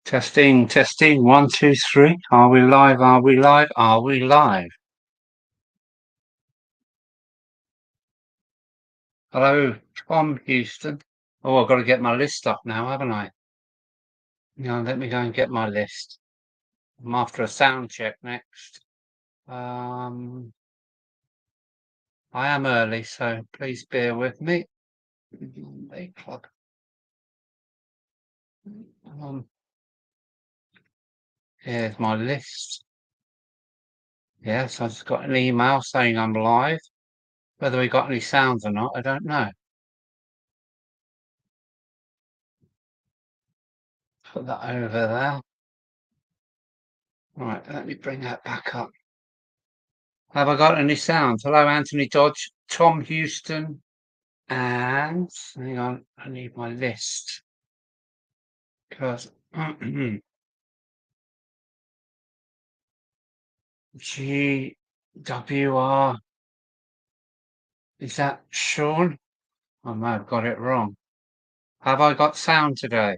Testing, testing. 1, 2, 3. Are we live? Are we live? Are we live? Hello, Tom Houston. Oh, I've got to get my list up now, haven't I? Now, let me go and get my list. I'm after a sound check next. I am early, so please bear with me. 8 o'clock. Here's my list. Yes, I just got an email saying I'm live. Whether we got any sounds or not, I don't know. Put that over there. Right, let me bring that back up. Have I got any sounds? Hello, Anthony Dodge, Tom Houston, and hang on, I need my list because GWR, is that Sean? I may have got it wrong. Have I got sound today?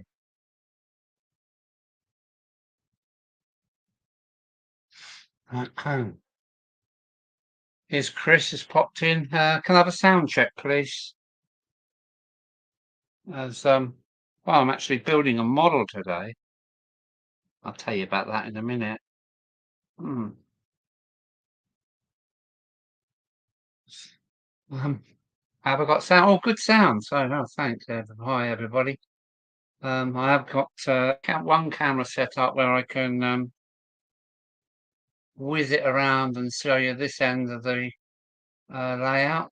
Here's Chris has popped in. Can I have a sound check, please? As well, I'm actually building a model today. I'll tell you about that in a minute. Have I got sound? Oh, good sound. So, no, thanks. Hi, everybody. I have got one camera set up where I can whiz it around and show you this end of the layout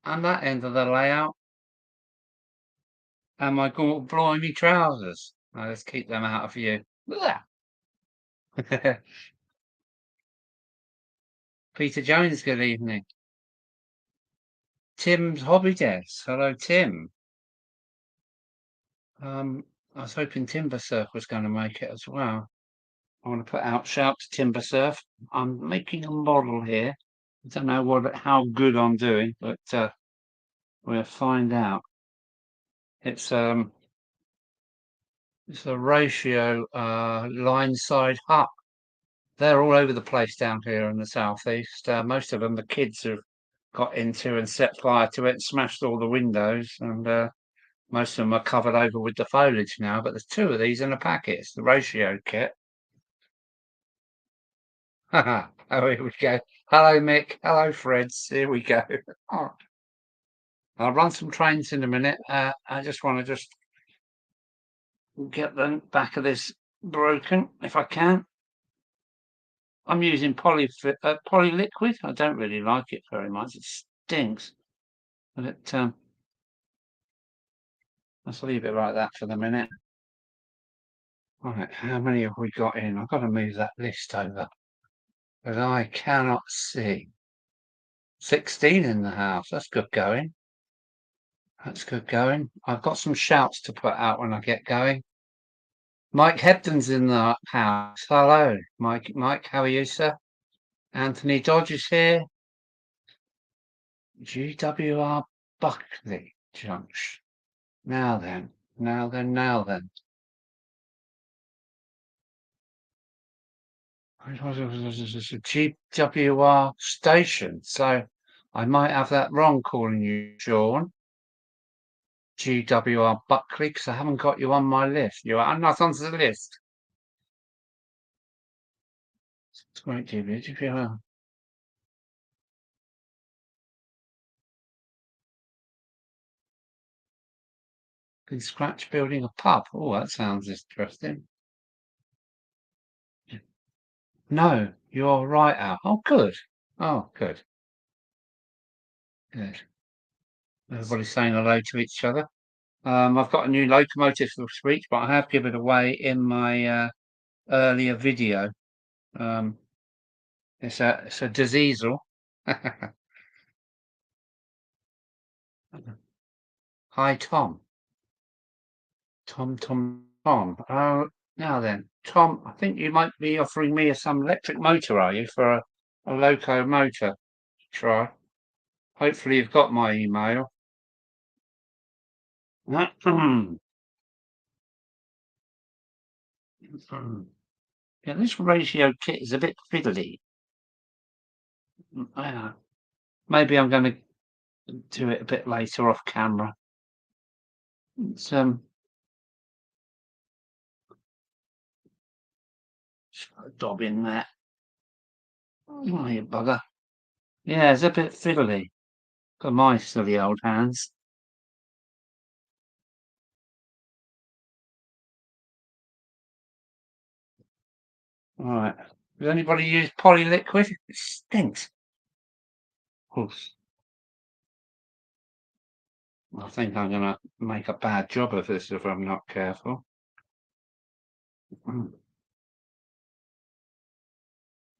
and that end of the layout and my blimey trousers. Now, let's keep them out of view. Peter Jones, good evening. Tim's Hobby Desk. Hello, Tim. I was hoping Timber Surf was going to make it as well. I want to put out shout to Timber Surf. I'm making a model here. I don't know how good I'm doing, but we'll find out. It's a ratio line side hut. They're all over the place down here in the southeast. Most of them, the kids have got into and set fire to it and smashed all the windows, and most of them are covered over with the foliage now. But there's 2 of these in a packet. It's the ratio kit. Oh, here we go. Hello, Mick. Hello, Freds. Here we go. Oh. I'll run some trains in a minute. I just want to get the back of this broken if I can. I'm using polyliquid. I don't really like it very much. It stinks. But let's leave it like that for the minute. Right, how many have we got in? I've got to move that list over. But I cannot see. 16 in the house. That's good going. That's good going. I've got some shouts to put out when I get going. Mike Hebden's in the house. Hello, Mike. Mike, how are you, sir? Anthony Dodge is here. GWR Buckley Junction. Now then. GWR station. So I might have that wrong calling you Sean. GWR Buckley, because I haven't got you on my list. You are not on the list. It's great, GWR. Can scratch building a pub. Oh, that sounds interesting. No, you're right, Al. Oh, good. Oh, good. Good. Everybody's saying hello to each other. I've got a new locomotive this week, but I have given it away in my earlier video. It's a diesel. Hi, Tom. Tom. Oh, now then, Tom, I think you might be offering me some electric motor, are you, for a locomotor? Try. Hopefully you've got my email. Yeah, this ratio kit is a bit fiddly. Maybe I'm going to do it a bit later off camera. It's just got a dob in there. Oh, you bugger. Yeah, it's a bit fiddly. Got my silly old hands. All right. Does anybody use polyliquid? It stinks. Oof. I think I'm going to make a bad job of this if I'm not careful.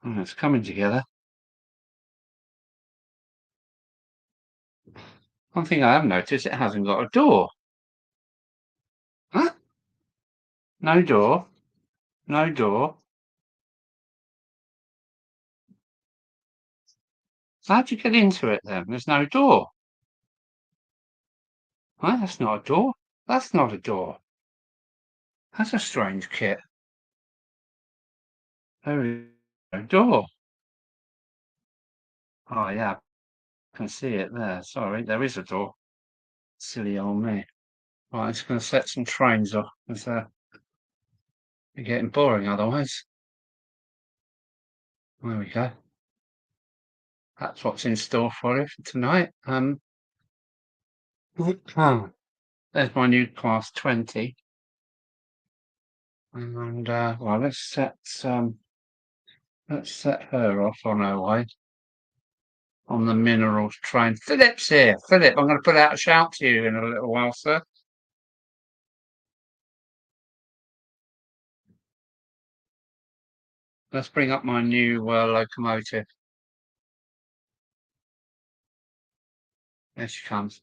It's coming together. One thing I have noticed, it hasn't got a door. Huh? No door. No door. So how'd you get into it then? There's no door. Huh? That's not a door. That's not a door. That's a strange kit. There is no door. Oh, yeah. I can see it there. Sorry, there is a door. Silly old me. Right, I'm just going to set some trains off because they're getting boring otherwise. There we go. That's what's in store for you for tonight. There's my new class 20. And well, let's set her off on her way on the minerals train. Philip's here. Philip, I'm going to put out a shout to you in a little while, sir. Let's bring up my new locomotive. There she comes.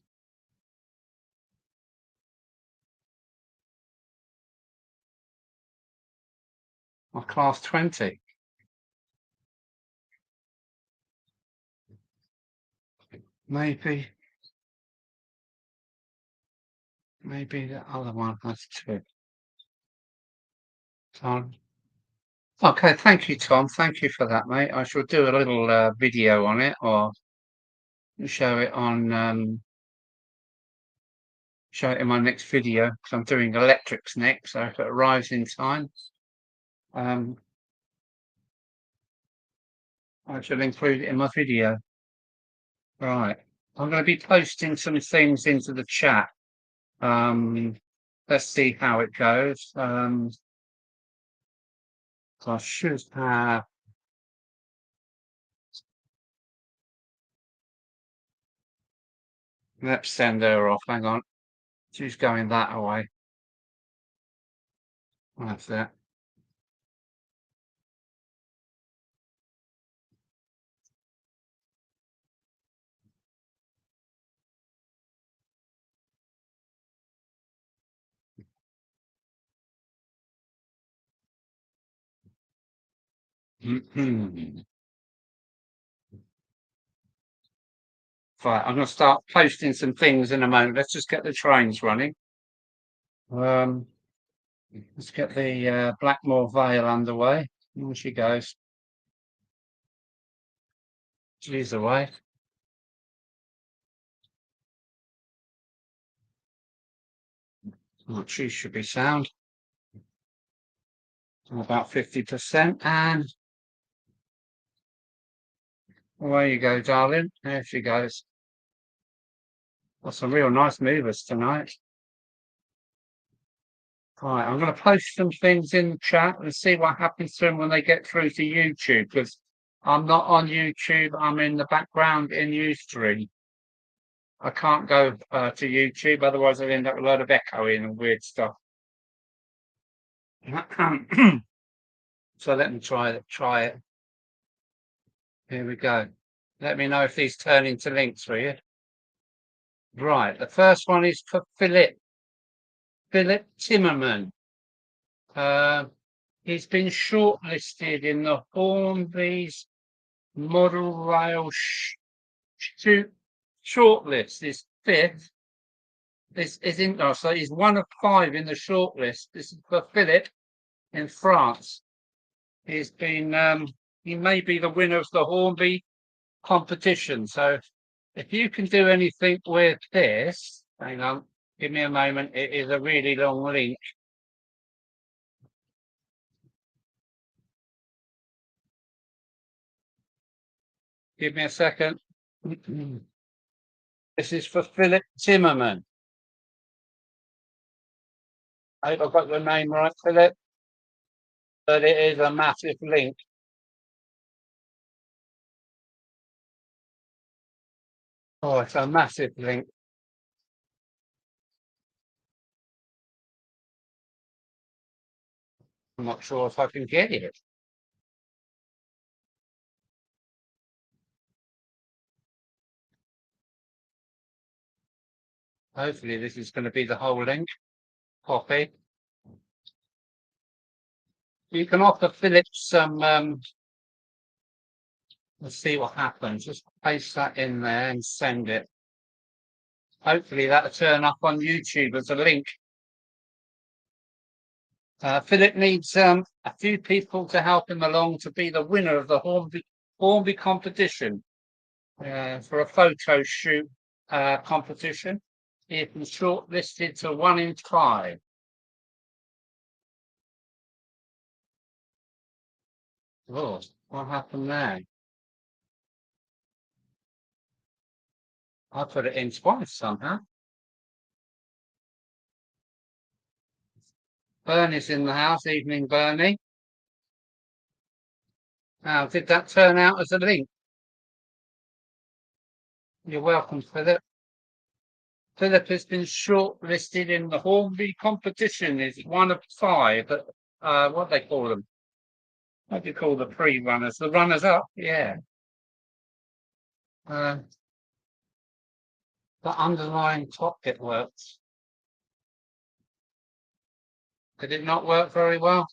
My class 20. Maybe the other one has two. Tom. Okay, thank you, Tom. Thank you for that, mate. I shall do a little video on it or show it on show it in my next video because I'm doing electrics next. So if it arrives in time, I shall include it in my video. Right. I'm going to be posting some things into the chat. Let's see how it goes. So I should have. Let's send her off. Hang on. She's going that way. That's it. Right, I'm going to start posting some things in a moment. Let's just get the trains running. Let's get the Blackmore Vale underway. There she goes. She's away. Oh, she should be sound. About 50%. And away you go, darling. There she goes. Got some real nice movers tonight. Right, I'm going to post some things in the chat and see what happens to them when they get through to YouTube because I'm not on YouTube. I'm in the background in Ustream. I can't go to YouTube, otherwise I'd end up with a lot of echoing and weird stuff. So let me try it. Here we go. Let me know if these turn into links for you. Right, the first one is for Philip Timmerman. He's been shortlisted in the Hornby's Model Rail shortlist. This fifth. This is in. So he's one of 5 in the shortlist. This is for Philip. in France. He's been, he may be the winner of the Hornby competition. So if you can do anything with this, hang on, give me a moment. It is a really long link. Give me a second. This is for Philip Timmerman. I hope I've got your name right, Philip. But it is a massive link. Oh, it's a massive link. I'm not sure if I can get it. Hopefully this is going to be the whole link. Copy. You can offer Philip some, let's see what happens. Just paste that in there and send it. Hopefully that'll turn up on YouTube as a link. Philip needs a few people to help him along to be the winner of the Hornby competition for a photo shoot competition. He been shortlisted to 1 in 5. Oh, what happened there? I put it in twice somehow. Bernie's in the house. Evening, Bernie. Now, did that turn out as a link? You're welcome, Philip. Philip has been shortlisted in the Hornby competition. Is 1 of 5. What do they call them? What do you call the pre-runners? The runners-up, yeah. The underlying top bit works. Did it not work very well?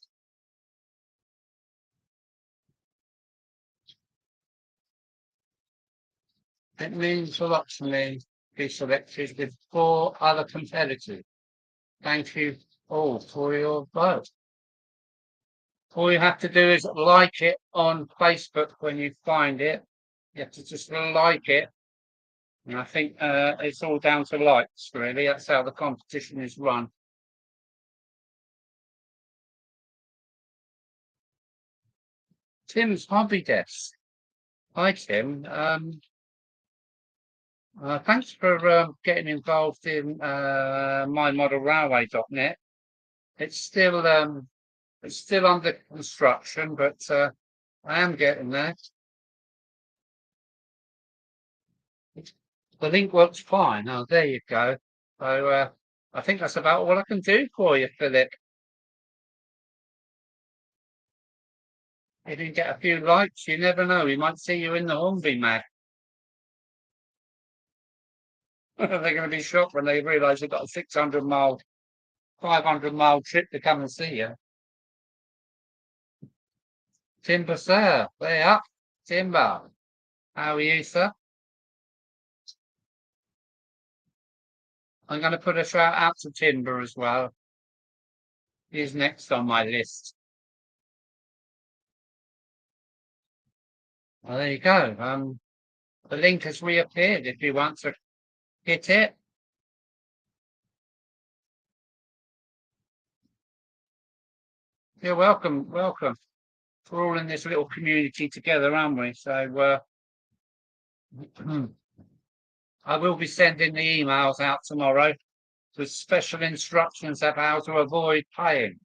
It means a lot to me. Be selected with 4 other competitors. Thank you all for your vote. All you have to do is like it on Facebook when you find it. You have to just like it. And I think it's all down to likes, really. That's how the competition is run. Tim's Hobby Desk. Hi, Tim. Thanks for getting involved in mymodelrailway.net. It's still under construction, but I am getting there. The link works fine. Oh, there you go. So I think that's about all I can do for you, Philip. If you get a few likes, you never know. We might see you in the Hornby mag. They're going to be shocked when they realise they've got a 600-mile, 500-mile trip to come and see you. Timber, sir. Way up. Timber. How are you, sir? I'm going to put a shout out to Timber as well. He's next on my list. Well, there you go. The link has reappeared if you want to hit it. You're welcome. Welcome. We're all in this little community together, aren't we? So I will be sending the emails out tomorrow with special instructions of how to avoid paying.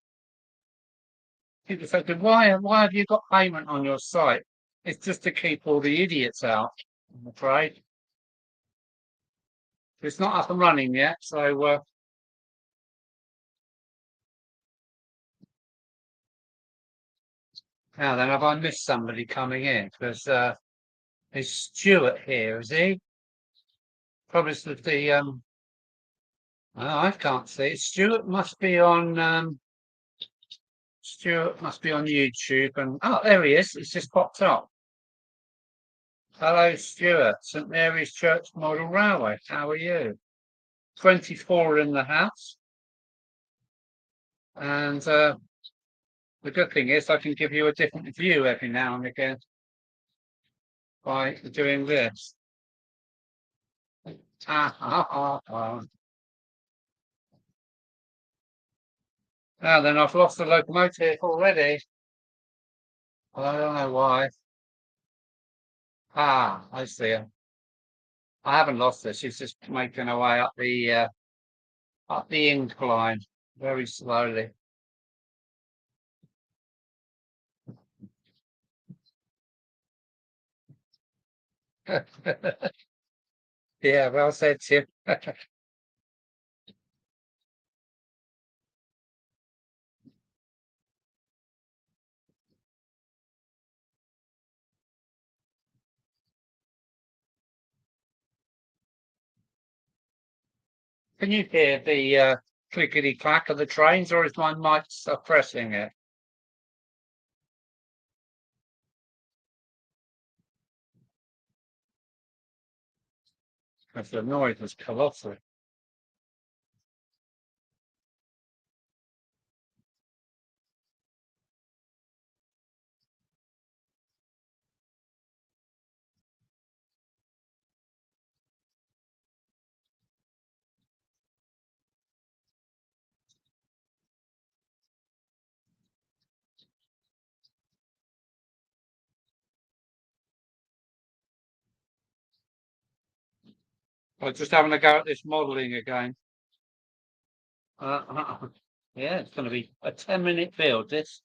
People say, why have you got payment on your site? It's just to keep all the idiots out, I'm afraid. It's not up and running yet, so now then, have I missed somebody coming in? Because is Stuart here, is he? Probably the oh, I can't see. Stuart must be on YouTube, and oh, there he is. It's just popped up. Hello, Stuart. St Mary's Church Model Railway. How are you? 24 in the house, and The good thing is I can give you a different view every now and again by doing this. Now then, I've lost the locomotive already. Well, I don't know why. I see her. I haven't lost her. She's just making her way up the incline very slowly. Yeah, well said, Tim. Can you hear the clickety clack of the trains, or is my mic suppressing it? Because the noise was colossal. I'm just having a go at this modelling again. Yeah, it's going to be a 10-minute build, this.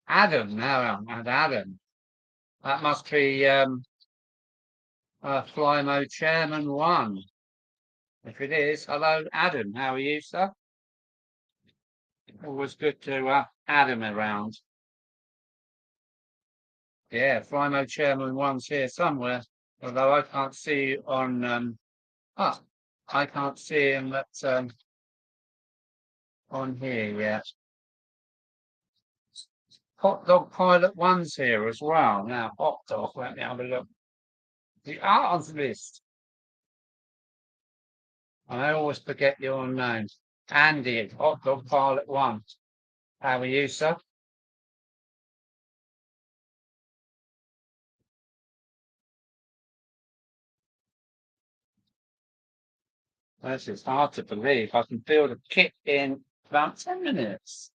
Adam, now and Adam. That must be Fly Mode Chairman 1. If it is, hello, Adam. How are you, sir? Always good to have Adam around. Yeah, Fly Mode Chairman 1's here somewhere. Although I can't see on I can't see him on here yet. Hot Dog Pilot 1's here as well. Now, Hot Dog, let me have a look. The arms list. I always forget your name. Andy, Hot Dog Pilot 1. How are you, sir? This is hard to believe. I can build a kit in about 10 minutes.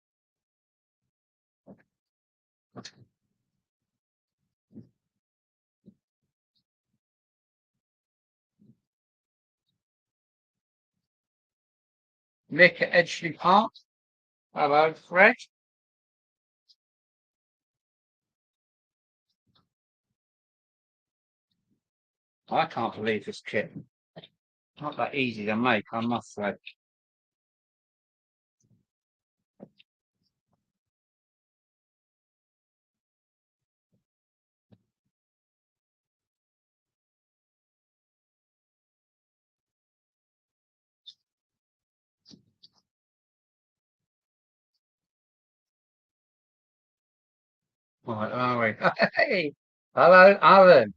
Nick at Edgeley Park. Hello, Fred. I can't believe this kit. Not that easy to make, I must say. Right, are we? Hey, hello, Alan.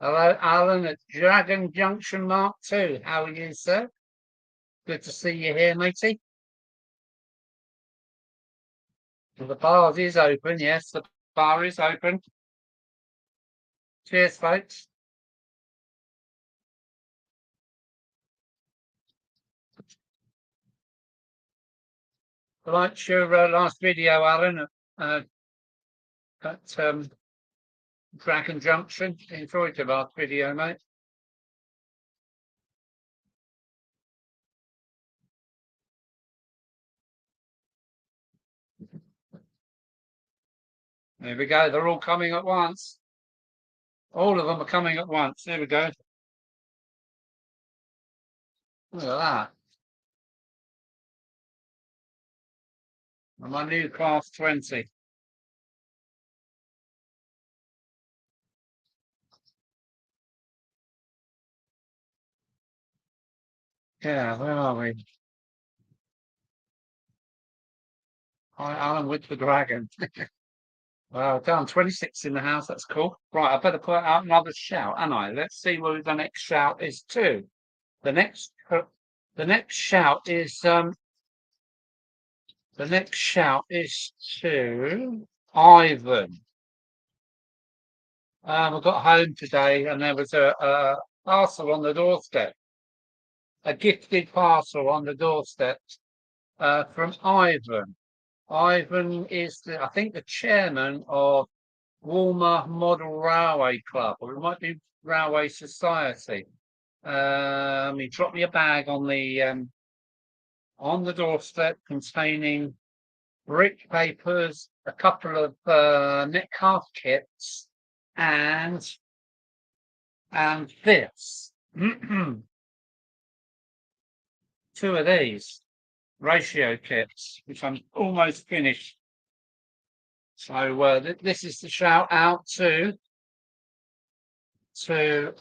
Hello, Alan at Dragon Junction Mark 2. How are you, sir? Good to see you here, matey. Well, the bar is open. Yes, the bar is open. Cheers, folks. I liked your last video, Alan, at Dragon Junction. Enjoyed your last video, mate. There we go. They're all coming at once. All of them are coming at once. There we go. Look at that. My new class 20. Yeah, where are we? Hi, Alan with the dragon. Well done. 26 in the house. That's cool. Right, I better put out another shout, and let's see who the next shout is to. The next shout is to Ivan. I got home today, and there was a parcel on the doorstep. A gifted parcel on the doorstep from Ivan. Ivan is, I think, the chairman of Walmer Model Railway Club, or it might be Railway Society. He dropped me a bag on the doorstep containing brick papers, a couple of net calf kits, and this. Two of these ratio kits, which I'm almost finished. So this is the shout out to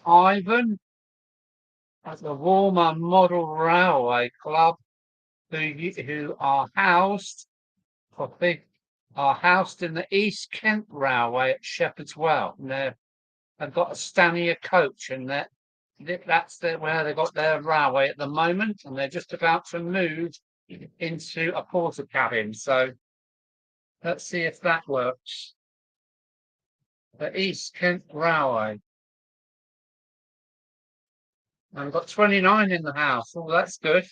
Ivan at the Walmer Model Railway Club, who are housed in the East Kent Railway at Shepherd's Well. And they've got a Stanier coach, and that's where they've got their railway at the moment, and they're just about to move into a porter cabin. So let's see if that works. The East Kent Railway. And we've got 29 in the house. Oh, that's good.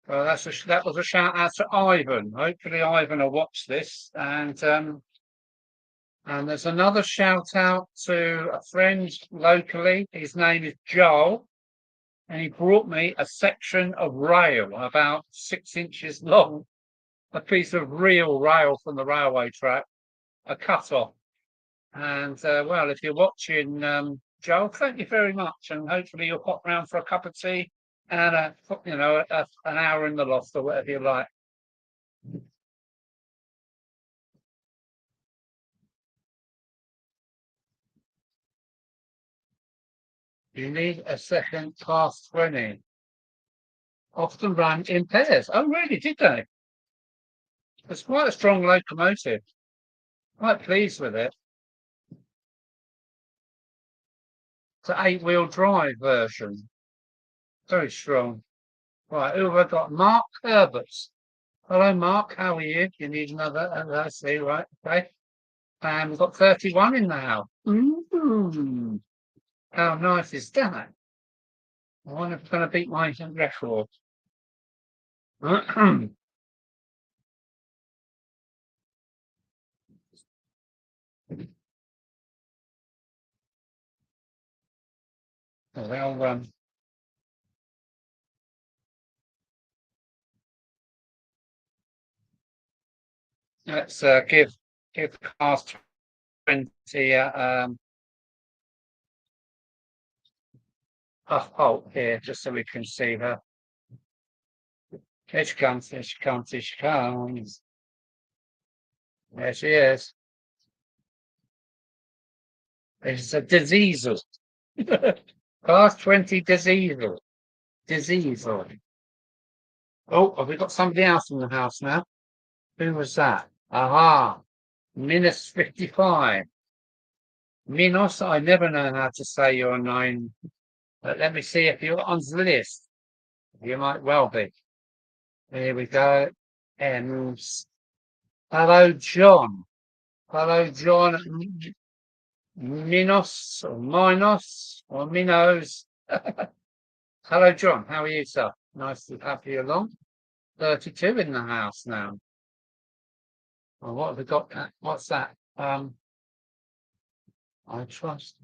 Well, that was a shout out to Ivan. Hopefully, Ivan will watch this. And there's another shout out to a friend locally. His name is Joel, and he brought me a section of rail about 6 inches long, a piece of real rail from the railway track, a cut-off. And well, if you're watching, Joel, thank you very much, and hopefully you'll pop round for a cup of tea and an hour in the loft or whatever you like. You need a second class 20. Often run in pairs. Oh, really? Did they? It's quite a strong locomotive. Quite pleased with it. It's an 8-wheel drive version. Very strong. Right, who have I got? Mark Herberts. Hello, Mark. How are you? You need another? I see. Right. Okay. And we've got 31 in the house. Ooh. How nice is that? I wonder if it's going to beat my record. Well, let's give class 20 a halt here, just so we can see her. Here she comes, here she comes, here she comes. There she is. It's a diseasel. Class 20 diseasel. Diseasel. Oh, have we got somebody else in the house now? Who was that? Aha. Minus 55. Minos, I never know how to say your name. But let me see if you're on the list. You might well be. Here we go. M's. Hello, John. Hello, John. Minos or Minos or Minos. Hello, John. How are you, sir? Nice to have you along. 32 in the house now. Well, what have we got? What's that? I trust.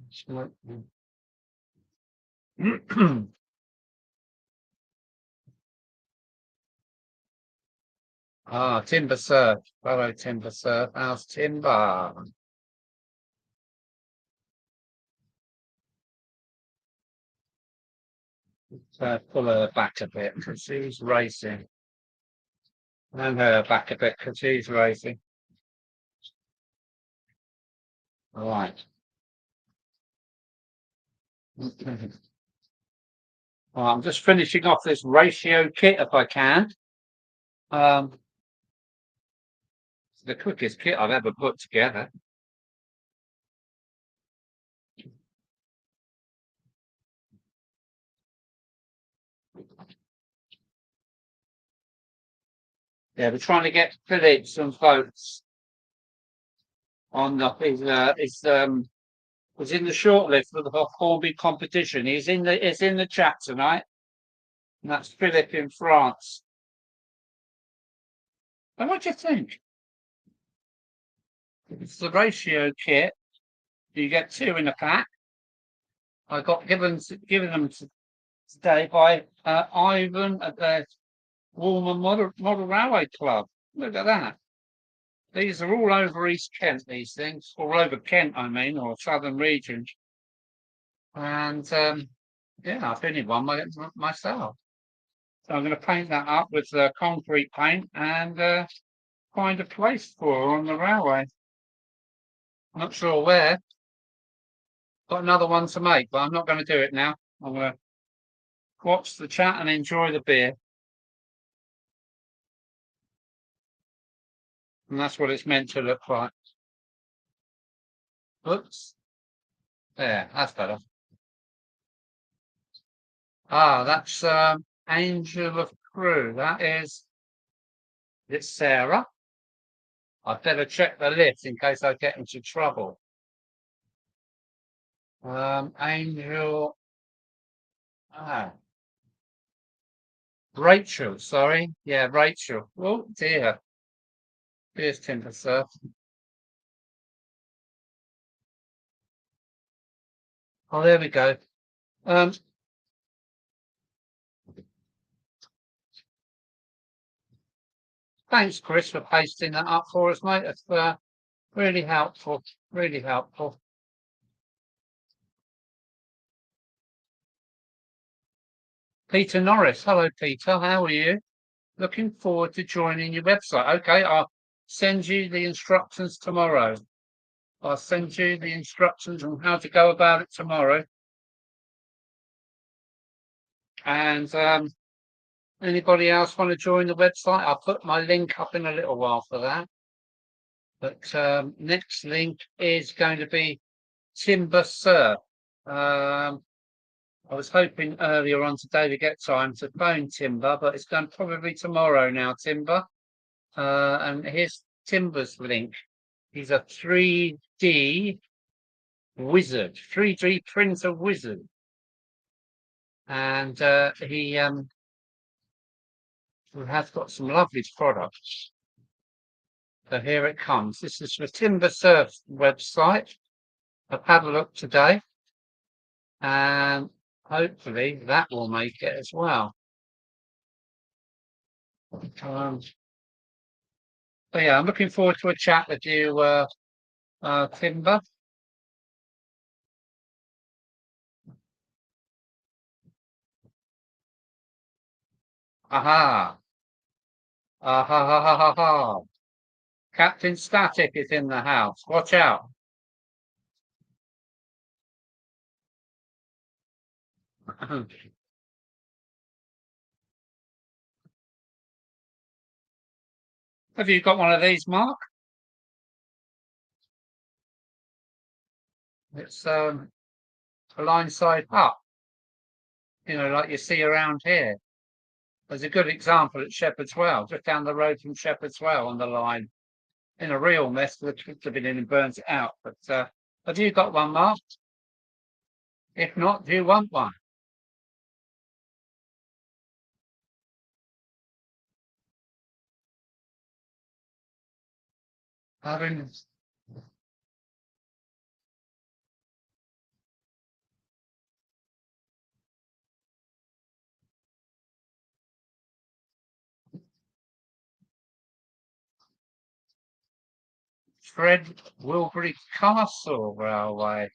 Timber Surf. Hello, Timber Surf. How's Timber? Pull her back a bit because she's racing. And her back a bit because she's racing. All right. Well, I'm just finishing off this ratio kit if I can. It's the quickest kit I've ever put together. Yeah, we're trying to get Philip some votes on was in the shortlist for the Hornby competition. It's in the chat tonight, and that's Philip in France. And what do you think? It's the ratio kit. You get 2 in a pack. I got given them today by Ivan at the Walmer Model Railway Club. Look at that. These are all over East Kent, these things. All over Kent, I mean, or southern regions. And yeah, I finished one myself. So I'm going to paint that up with concrete paint and find a place for her on the railway. I'm not sure where. Got another one to make, but I'm not going to do it now. I'm going to watch the chat and enjoy the beer. And that's what it's meant to look like. Oops. There, that's better. Ah, that's Angel of Crew. That is, it's Sarah. I'd better check the list in case I get into trouble. Angel. Ah, Rachel, sorry. Yeah, Rachel. Oh dear. Here's Timber Surf. Oh, there we go. Thanks, Chris, for pasting that up for us, mate. It's really helpful. Really helpful. Peter Norris. Hello, Peter. How are you? Looking forward to joining your website. Okay, I'll send you the instructions tomorrow. I'll send you the instructions on how to go about it tomorrow. And anybody else want to join the website? I'll put my link up in a little while for that. But next link is going to be Timber Surf. I was hoping earlier on today to get time to phone Timber, but it's going probably tomorrow now, Timber. And here's Timber's link. He's a 3D wizard, 3D printer wizard. And he has got some lovely products. So here it comes. This is the Timber Surf website. I've had a look today. And hopefully that will make it as well. But yeah, I'm looking forward to a chat with you, Timber. Aha. Ha ha ha ha ha. Captain Static is in the house. Watch out. Have you got one of these, Mark? It's a line side up, like you see around here. There's a good example at Shepherd's Well, just down the road from Shepherd's Well on the line. In a real mess, which would have been in and burnt it out. But have you got one, Mark? If not, do you want one? Having Fred Wilbury Castle Railway.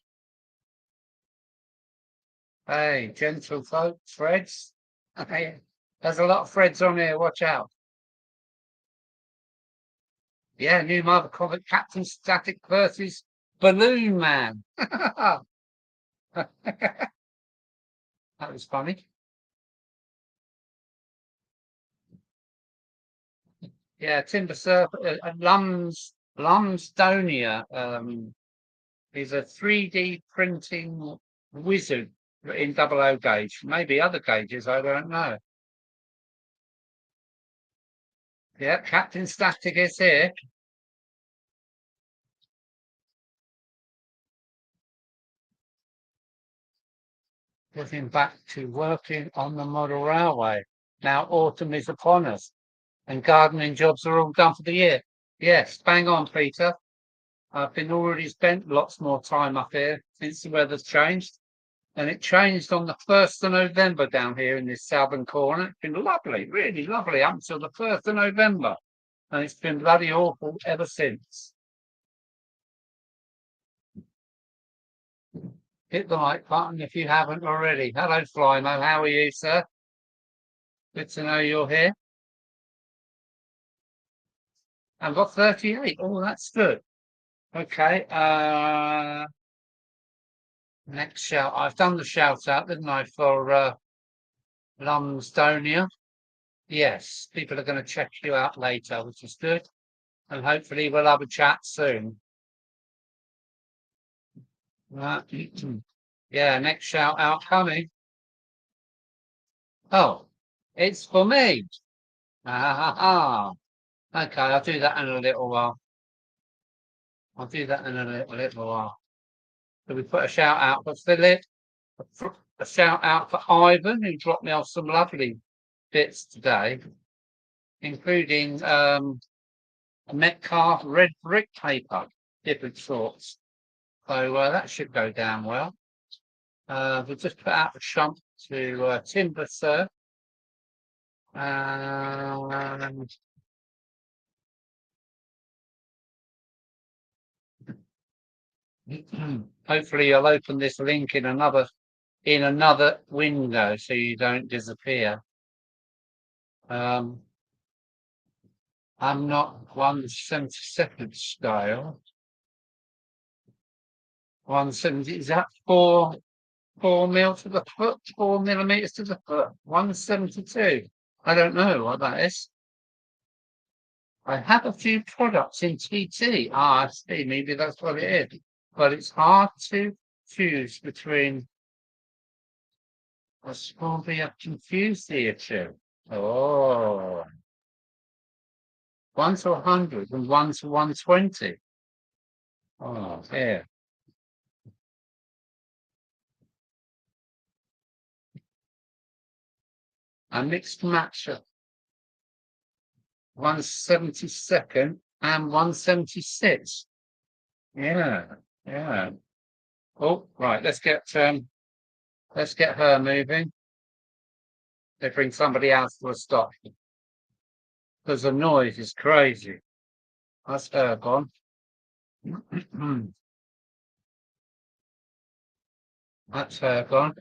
Hey, gentle folk, Freds. Hey, there's a lot of Freds on here. Watch out. Yeah, new Marvel comic Captain Static versus Balloon Man. That was funny. Yeah, timber surf, Lumsdonia. He's a 3D printing wizard in double O gauge. Maybe other gauges, I don't know. Yeah, Captain Static is here. Getting back to working on the model railway. Now autumn is upon us and gardening jobs are all done for the year. Yes, bang on, Peter. I've been already spent lots more time up here since the weather's changed. And it changed on the 1st of November down here in this southern corner. It's been lovely, really lovely up until the 1st of November. And it's been bloody awful ever since. Hit the like button if you haven't already. Hello, Flymo. How are you, sir? Good to know you're here. I've got 38. Oh, that's good. Okay. Next shout. I've done the shout out, didn't I, for Lumsdonia? Yes, people are going to check you out later, which is good. And hopefully we'll have a chat soon. Yeah, next shout out coming. Oh, it's for me. Okay, I'll do that in a little while. I'll do that in a little while. So we put a shout out for Philip, a shout out for Ivan, who dropped me off some lovely bits today, including a Metcalf red brick paper, different sorts. So that should go down well. We'll just put out the shunt to Timber Surf. And hopefully I'll open this link in another window so you don't disappear. I'm not 1/72nd scale. 170, is that 4 mil to the foot, 4 millimeters to the foot? 172. I don't know what that is. I have a few products in TT. I see, maybe that's what it is. But it's hard to choose between. I probably have confused here too. Oh. 1 to 100 and 1 to 120. Oh, here. A mixed match of 1/72nd and 1/76. Yeah, yeah. Oh, right. Let's get her moving. They bring somebody else to a stop because the noise is crazy. That's her gone. That's her gone.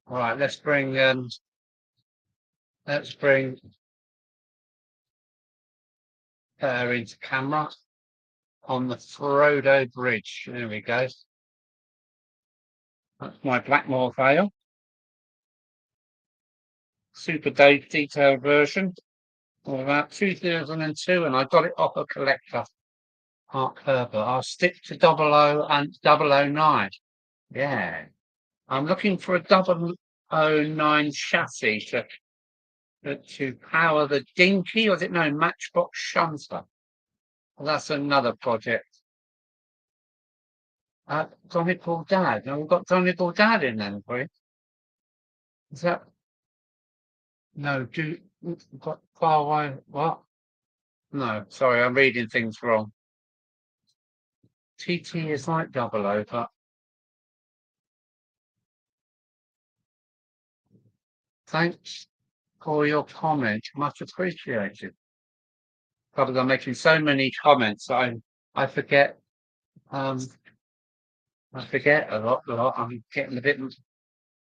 All right. Let's bring her into camera on the Frodo Bridge. There we go. That's my Blackmore Vale. Super detailed version of about 2002, and I got it off a collector, Mark Herbert. I'll stick to 00 and 009. Yeah. I'm looking for a 009 chassis to power the Dinky, or is it no Matchbox Shunter? Well, that's another project. Donegal Dad. No, we've got Donegal Dad in then for you. Is that no? Got far away? What? No, sorry, I'm reading things wrong. TT is like 00, but thanks for your comment. Much appreciated. Because I'm making so many comments, I forget. I forget a lot. I'm getting a bit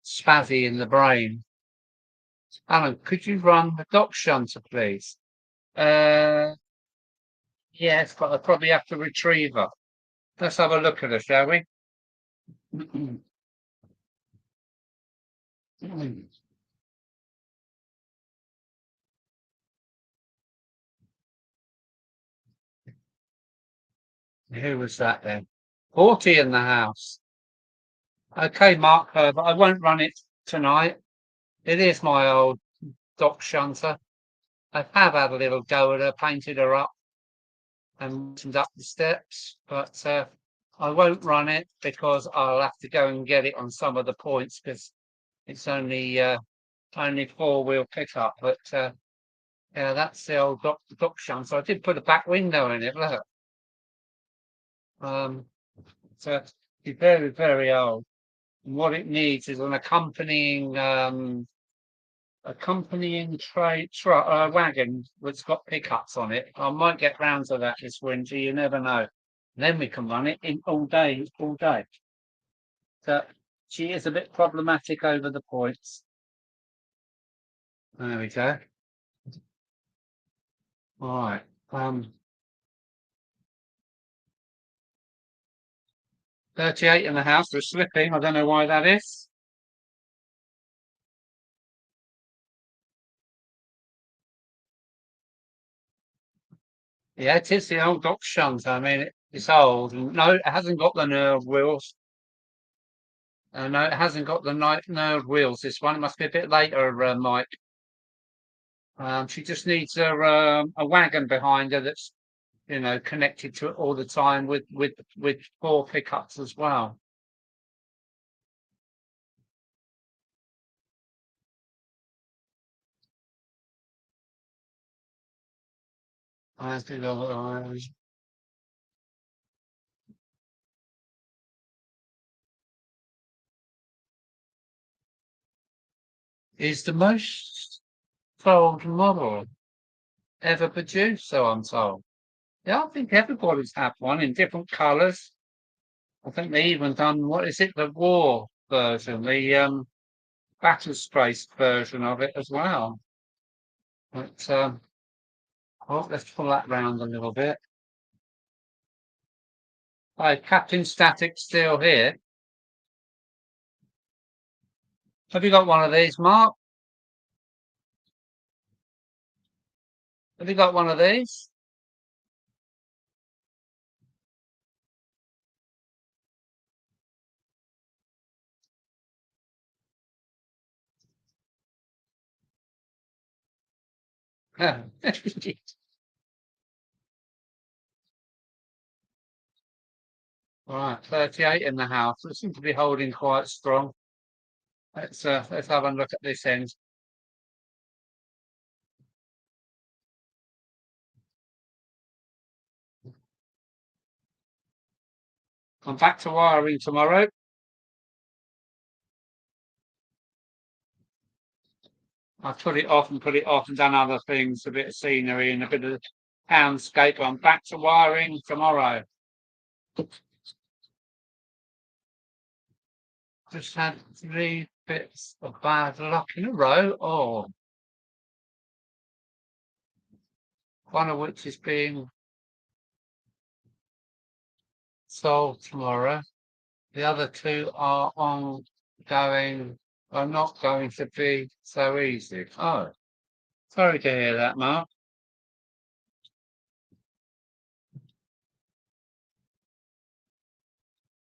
spazzy in the brain. Alan, could you run the dock shunter, please? Yes, but I probably have to retrieve her. Let's have a look at her, shall we? Mm. Who was that then? 40 in the house. Okay, Mark, but I won't run it tonight. It is my old dock shunter. I have had a little go at her, painted her up and up the steps, but I won't run it because I'll have to go and get it on some of the points because it's only four-wheel pickup. But yeah, that's the old dock shunter. I did put a back window in it. Look, so it's very, very old. And what it needs is an accompanying wagon that's got pickups on it. I might get round to that this winter. You never know. Then we can run it in all day, all day. So she is a bit problematic over the points. There we go. All right. 38 in the house. We're slipping. I don't know why that is. Yeah, it is the old Doc Shunt. I mean, it's old. No, it hasn't got the nerve wheels. No, it hasn't got the nerve wheels. This one, it must be a bit later, Mike. She just needs a wagon behind her that's, connected to it all the time with four pickups as well. I think is the most sold model ever produced, so I'm told. Yeah, I think everybody's had one in different colours. I think they even done what is it, the war version, the battle space version of it as well. But oh, let's pull that round a little bit. Hi, Captain Static still here. Have you got one of these, Mark? Have you got one of these? Right, 38 in the house. It seems to be holding quite strong. Let's have a look at this end. I'm back to wiring tomorrow. I've put it off and put it off and done other things, a bit of scenery and a bit of townscape. I'm back to wiring tomorrow. Just had three bits of bad luck in a row. Oh, one of which is being sold tomorrow. The other two are are not going to be so easy. Oh, sorry to hear that, Mark.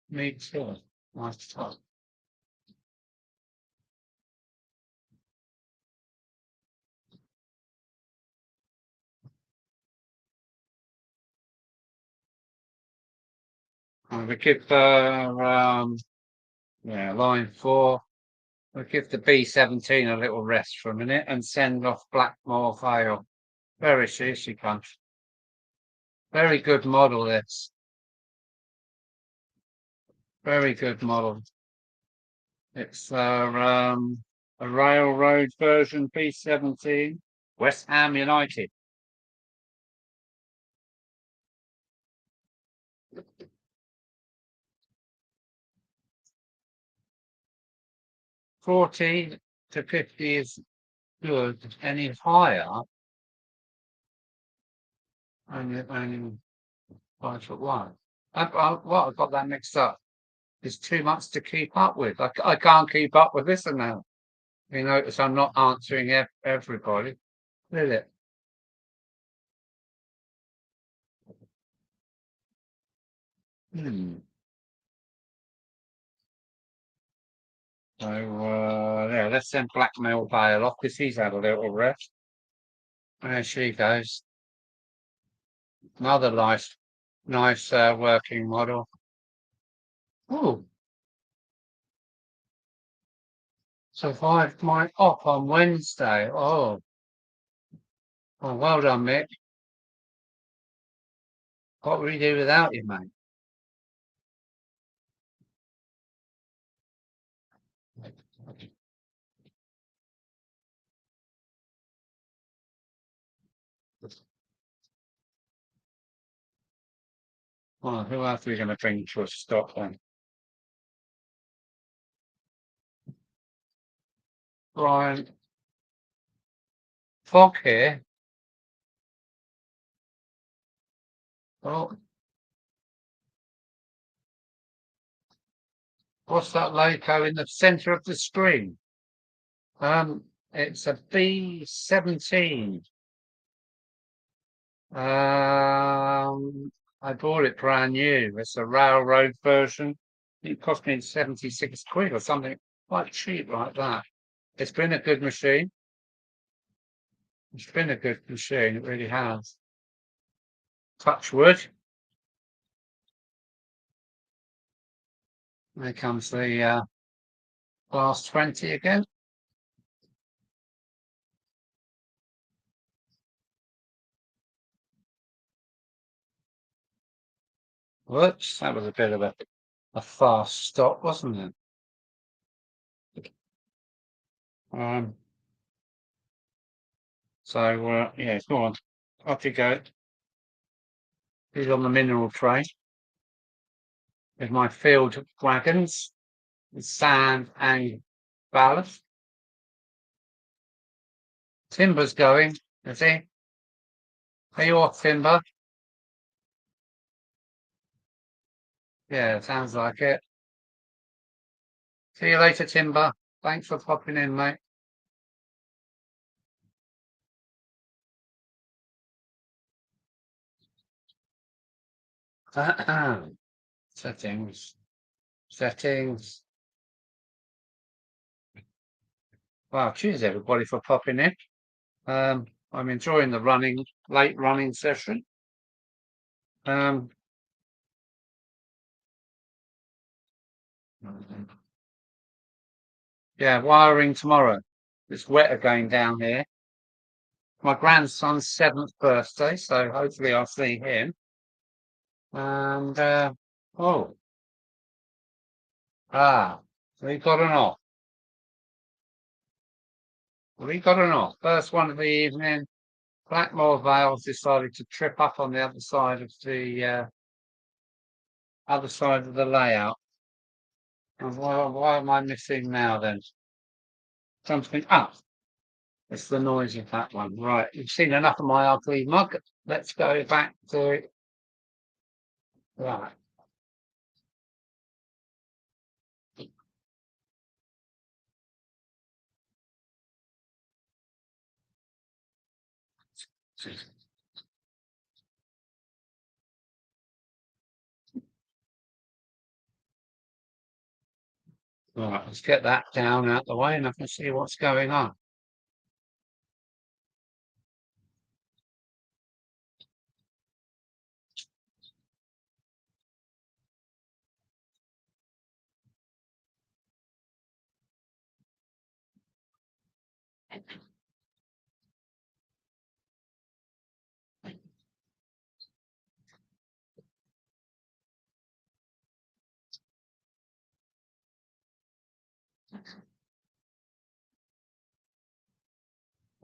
Me too. Nice talk. We give line 4. We'll give the B-17 a little rest for a minute and send off Blackmore Vale. Where is she? She comes. Very good model, this. Very good model. It's a railroad version B-17. West Ham United. $40 to $50 is good. Any higher, only 5'1". I've got that mixed up. It's too much to keep up with. I can't keep up with this amount. You notice I'm not answering everybody, is it? Hmm. So, yeah, let's send Blackmail Vale off because he's had a little rest. There she goes. Another nice working model. Oh, survived my op on Wednesday. Oh, well done, Mick. What would we do without you, mate? Well, who else are we going to bring to a stop then? Brian Fog here. Oh, what's that logo in the centre of the screen? It's a B17. I bought it brand new. It's a railroad version. It cost me 76 quid or something quite cheap like that. It's been a good machine. It's been a good machine. It really has. Touch wood. There comes the class 20 again. Whoops, that was a bit of a fast stop, wasn't it? Um, so yeah, go on. Off you go. He's on the mineral train with my field wagons, with sand and ballast. Timber's going, is he? Are you off, Timber? Yeah, sounds like it. See you later, Timber. Thanks for popping in, mate. Settings. Settings. Wow, cheers everybody for popping in. I'm enjoying the late running session. Um, yeah, wiring tomorrow. It's wet again down here. My grandson's 7th birthday, so hopefully I'll see him. And oh, we got an off. We got an off. First one of the evening. Blackmore Vale's decided to trip up on the other side of the layout. And why am I missing now then? Something up. It's the noise of that one. Right, you've seen enough of my ugly mug. Let's go back to it. Right. Right, let's get that down out the way and I can see what's going on.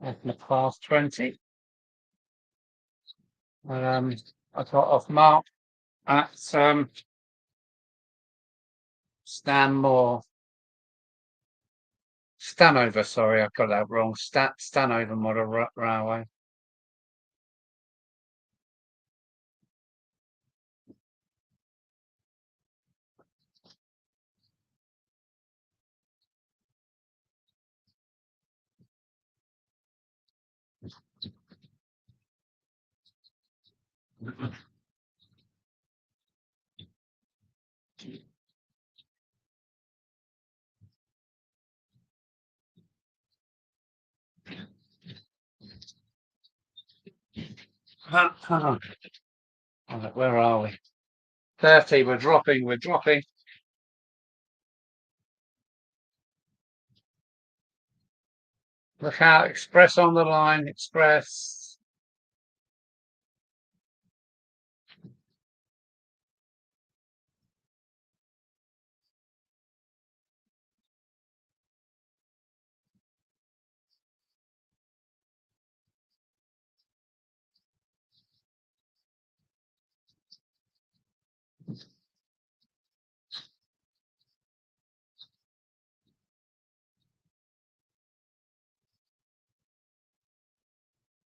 That's the class 20. I got off mark at Stanmore. Stanover, sorry, I got that wrong. Stanover Model Railway. Where are we? 30. We're dropping. We're dropping. Look out! Express on the line. Express.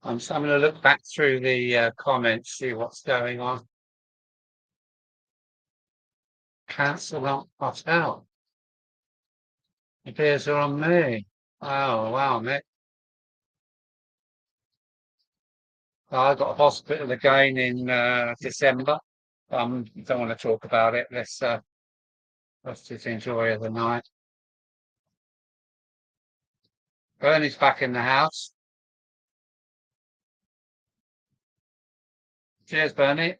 I'm just having a look back through the comments, see what's going on. Cancel not cut out. Appears are on me. Oh wow, Mick. I got hospital again in December. Don't want to talk about it. Let's just enjoy the night. Bernie's back in the house. Cheers, Bernie.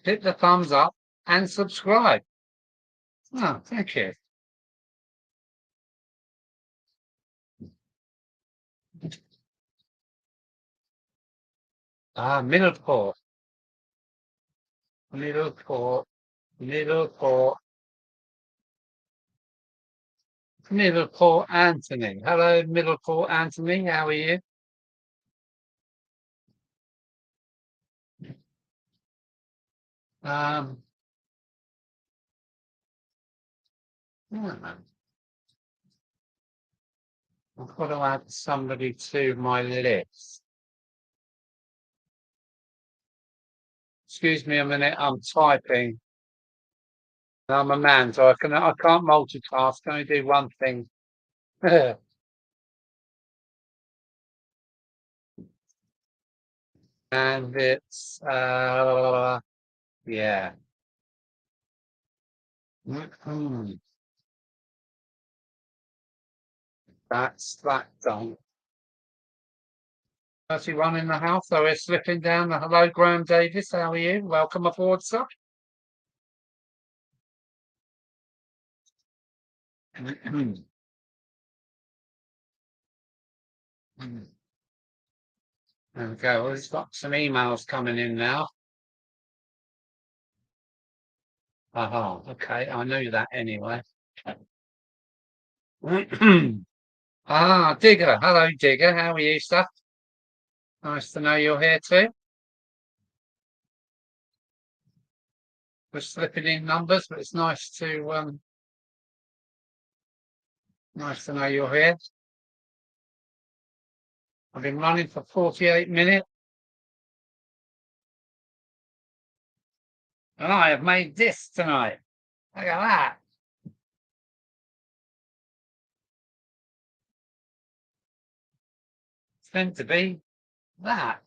Hit the thumbs up and subscribe. Oh, thank you. Middleport. Middleport. Middleport. Middleport Anthony. Hello, Middleport Anthony. How are you? Um, I've got to add somebody to my list. Excuse me a minute. I'm typing. I'm a man, so I can't multitask. I only do one thing. And it's yeah. That's that done. 31 in the house, so we're slipping down. Hello, Graham Davis. How are you? Welcome aboard, sir. There we go. Well, it's got some emails coming in now. Okay. I knew that anyway. Digger. Hello, Digger. How are you, sir? Nice to know you're here too. We're slipping in numbers, but it's nice to know you're here. I've been running for 48 minutes. And I have made this tonight. Look at that. It's meant to be that.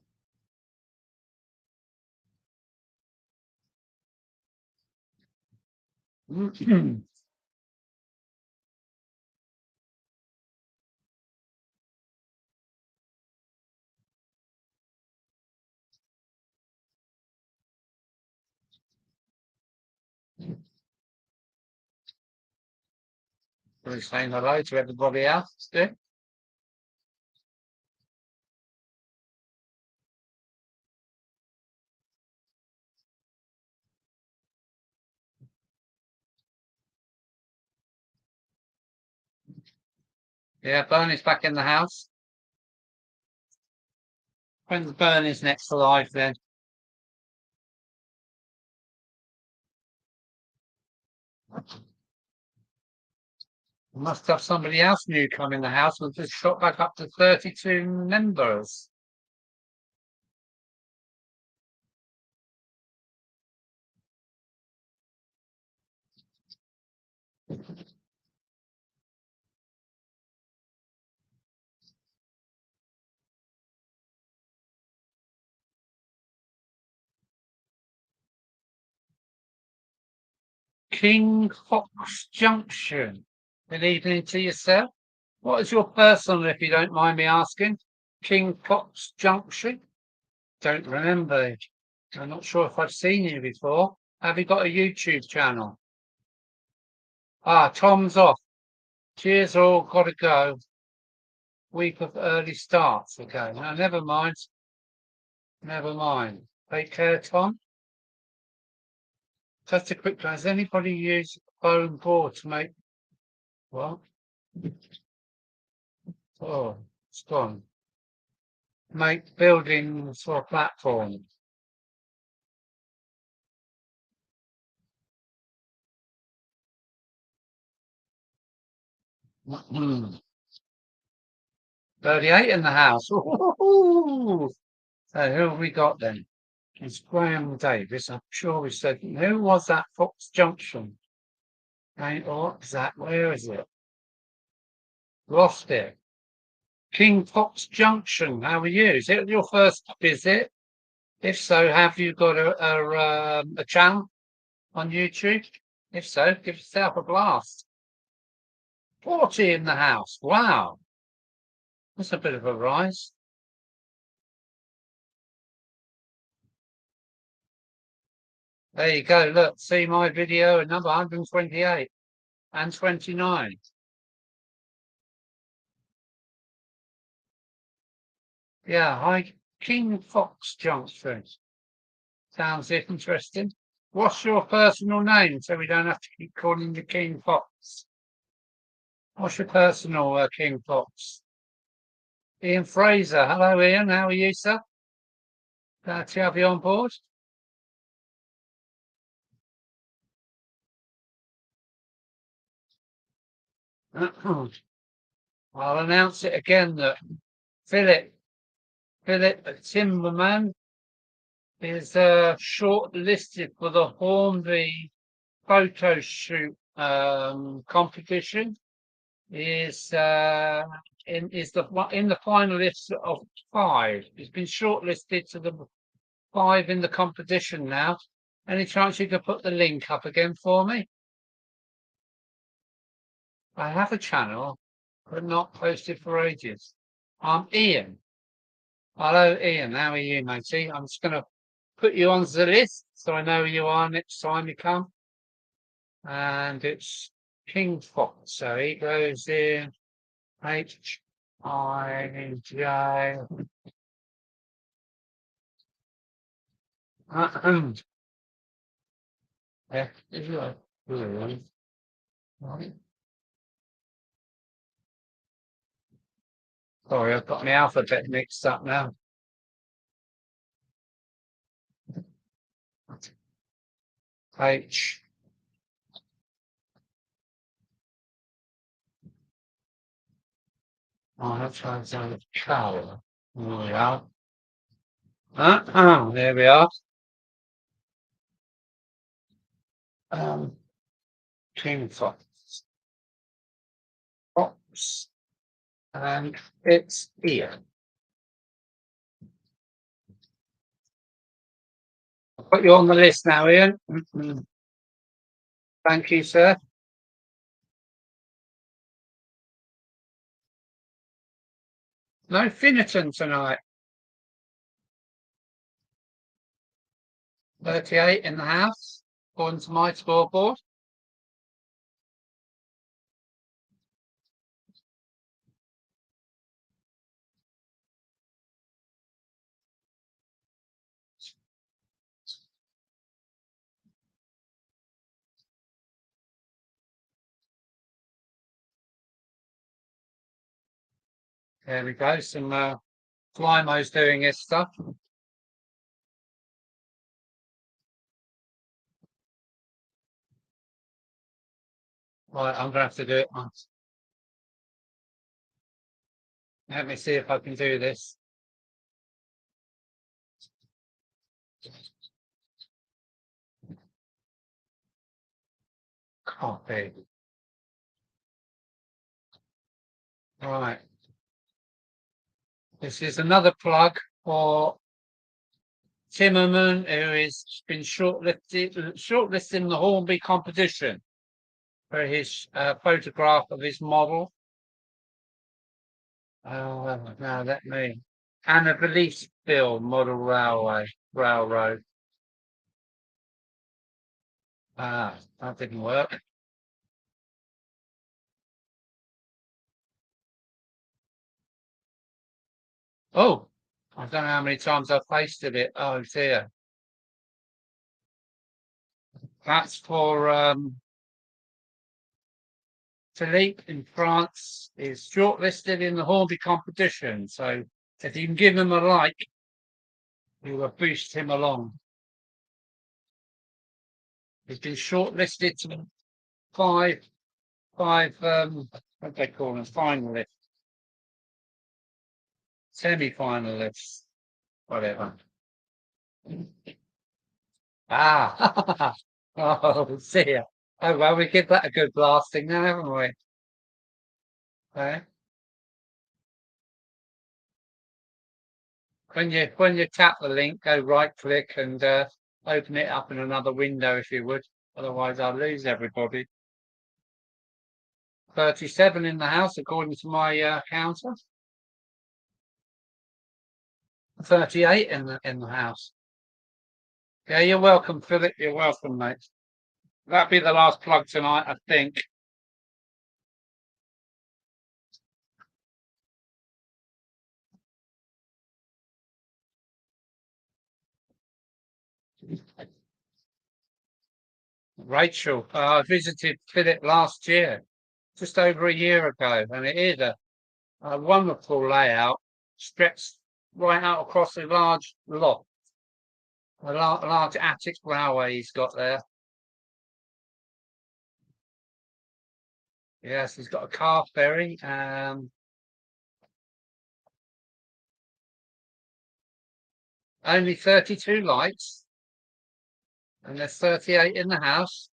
Really saying hello to everybody else too. Yeah, Bernie's back in the house. When's Bernie's next live then? Must have somebody else new come in the house. We've just shot back up to 32 members. King Fox Junction. Good evening to yourself. What is your personal, if you don't mind me asking? King Fox Junction? Don't remember. I'm not sure if I've seen you before. Have you got a YouTube channel? Ah, Tom's off. Cheers all, gotta go. Week of early starts. Okay, no, never mind. Never mind. Take care, Tom. Just a quick one. Has anybody used foam board to make what? Oh, it's gone. Make buildings for platforms. 38 in the house. Ooh. So who have we got then? It's Graham Davis. I'm sure we said, who was that Fox Junction? What's that? Where is it? Lost it. King Fox Junction. How are you? Is it your first visit? If so, have you got a channel on YouTube? If so, give yourself a blast. 40 in the house. Wow. That's a bit of a rise. There you go. Look, see my video at number 128 and 29. Yeah, hi, King Fox Junction. Sounds interesting. What's your personal name so we don't have to keep calling you King Fox? What's your personal King Fox? Ian Fraser. Hello, Ian. How are you, sir? Glad to have you on board. I'll announce it again that Philip Timberman is shortlisted for the Hornby photo shoot competition. Is in the finalists of 5. He's been shortlisted to the 5 in the competition now. Any chance you could put the link up again for me? I have a channel, but not posted for ages. I'm Ian. Hello, Ian. How are you, matey? I'm just going to put you on the list so I know who you are next time you come. And it's King Fox. So he goes in H-I-J. Sorry, I've got my alphabet mixed up now. H. Oh, that's how it's on the cow. There we are. There we are. King Fox. Fox. And it's here. I'll put you on the list now, Ian. Thank you, sir. No Finnerton tonight. 38 in the house, according to my scoreboard. There we go. Some Flymo's doing his stuff. Right, I'm gonna have to do it once. Let me see if I can do this. Copy. Right. This is another plug for Timmerman, who has been shortlisted in the Hornby competition for his photograph of his model. Now let me. Anna Bill Model Railroad. That didn't work. Oh, I don't know how many times I've pasted it. Oh dear. That's for Philippe in France is shortlisted in the Hornby competition. So if you can give him a like, you will boost him along. He's been shortlisted to five, what do they call them, finalists, semi-finalists, whatever. Ah, oh, see ya. Oh, well, we give that a good blasting now, haven't we? Okay. When you tap the link, go right click and open it up in another window if you would. Otherwise, I'll lose everybody. 37 in the house, according to my counter. 38 in the house. Yeah, you're welcome, Philip. You're welcome, mate. That'll be the last plug tonight, I think. Rachel, I visited Philip last year, just over a year ago, and it is a wonderful layout, stretched right out across a large lot, a large attic railway he's got there. Yes, he's got a car ferry. Only 32 lights, and there's 38 in the house.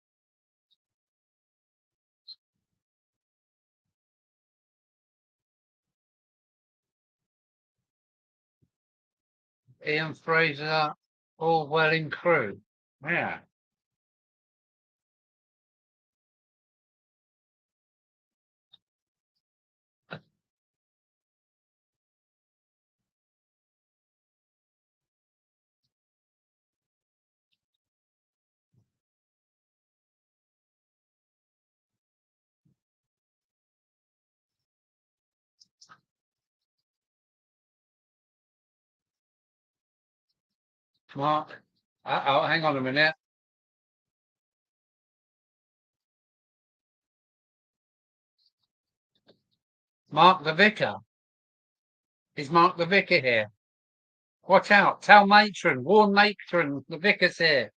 Ian Fraser, all well in crew. Yeah. Mark. Oh, hang on a minute. Mark the Vicar. Is Mark the Vicar here? Watch out. Tell Matron. Warn Matron. The Vicar's here.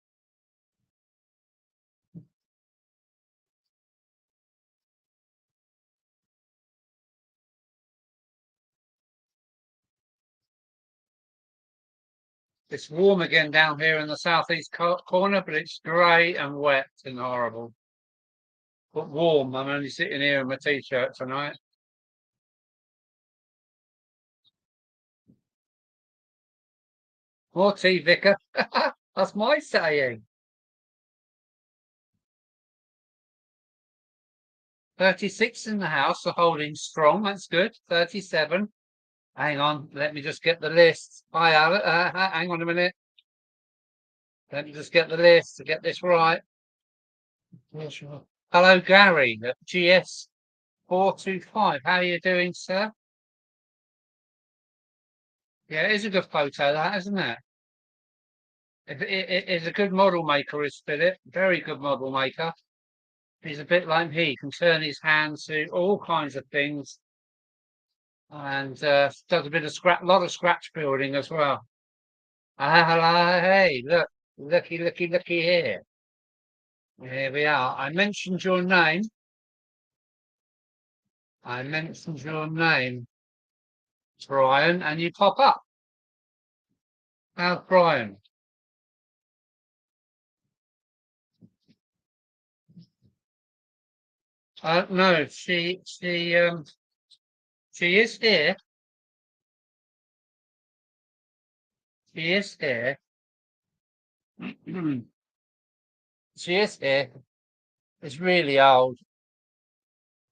It's warm again down here in the southeast corner, but it's grey and wet and horrible. But warm. I'm only sitting here in my t-shirt tonight. More tea, Vicar. That's my saying. 36 in the house, are holding strong. That's good. 37. Hang on. Let me just get the list. Hi, hang on a minute. Let me just get the list to get this right. Yeah, sure. Hello, Gary at GS 425. How are you doing, sir? Yeah, it is a good photo, that, isn't it? It is a good model maker, is Philip. Very good model maker. He's a bit like me. He can turn his hand to all kinds of things and does a bit of lot of scratch building as well. Hello, hey, look, looky here. Here we are. I mentioned your name I mentioned your name, Brian, and you pop up. How's Brian? No, she is here. She is here. She is here. It's really old.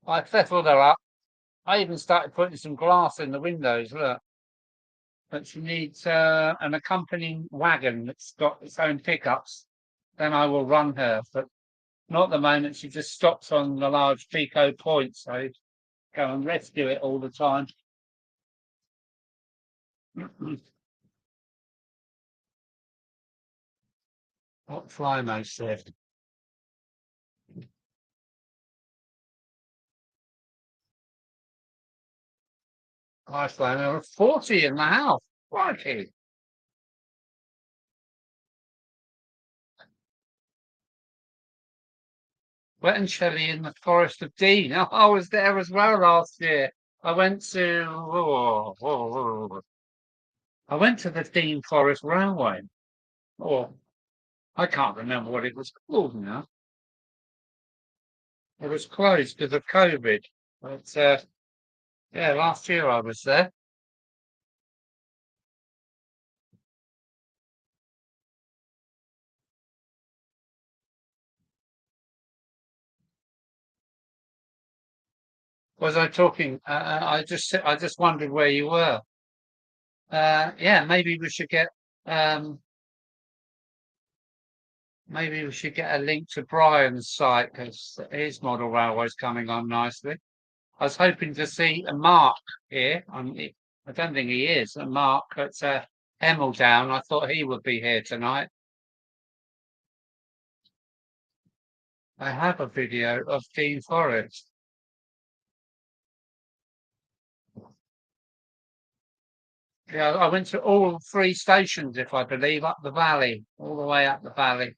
I settled her up. I even started putting some glass in the windows, look. But she needs an accompanying wagon that's got its own pickups. Then I will run her. But not at the moment. She just stops on the large Pico point. So go and rescue it all the time. What Flymo said. I Flymo 40 in the house. Crikey. Wet and chilly in the Forest of Dean. Oh, I was there as well last year. I went to I went to the Dean Forest Railway. Or I can't remember what it was called now. It was closed because of COVID. But yeah, last year I was there. Was I talking? I just wondered where you were. Yeah, um, maybe we should get a link to Brian's site because his model railway's coming on nicely. I was hoping to see a Mark here. I don't think he is. A Mark at Hemmeldown. I thought he would be here tonight. I have a video of Dean Forest. Yeah, I went to all three stations, if I believe, up the valley, all the way up the valley.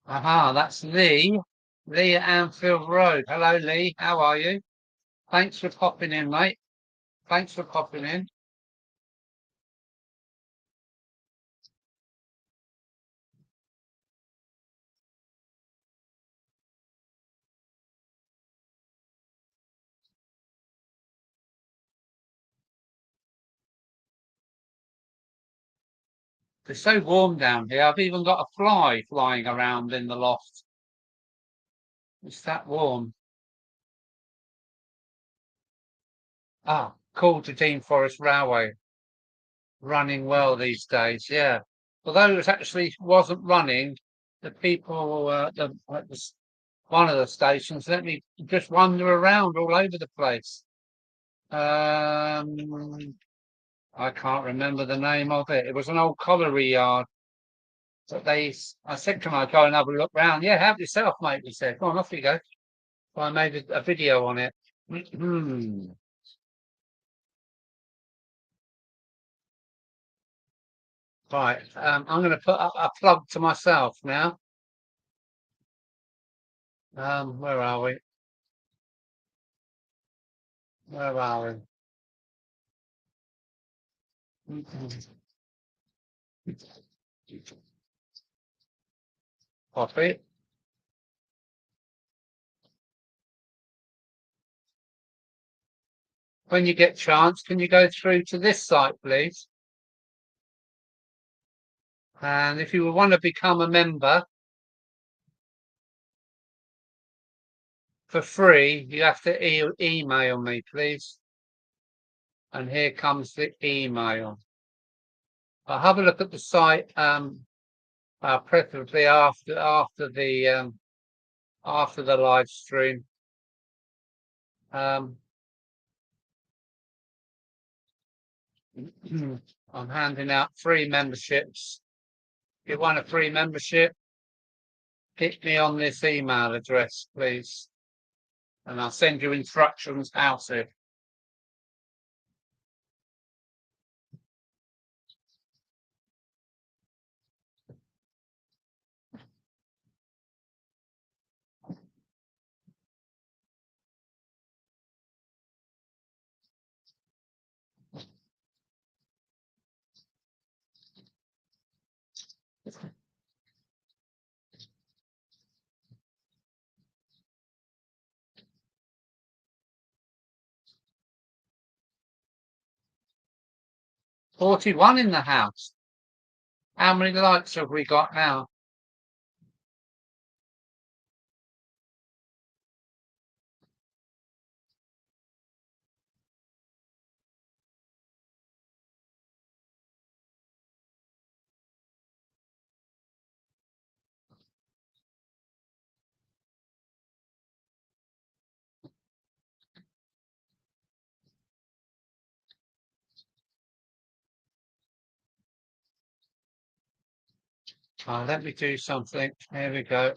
Aha, that's Lee. Lee at Anfield Road. Hello, Lee. How are you? Thanks for popping in, mate. Thanks for popping in. It's so warm down here. I've even got a fly flying around in the loft. It's that warm. Ah, called to Dean Forest Railway. Running well these days, yeah. Although it actually wasn't running, the people at one of the stations let me just wander around all over the place. Um, I can't remember the name of it. It was an old colliery yard. But I said, can I go and have a look round? Yeah, help yourself, mate, he said. Go on, off you go. So I made a video on it. Right, I'm going to put up a plug to myself now. Where are we? Where are we? Copy. When you get chance, can you go through to this site, please? And if you want to become a member for free, you have to email me, please. And here comes the email. I'll have a look at the site, preferably after the live stream. I'm handing out free memberships. If you want a free membership, hit me on this email address, please. And I'll send you instructions how to. 41 in the house. How many likes have we got now? Let me do something. Here we go.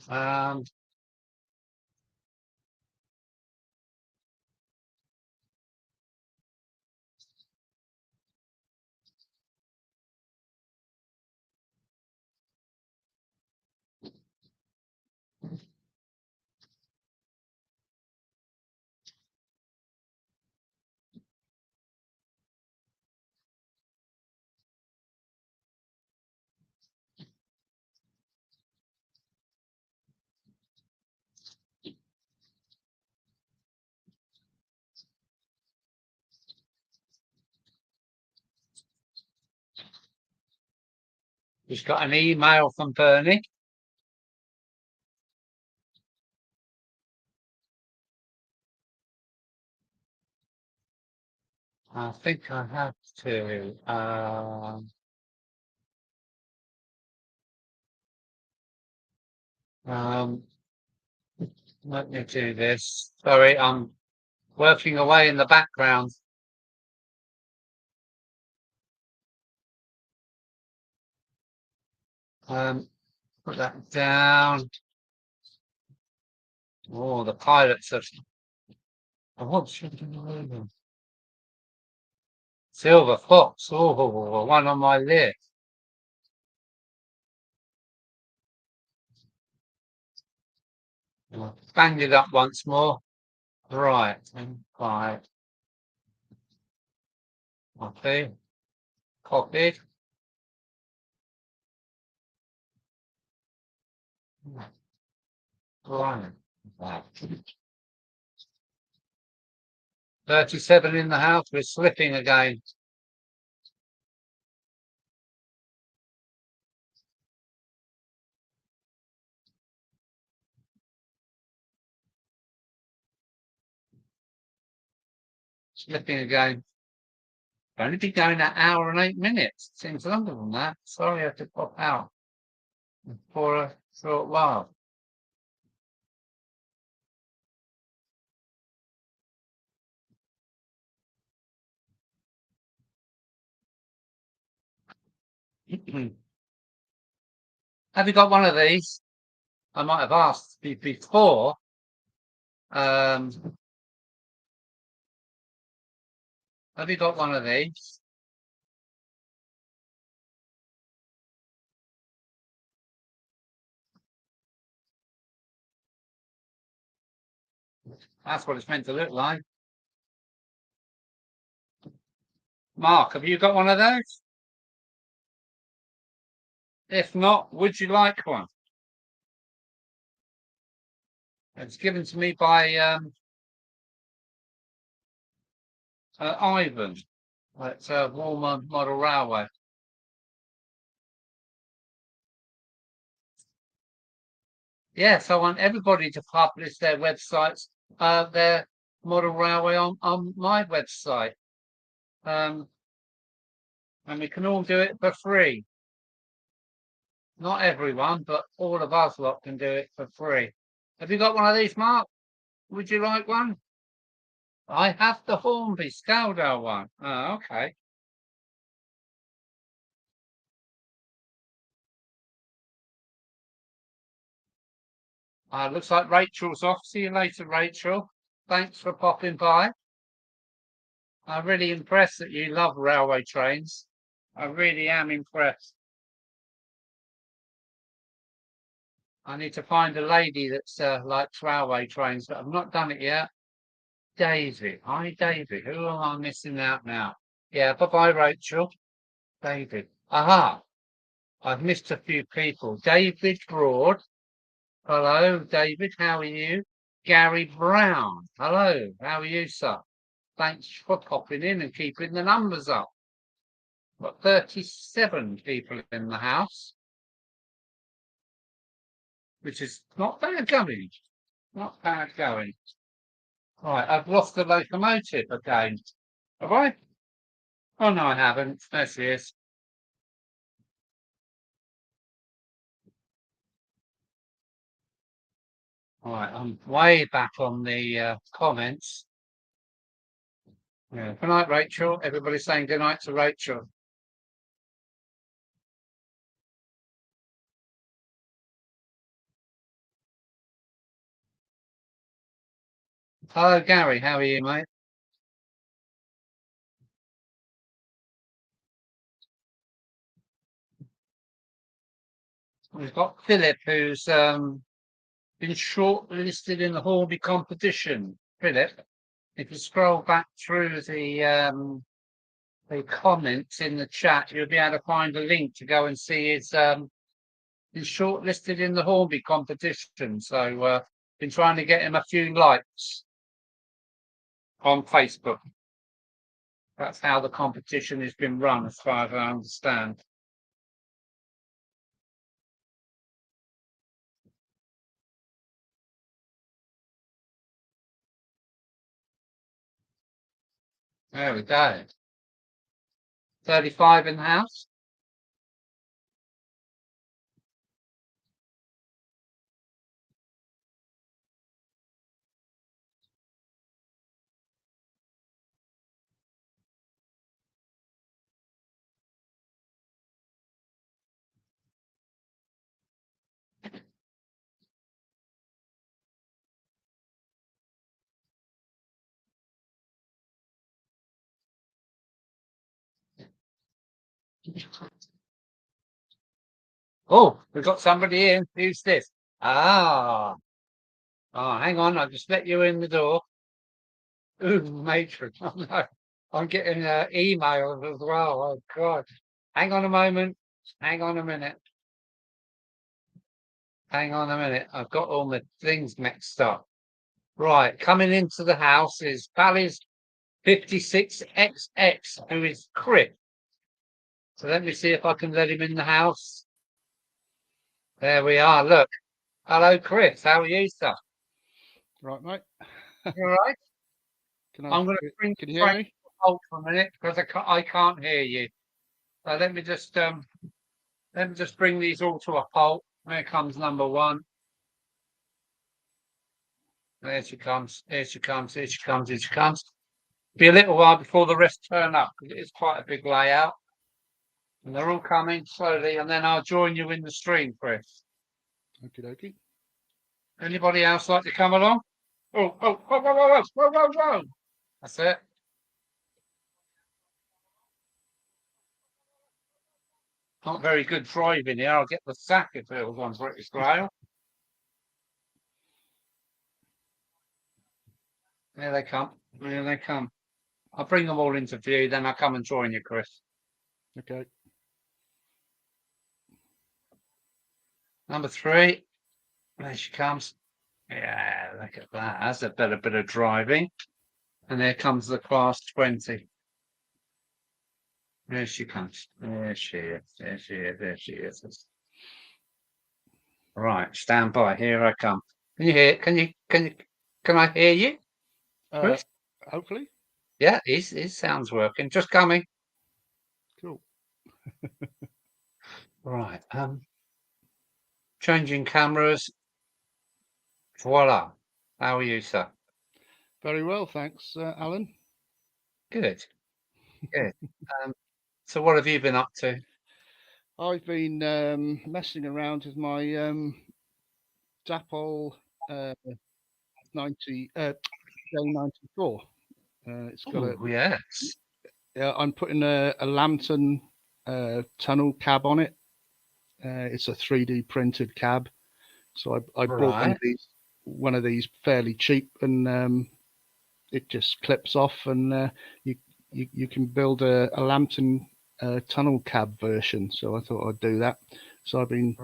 Just got an email from Bernie. I think I have to. Let me do this. Sorry, I'm working away in the background. Put that down. Oh, the pilots of. I want Silver Fox. Oh, one on my list. Banged it up once more. Right, and 5. Okay, copied. Right. 37 in the house. We're slipping again. Slipping again. Only been going an hour and 8 minutes. Seems longer than that. Sorry, I had to pop out for a short while. Have you got one of these? I might have asked before. Have you got one of these? That's what it's meant to look like. Mark, have you got one of those? If not, would you like one? It's given to me by Ivan. It's a Walmer Model Railway. Yes, I want everybody to publish their websites, their model railway on my website. And we can all do it for free. Not everyone, but all of us lot can do it for free. Have you got one of these, Mark? Would you like one? I have the Hornby Scaldale one. Oh, okay. Looks like Rachel's off. See you later, Rachel. Thanks for popping by. I'm really impressed that you love railway trains. I really am impressed. I need to find a lady that's likes railway trains, but I've not done it yet. David. Hi, David. Who am I missing out now? Yeah, bye-bye, Rachel. David. Aha. I've missed a few people. David Broad. Hello, David. How are you? Gary Brown. Hello. How are you, sir? Thanks for popping in and keeping the numbers up. Got 37 people in the house, which is not bad going. Not bad going. Right, I've lost the locomotive again. Have I? Oh, no, I haven't. There she is. Right, I'm way back on the comments. Yeah. Good night, Rachel. Everybody's saying good night to Rachel. Hello, Gary. How are you, mate? We've got Philip, who's been shortlisted in the Horby competition. Philip, if you scroll back through the comments in the chat, you'll be able to find a link to go and see he's shortlisted in the Hornby competition. So been trying to get him a few likes on Facebook. That's how the competition has been run, as far as I understand. There we go. 35 in the house. Oh, we've got somebody in. Who's this? Oh, hang on. I'll just let you in the door. Ooh, matron. Oh, no. I'm getting emails as well. Oh, God. Hang on a moment. Hang on a minute. Hang on a minute. I've got all the things mixed up. Right. Coming into the house is Bally's 56XX, who is Chris. So let me see if I can let him in the house. There we are. Look. Hello, Chris. How are you, sir? Right, mate. You all right? I'm going to bring can you hear me? Hold for a minute because I can't hear you. So let me just bring these all to a halt. There comes number one. There she comes. Here she comes. Here she comes. Here she comes. Be a little while before the rest turn up because it is quite a big layout. And they're all coming slowly, and then I'll join you in the stream, Chris. Okie dokie. Anybody else like to come along? Oh, whoa, whoa, whoa, whoa, whoa, whoa, whoa. That's it. Not very good driving here. I'll get the sack if it was on British Rail. There they come. There they come. I'll bring them all into view, then I'll come and join you, Chris. Okay. Number three. There she comes. Yeah, look at that. That's a better bit of driving. And there comes the class 20. There she comes. There she is. There she is. There she is. Right, stand by. Here I come. Can you hear? Can I hear you? Chris? Hopefully. Yeah, his sound's working. Just coming. Cool. Right. Changing cameras. Voila. How are you, sir? Very well, thanks, Alan. Good. Good. So what have you been up to? I've been messing around with my Dapol 90 J94. It's got yes. I'm putting a Lambton tunnel cab on it. It's a 3D printed cab, so I bought one of these fairly cheap, and it just clips off, and you can build a Lambton tunnel cab version. So I thought I'd do that. So I've been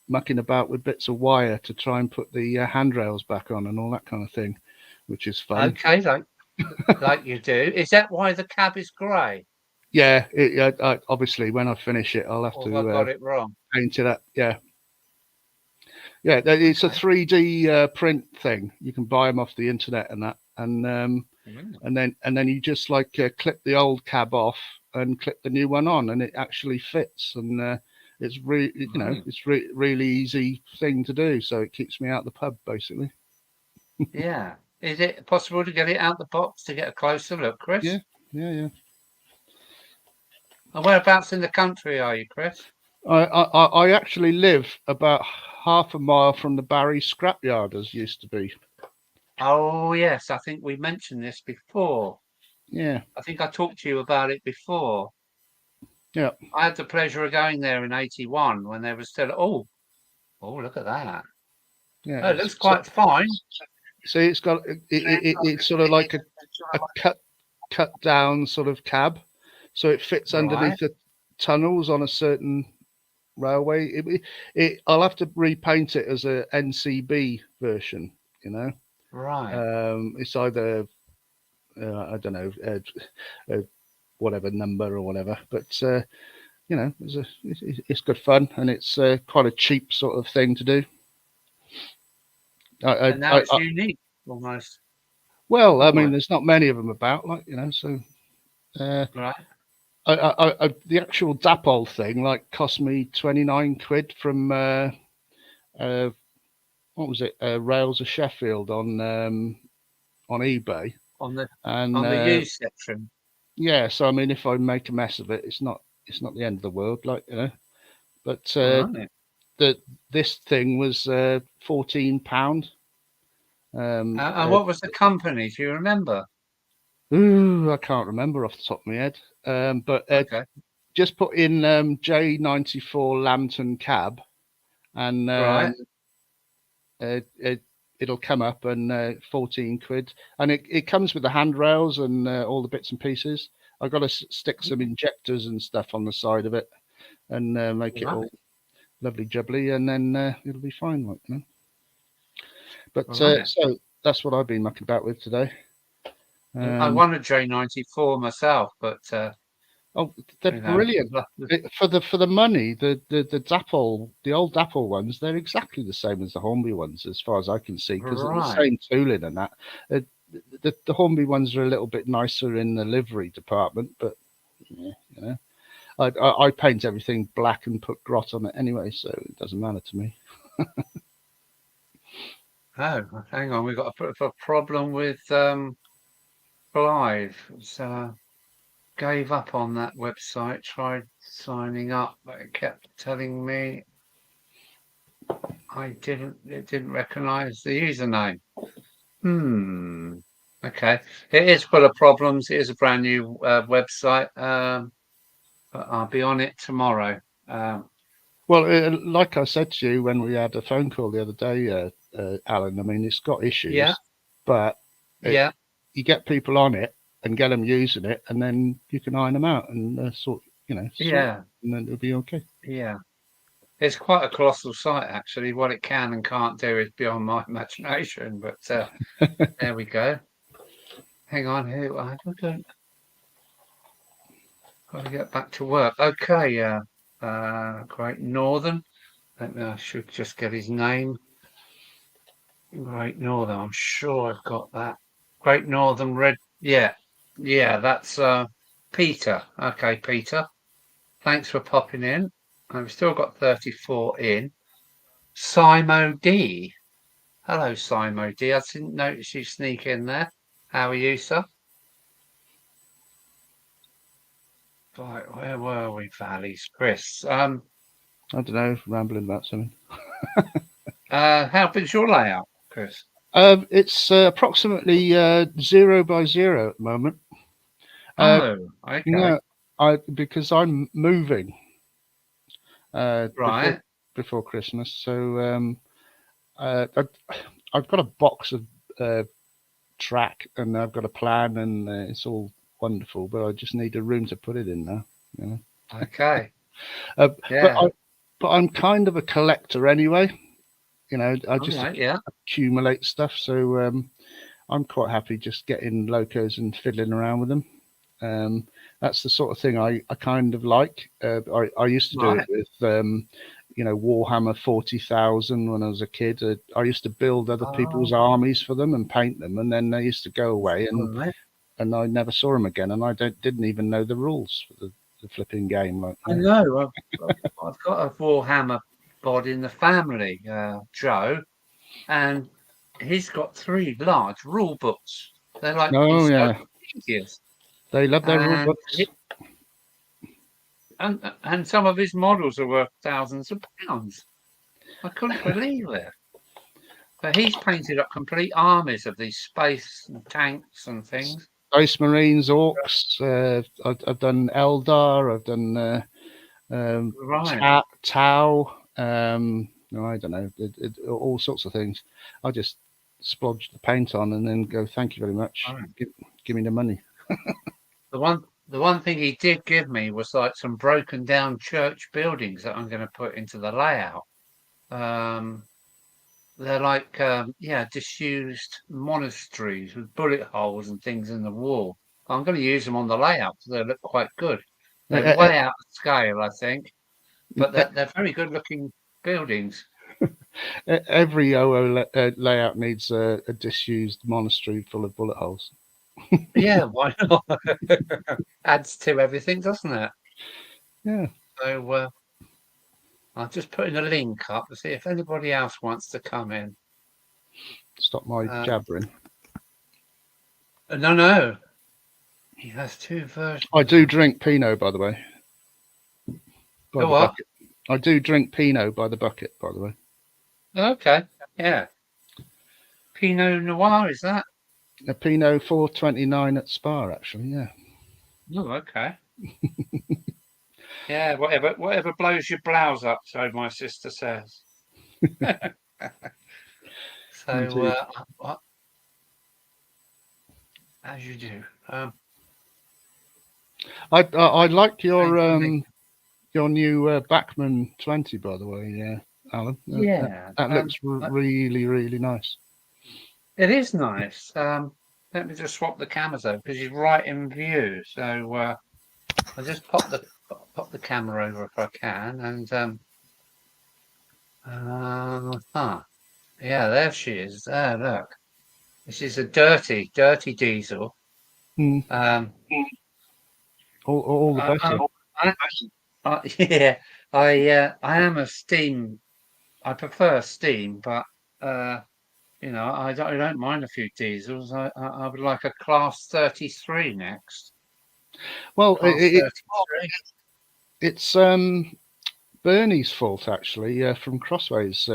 mucking about with bits of wire to try and put the handrails back on and all that kind of thing, which is fun. Okay, like you do. Is that why the cab is grey? Yeah, obviously when I finish it, I'll have Or have I got it wrong? paint it up. Yeah, it's a 3D print thing. You can buy them off the internet and that, Mm. and then you just like clip the old cab off and clip the new one on, and it actually fits. And it's really easy thing to do. So it keeps me out the pub basically. Yeah. Is it possible to get it out the box to get a closer look, Chris? Yeah. And whereabouts in the country are you, Chris? I actually live about half a mile from the Barry scrapyard, as used to be. Oh, yes. I think we mentioned this before. Yeah, I think I talked to you about it before. yeah. I had the pleasure of going there in '81 when they were still. Oh, look at that. Yeah, Oh, it looks quite fine. see, it's got it's sort of like a cut down sort of cab, so it fits Right, underneath the tunnels on a certain railway. I'll have to repaint it as a NCB version. You know, right. it's either I don't know whatever number or whatever, but it's good fun, and it's quite a cheap sort of thing to do. And now it's unique, almost. Well, I mean, Almost. there's not many of them about, like so. Right. The actual Dapol thing cost me 29 quid from what was it? Rails of Sheffield on eBay, On the and used section. yeah. So I mean, if I make a mess of it, it's not the end of the world, But Right. this thing was £14. And what was the company? Do you remember? Ooh, I can't remember off the top of my head. But Okay. just put in J94 Lambton cab, and Right. it'll come up, and 14 quid. And it comes with the handrails and all the bits and pieces. I've got to stick some injectors and stuff on the side of it, and make it all Right. lovely jubbly, and then it'll be fine, But Right. so that's what I've been mucking about with today. I won a J94 myself, but Oh, they're you know, brilliant. For the money, the old Dapple ones, they're exactly the same as the Hornby ones, as far as I can see, because they're the right. same tooling and that. The Hornby ones are a little bit nicer in the livery department, but yeah, I paint everything black and put grot on it anyway, so it doesn't matter to me. Oh, hang on. We've got a bit of a problem with Clive. So gave up on that website, tried signing up, but it kept telling me it didn't recognize the username. Okay. It is full of problems. It is a brand new website, but I'll be on it tomorrow. Well, like I said to you when we had a phone call the other day, Alan, I mean, it's got issues, Yeah, but yeah, you get people on it and get them using it, and then you can iron them out and yeah, and then it'll be okay. yeah. It's quite a colossal site, actually. What it can and can't do is beyond my imagination, but there we go. Hang on, here. I don't. Got to get back to work. Okay, Great Northern. I should just get his name. Great Northern. I'm sure I've got that. Great Northern Red. Yeah, yeah. That's Peter. Okay, Peter. Thanks for popping in. I've still got 34 in. Simo D. Hello, Simo D. I didn't notice you sneak in there. How are you, sir? Right, where were we, Valleys? Chris. I don't know, rambling about something. How big's your layout, Chris? It's approximately 0 by 0 at the moment. Oh, okay. No, because I'm moving Right. before Christmas, so I've got a box of track, and I've got a plan, and it's all wonderful, but I just need a room to put it in now. Okay. Yeah. Yeah. But I'm kind of a collector anyway. I just Right, yeah. accumulate stuff, so I'm quite happy just getting locos and fiddling around with them. that's the sort of thing I kind of like. I used to do it with Warhammer 40,000 when I was a kid. I used to build other people's armies for them and paint them, and then they used to go away, and I never saw them again, and I didn't even know the rules for the flipping game. Like, I know. I've got a Warhammer bod in the family, Joe, and he's got 3 large rule books. They're like encyclopedias. They love their rule books. And some of his models are worth thousands of pounds. I couldn't believe it. But he's painted up complete armies of these space and tanks and things. Space Marines, Orcs. I've done Eldar. I've done Tau. I don't know, all sorts of things. I just splodge the paint on and then go, thank you very much. Give me the money. The one thing he did give me was like some broken down church buildings that I'm going to put into the layout. They're like, disused monasteries with bullet holes and things in the wall. I'm going to use them on the layout because they look quite good. They're way out of scale, I think, but they're very good looking buildings. Every OO layout needs a disused monastery full of bullet holes. Yeah, why not? Adds to everything, doesn't it? Yeah. So I'm just putting a link up to see if anybody else wants to come in. Stop my jabbering. No. He has 2 versions. I do drink Pinot, by the way. By the bucket. I do drink Pinot by the bucket, by the way. Okay, yeah. Pinot Noir, is that? A Pinot 429 at Spa, actually, yeah. Oh, okay. Yeah, whatever blows your blouse up, so my sister says. So, as you do. I like your new Bachmann 20, by the way, Alan. Yeah, that looks really, really nice. It is nice. Let me just swap the cameras over because he's right in view. So I'll just pop the camera over if I can, and yeah, there she is. There, look. This is a dirty diesel. All the better. Yeah, I am a steam. I prefer steam, but I don't mind a few diesels. I would like a class 33 next. Well, it's Bernie's fault actually from Crossways.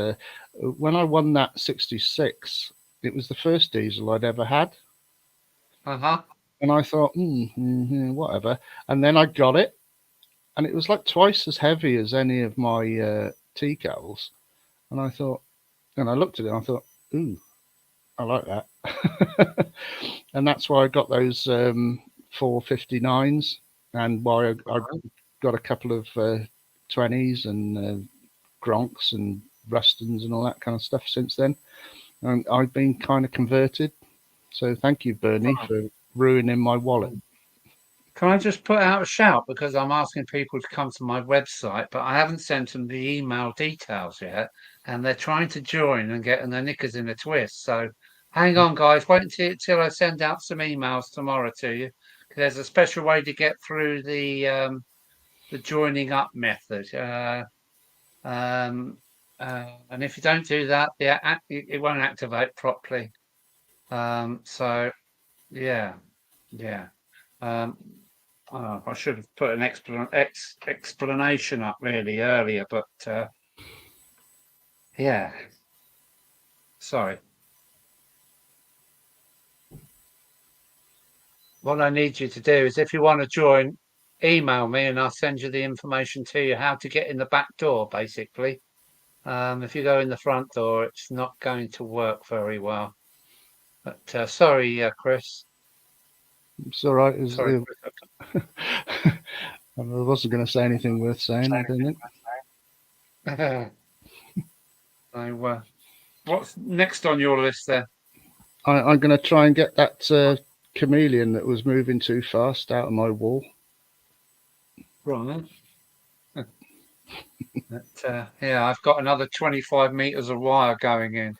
When I won that 66, it was the first diesel I'd ever had. And I thought, whatever. And then I got it, and it was like twice as heavy as any of my T-Cals. And I thought, and I looked at it, and I thought, ooh, I like that. And that's why I got those 459s, and why I got a couple of 20s and Gronks and Rustons and all that kind of stuff since then. And I've been kind of converted. So thank you, Bernie, for ruining my wallet. Can I just put out a shout, because I'm asking people to come to my website, but I haven't sent them the email details yet, and they're trying to join and getting their knickers in a twist. So hang on, guys, wait until I send out some emails tomorrow to you. There's a special way to get through the joining up method. And if you don't do that, it won't activate properly. So yeah. I should have put an explanation up really earlier, but yeah. Sorry. What I need you to do is, if you want to join, email me and I'll send you the information to you, how to get in the back door, basically. If you go in the front door, it's not going to work very well. But sorry, Chris. It's all right. Sorry, I wasn't going to say anything worth saying, I don't think. So, what's next on your list there? I'm going to try and get that chameleon that was moving too fast out of my wall. Right. But, yeah, I've got another 25 meters of wire going in.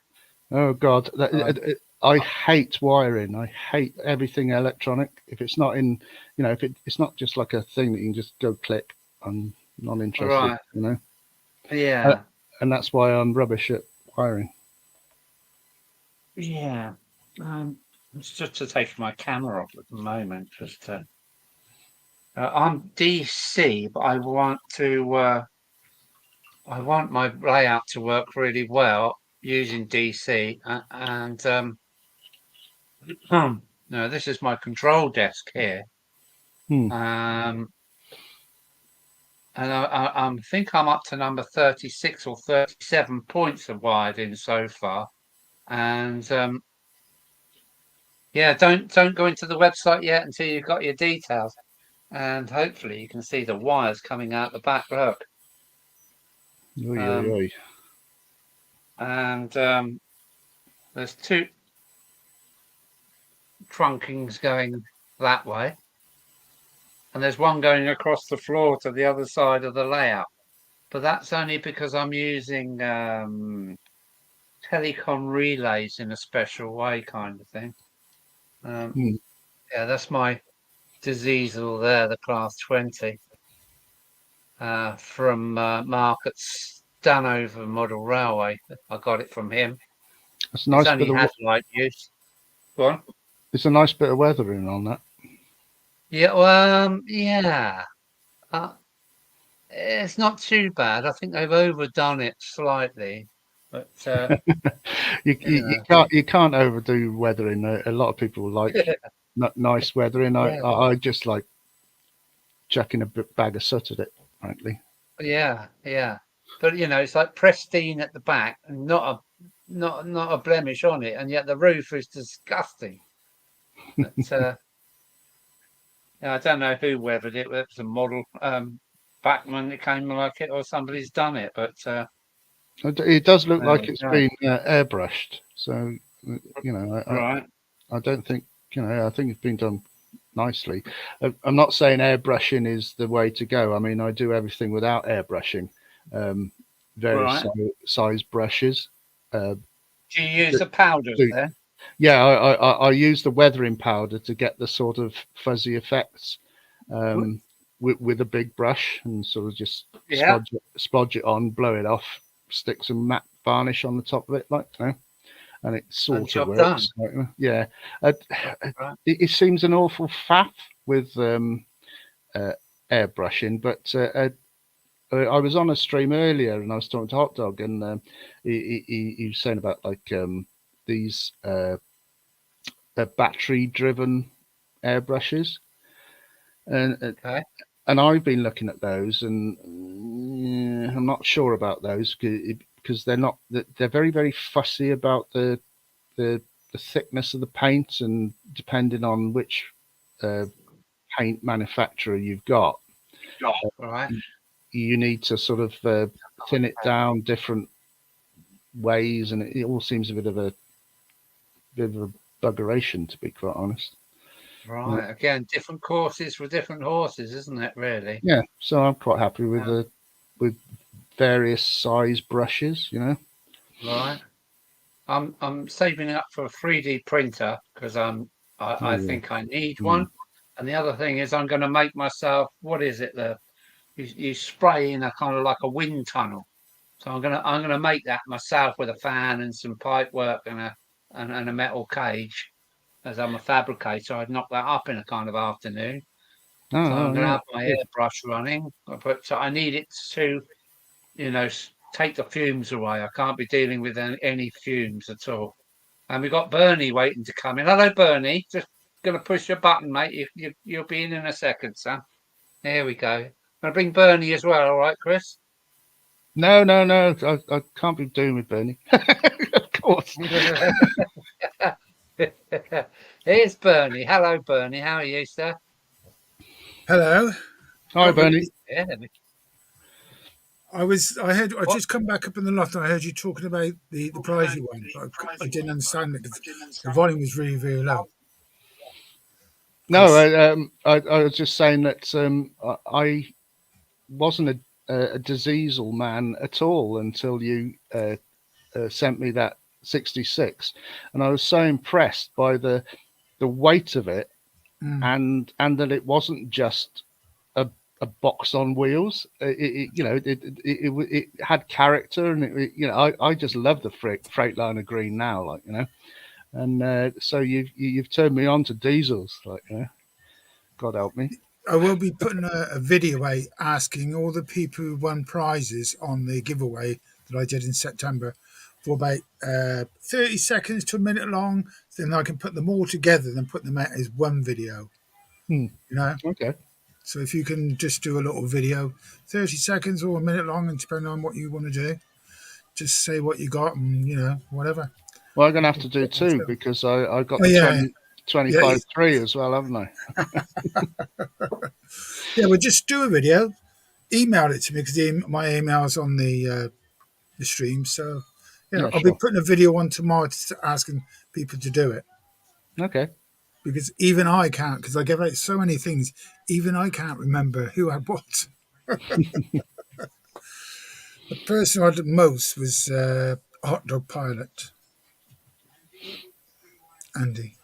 Oh God, Um, I hate wiring. I hate everything electronic. If it's not in, if it's not just like a thing that you can just go click, I'm not interested. right. Yeah. And that's why I'm rubbish at wiring. Yeah. It's just to take my camera off at the moment. I'm DC, but I want my layout to work really well using DC, and no, this is my control desk here. Hmm. And I think I'm up to number 36 or 37 points of wired in so far. And yeah, don't go into the website yet until you've got your details. And hopefully you can see the wires coming out the back. Look. Oy, oy, Um, oy. and there's two trunkings going that way. And there's one going across the floor to the other side of the layout. But that's only because I'm using telecom relays in a special way, kind of thing. Hmm. Yeah, that's my diesel there, the Class 20 from Mark at Stanover Model Railway. I got it from him. It's a It's nice only bit of had light use. Go on. it's a nice bit of weathering on that. Yeah, well, yeah. Uh, it's not too bad. I think they've overdone it slightly, but You can't overdo weathering. A lot of people like nice weathering. yeah, I just like chucking a bag of soot at it, frankly. yeah. But it's like pristine at the back, and not a blemish on it, and yet the roof is disgusting. But yeah, I don't know who weathered it. Whether it's a model Backman that came like it, or somebody's done it. But It does look there like we it's go. been airbrushed. So, Right, I don't think, I think it's been done nicely. I'm not saying airbrushing is the way to go. I mean, I do everything without airbrushing. Various right. size brushes. Do you use the powders do- there? Yeah, I use the weathering powder to get the sort of fuzzy effects with a big brush, and sort of just Yeah, splodge it on, blow it off, stick some matte varnish on the top of it, and it and sort of job done. works. Yeah, uh, Right. it seems an awful faff with airbrushing, but I was on a stream earlier and I was talking to Hot Dog, and he was saying about like these battery-driven airbrushes, and Okay. and I've been looking at those, and I'm not sure about those because they're very very fussy about the thickness of the paint, and depending on which uh, paint manufacturer you've got, Right. you need to sort of thin it down different ways, and it all seems a bit of a buggeration, to be quite honest. Right. Again, different courses for different horses, isn't it? Really. Yeah, so I'm quite happy with Yeah. with various size brushes. Right. I'm saving up for a 3D printer because Oh, I yeah. think I need Mm. one. And the other thing is I'm going to make myself, what is it? You spray in a kind of like a wind tunnel. So I'm gonna make that myself with a fan and some pipe work and a metal cage. As I'm a fabricator, I'd knock that up in a kind of afternoon. So I'm Oh, gonna yeah, have my good. airbrush running, but so I need it to, take the fumes away. I can't be dealing with any fumes at all. And we've got Bernie waiting to come in. Hello, Bernie. Just gonna push your button, mate. You'll be in a second, son. There we go. Gonna bring Bernie as well. All right, Chris. No, no, no. I can't be doing with Bernie. Of course. Here's Bernie. Hello, Bernie. How are you, sir? Hello. Hi, Not very. Bernie. Yeah. I heard. I What? just come back up in the loft and I heard you talking about the prize you won, but I didn't understand it because the volume was really very low. No, 'Cause- I was just saying that I wasn't a diseasal man at all until you sent me that 66, and I was so impressed by the weight of it, and that it wasn't just a box on wheels. It had character, and I just love the Freightliner green now, like, and so you've turned me on to diesels, like, God help me. I will be putting a video out asking all the people who won prizes on the giveaway that I did in September for about 30 seconds to a minute long. Then I can put them all together and put them out as one video. Okay. So if you can just do a little video, 30 seconds or a minute long, and depending on what you want to do, just say what you got and, whatever. Well, I'm going to have to do two because I got 25.3 as well, haven't I? Yeah, well, just do a video, email it to me because my email's on the stream. So, I'll be putting a video on tomorrow asking people to do it. Okay. Because even I can't, because I give out so many things, even I can't remember who had what. The person I did most was Hot Dog Pilot, Andy.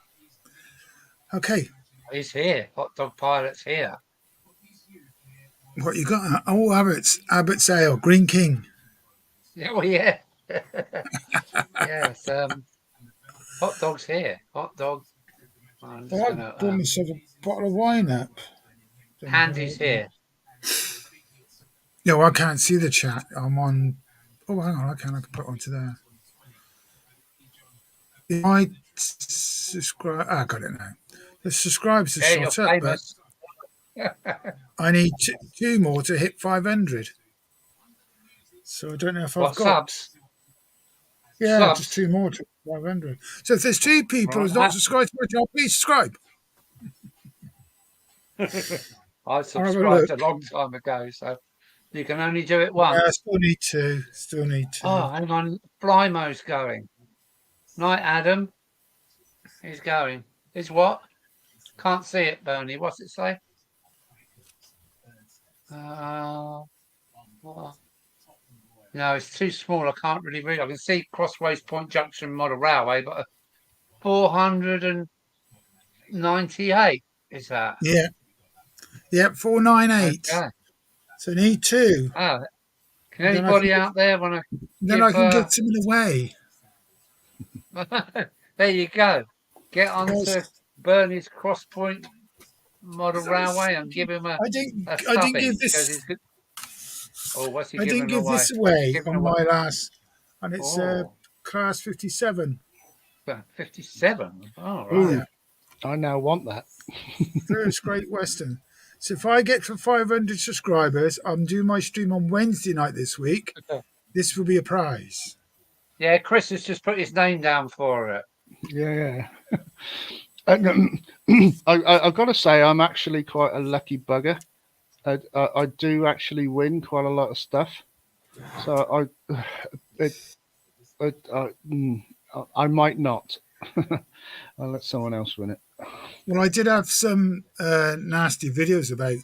Okay. He's here. Hot Dog Pilot's here. What you got? Oh, Abbott's Ale, Green King. Yeah, well, yeah. Yes. Hot Dog's here. Hot Dog. I brought myself a bottle of wine up. Andy's here. No, I can't see the chat. I'm on. Oh, hang on. I can put it onto there. If I subscribe. I got it now. The subscribes are shot up, but I need two more to hit 500. So I don't know if I've got subs. Yeah, subs. Just two more to 500. So if there's two people who's not subscribed to my channel, please subscribe. I subscribed a long time ago, so you can only do it once. Yeah, still need to. Oh, hang on. Blymo's going. Night, Adam. He's going. Is what? Can't see it, Bernie. What's it say? No, it's too small. I can't really read. I can see Crossways Point Junction Model Railway, but 498 is that? Yeah. Yep, 498. Okay. So need two. Oh, can anybody out there want to? Then I can give something away. There you go. Get onto Bernie's Cross Point Model Railway and give him a. I didn't give this. Oh, what's he I giving didn't give away? this away on my last, and it's class 57. 57. Oh, right. Yeah. I now want that. First Great Western. So if I get to 500 subscribers, I'm doing my stream on Wednesday night this week. This will be a prize. Yeah, Chris has just put his name down for it. Yeah. I've got to say, I'm actually quite a lucky bugger. I do actually win quite a lot of stuff. So I might not. I'll let someone else win it. Well, I did have some nasty videos about,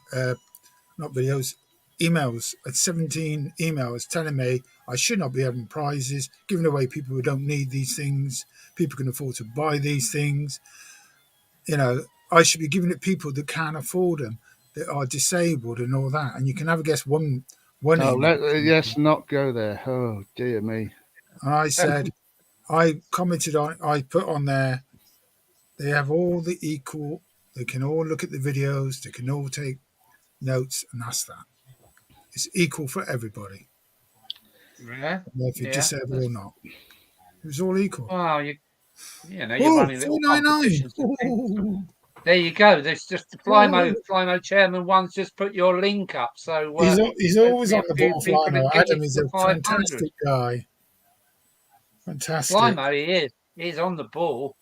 not videos, emails, 17 emails telling me I should not be having prizes, giving away people who don't need these things. People can afford to buy these things. I should be giving it people that can't afford them, that are disabled and all that. And you can have a guess one let's not go there. Oh, dear me. And I said, I commented on, I put on there, they have all the equal, they can all look at the videos, they can all take notes, and that's that. It's equal for everybody. Yeah. If you're disabled or not. It was all equal. Wow, you're running little competitions. There you go. There's just the Flymo chairman one's just put your link up. So he's always on the ball, Flymo. Adam is a fantastic guy. Fantastic. Flymo, he is. He's on the ball.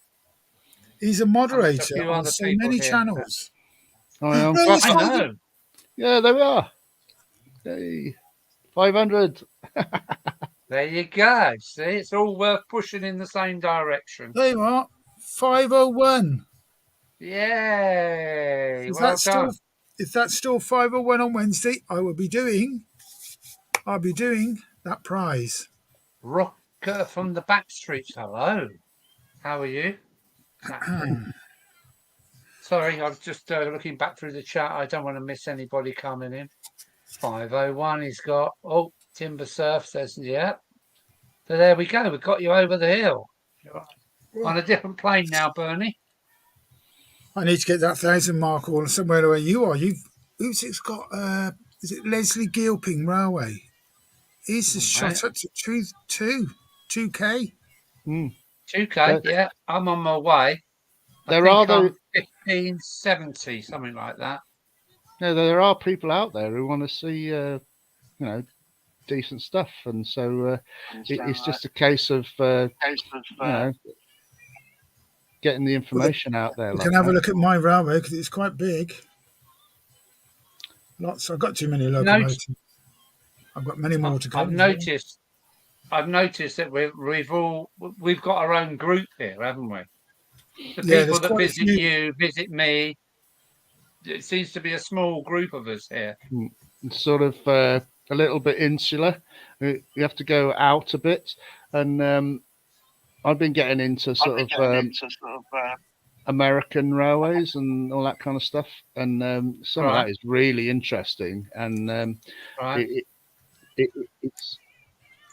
He's a moderator on so many channels. I know. Yeah, there we are. Hey, 500. There you go. See, it's all worth pushing in the same direction. There you are. 501. Yay. Is well that done. if that's still 5:01 on Wednesday, I'll be doing that prize. Rocker from the back streets. Hello. How are you? Sorry, I'm just looking back through the chat. I don't want to miss anybody coming in. 5:01 he's got. Oh, Timber Surf says, yeah. So there we go. We've got you over the hill. You're on a different plane now, Bernie. I need to get that 1,000 mark or somewhere where you are. Who's it's got? Is it Leslie Gilping Railway? He's just shot up to 2K. 2K, yeah. I'm on my way. There are 1570, something like that. No, there are people out there who want to see, decent stuff, and so it's just a case of getting the information out there. You can have a look at my railway because it's quite big. Lots. I've got too many locomotives. I've got many more to come. I've noticed that we've got our own group here, haven't we? The people that visit you, visit me. It seems to be a small group of us here. It's sort of a little bit insular. You have to go out a bit, and I've been getting into sort of American railways and all that kind of stuff, and some of that is really interesting. And it's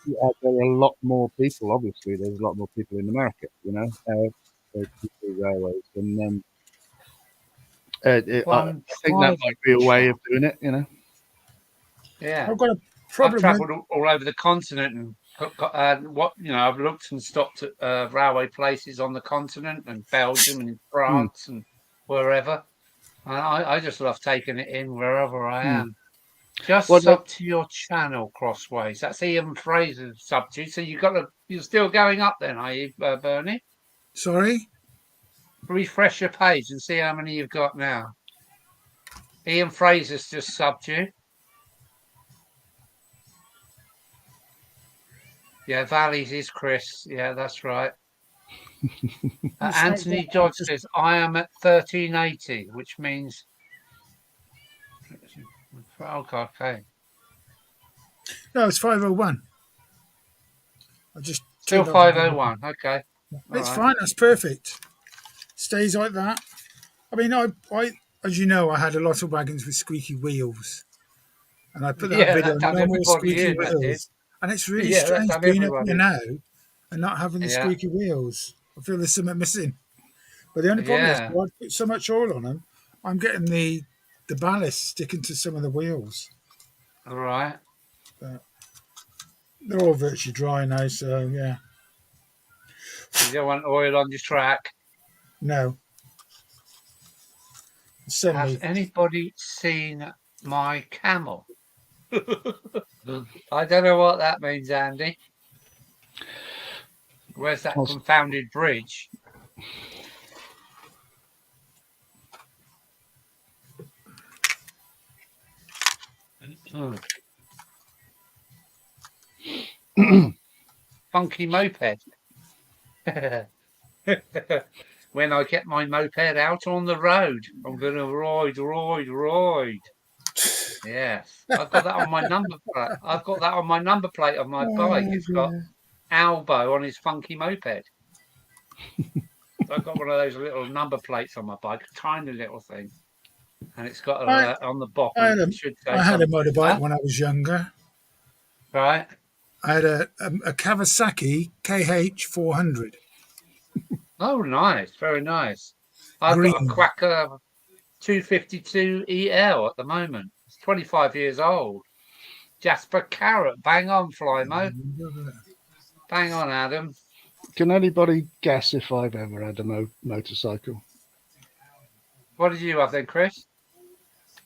there are a lot more people. Obviously, there's a lot more people in America, railways, and I think that might be a way of doing it, Yeah, I've got a problem. I've travelled all over the continent and I've looked and stopped at railway places on the continent and Belgium and France and wherever. And I just love taking it in wherever I am. Just sub to your channel, Crossways. That's Ian Fraser's sub to. So you're still going up then, are you, Bernie? Sorry? Refresh your page and see how many you've got now. Ian Fraser's just subbed you. Yeah, Valleys is Chris. Yeah, that's right. Anthony Dodge says, I am at 1380, which means... Okay. No, it's 5:01. I just still 5:01. Okay, it's fine. That's perfect. Stays like that. I mean, I as you know, I had a lot of wagons with squeaky wheels, and I put that video on normal squeaky wheels, and it's really strange being up here now and not having the squeaky wheels. I feel there's something missing. But the only problem is, I put so much oil on them, I'm getting the ballast sticking to some of the wheels. All right. But they're all virtually dry now, so yeah. You don't want oil on your track? No. Has anybody seen my camel? I don't know what that means, Andy. Where's that confounded bridge? Funky moped. When I get my moped out on the road, I'm going to ride. Yes, I've got that on my number plate. I've got that on my number plate of my bike. It's got Albo on his funky moped. I've got one of those little number plates on my bike, a tiny little thing, and it's got on the bottom. I had a motorbike when I was younger. Right. I had a Kawasaki KH400. Oh, nice. Very nice. I've got a Quacker 252 EL at the moment. It's 25 years old. Jasper Carrot. Bang on, Flymo. Bang on, Adam. Can anybody guess if I've ever had a motorcycle? What did you have then, Chris?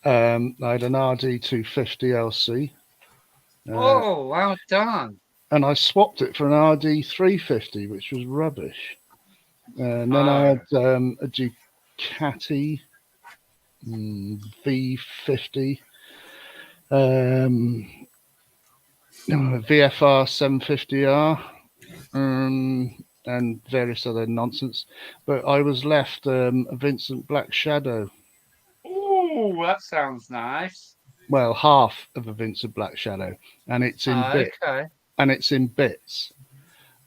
I had an RD250 LC. Oh, well done. And I swapped it for an RD350, which was rubbish. And then I had a Ducati V50, VFR 750R, and various other nonsense. But I was left a Vincent Black Shadow. Oh, Oh, that sounds nice. Well, half of a Vincent Black Shadow, and it's in bits. Okay, And it's in bits.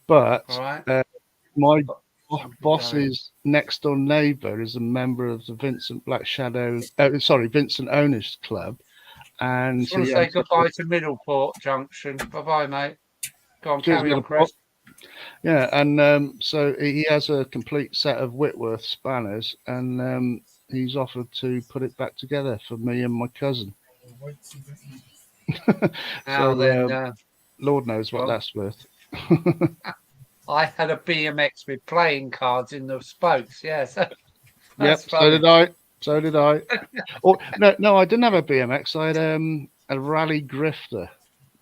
But all right. my Something boss's next door neighbour is a member of the Vincent Black Shadow. Vincent Owners Club, and Just want to he say has goodbye to Middleport Junction. Bye-bye, mate. Go on, Cheers, carry on, Middleport. Chris. Yeah, and so he has a complete set of Whitworth spanners, and he's offered to put it back together for me and my cousin. Now So then, Lord knows what well, that's worth. I had a BMX with playing cards in the spokes. Yes, Yep, that's so funny. did I. So did I. Oh no, I didn't have a BMX. I had a Rally Grifter.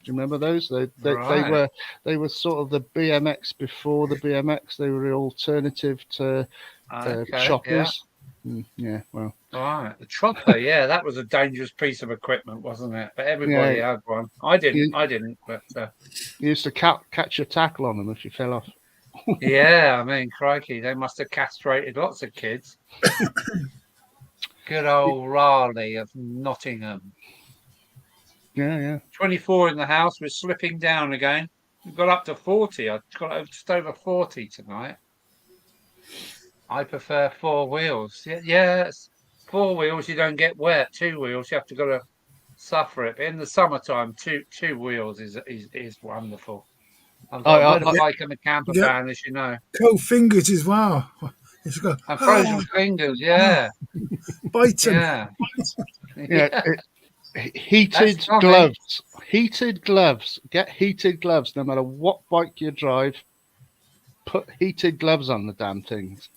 Do you remember those? Right. They were sort of the BMX before the BMX. They were the alternative to Okay. Yeah. choppers. Yeah. Well. All right. The chopper. Yeah, that was a dangerous piece of equipment, wasn't it? But everybody Yeah. had one. I didn't. You, I didn't. But you used to catch a tackle on them if you fell off. yeah, I mean, crikey, they must have castrated lots of kids. Good old Raleigh of Nottingham. Yeah. 24 in the house. We're slipping down again. We've got up to 40. I've got just over 40 tonight. I prefer four wheels. Yes, four wheels you don't get wet. Two wheels you have to go to suffer it. But in the summertime, two wheels is wonderful. I've got a I, motorbike and a camper Yep. van, as you know, Cold fingers as well. If you go, and frozen fingers. Yeah, bite them. yeah, yeah. Heated funny. gloves. Heated gloves. Get heated gloves no matter what bike you drive. Put heated gloves on the damn things.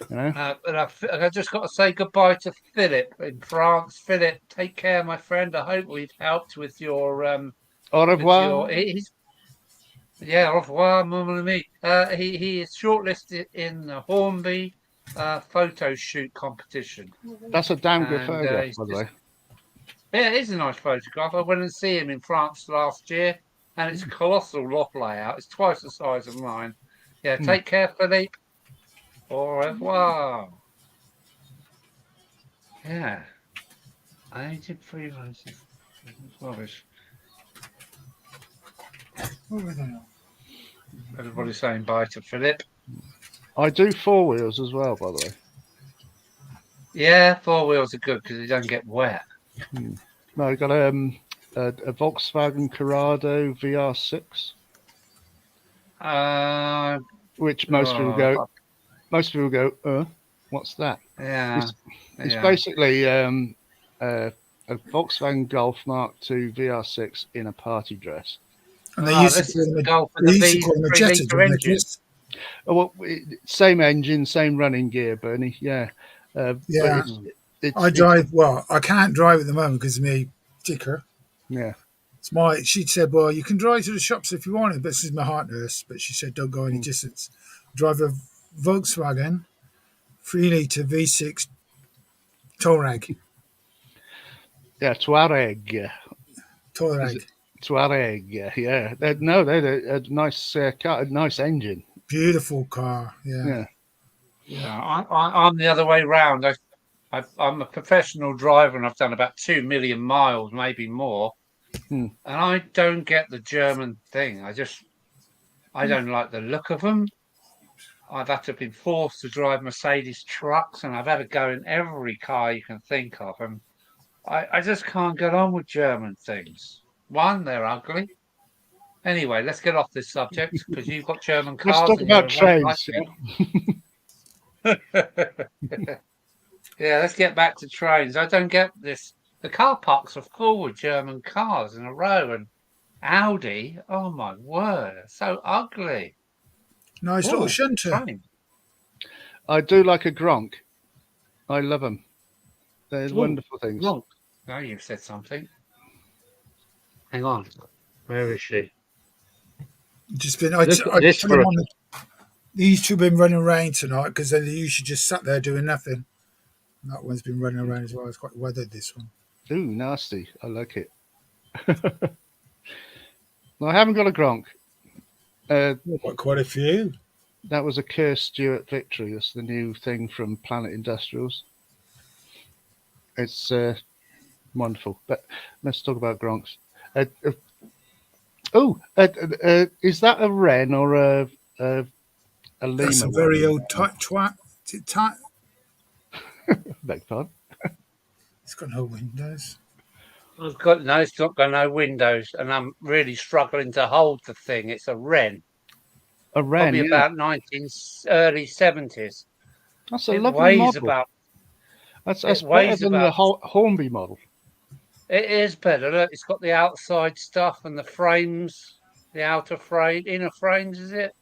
You know? But I just got to say goodbye to Philip in France. Philip, take care, my friend. I hope we've helped with your Au with revoir. your. Yeah, au revoir, mon ami. He is shortlisted in the Hornby photo shoot competition. That's a damn good And, photograph, he's by the just- way. Yeah, it is a nice photograph. I went and see him in France last year, and it's a colossal lot layout. It's twice the size of mine. Yeah, take care, Philippe. Au revoir. Yeah, I did freelancing. Rubbish. Everybody's saying bye to Philip. I do four wheels as well, by the way. Yeah, four wheels are good because they don't get wet. No, I got a Volkswagen Corrado VR6, which most people go. Most people go, what's that? Yeah, It's basically a Volkswagen Golf Mark II VR6 in a party dress. And they used this to is call the them, Golf with they the used to call them a V3 Jetta, litre didn't they, engine. Chris? Oh, well, same engine, same running gear, Bernie. Yeah. Yeah. But I drive, well, I can't drive at the moment because of me ticker. Yeah. She said, well, you can drive to the shops if you want it, but this is my heart nurse. But she said, don't go any distance. Drive a Volkswagen 3 litre V6 Touareg. Yeah, Touareg. Touareg. Touareg, yeah. They're a nice car, a nice engine. Beautiful car. Yeah. Yeah, I'm the other way round. I'm a professional driver and I've done about 2 million miles, maybe more. And I don't get the German thing. I don't like the look of them. I've had to have been forced to drive Mercedes trucks and I've had to go in every car you can think of. And I just can't get on with German things. One, they're ugly. Anyway, let's get off this subject because you've got German Let's cars talk and about you're a right trains. Yeah, let's get back to trains. I don't get this. The car parks are full with German cars in a row and Audi. Oh my word, so ugly. Nice little shunter. Train. I do like a Gronk. I love them. They're wonderful things. Wrong. Now you've said something. Hang on. Where is she? Just been, This put them for- on these two have been running around tonight because they usually just sat there doing nothing. And that one's been running around as well. It's quite weathered, this one. Ooh, nasty. I like it. Well, I haven't got a Gronk. Quite a few. That was a Kerr Stewart Victory. That's the new thing from Planet Industrials. It's wonderful. But let's talk about Gronks. Is that a wren or a That's lemur? a very old twat. Beg pardon? It's got no windows. It's not got no windows, and I'm really struggling to hold the thing. It's a wren, A wren, probably yeah. about early 70s. That's a It lovely weighs model. about. That's It better weighs than the about. Hornby model. It is better. Look, it's got the outside stuff and the frames, the inner frames, is it?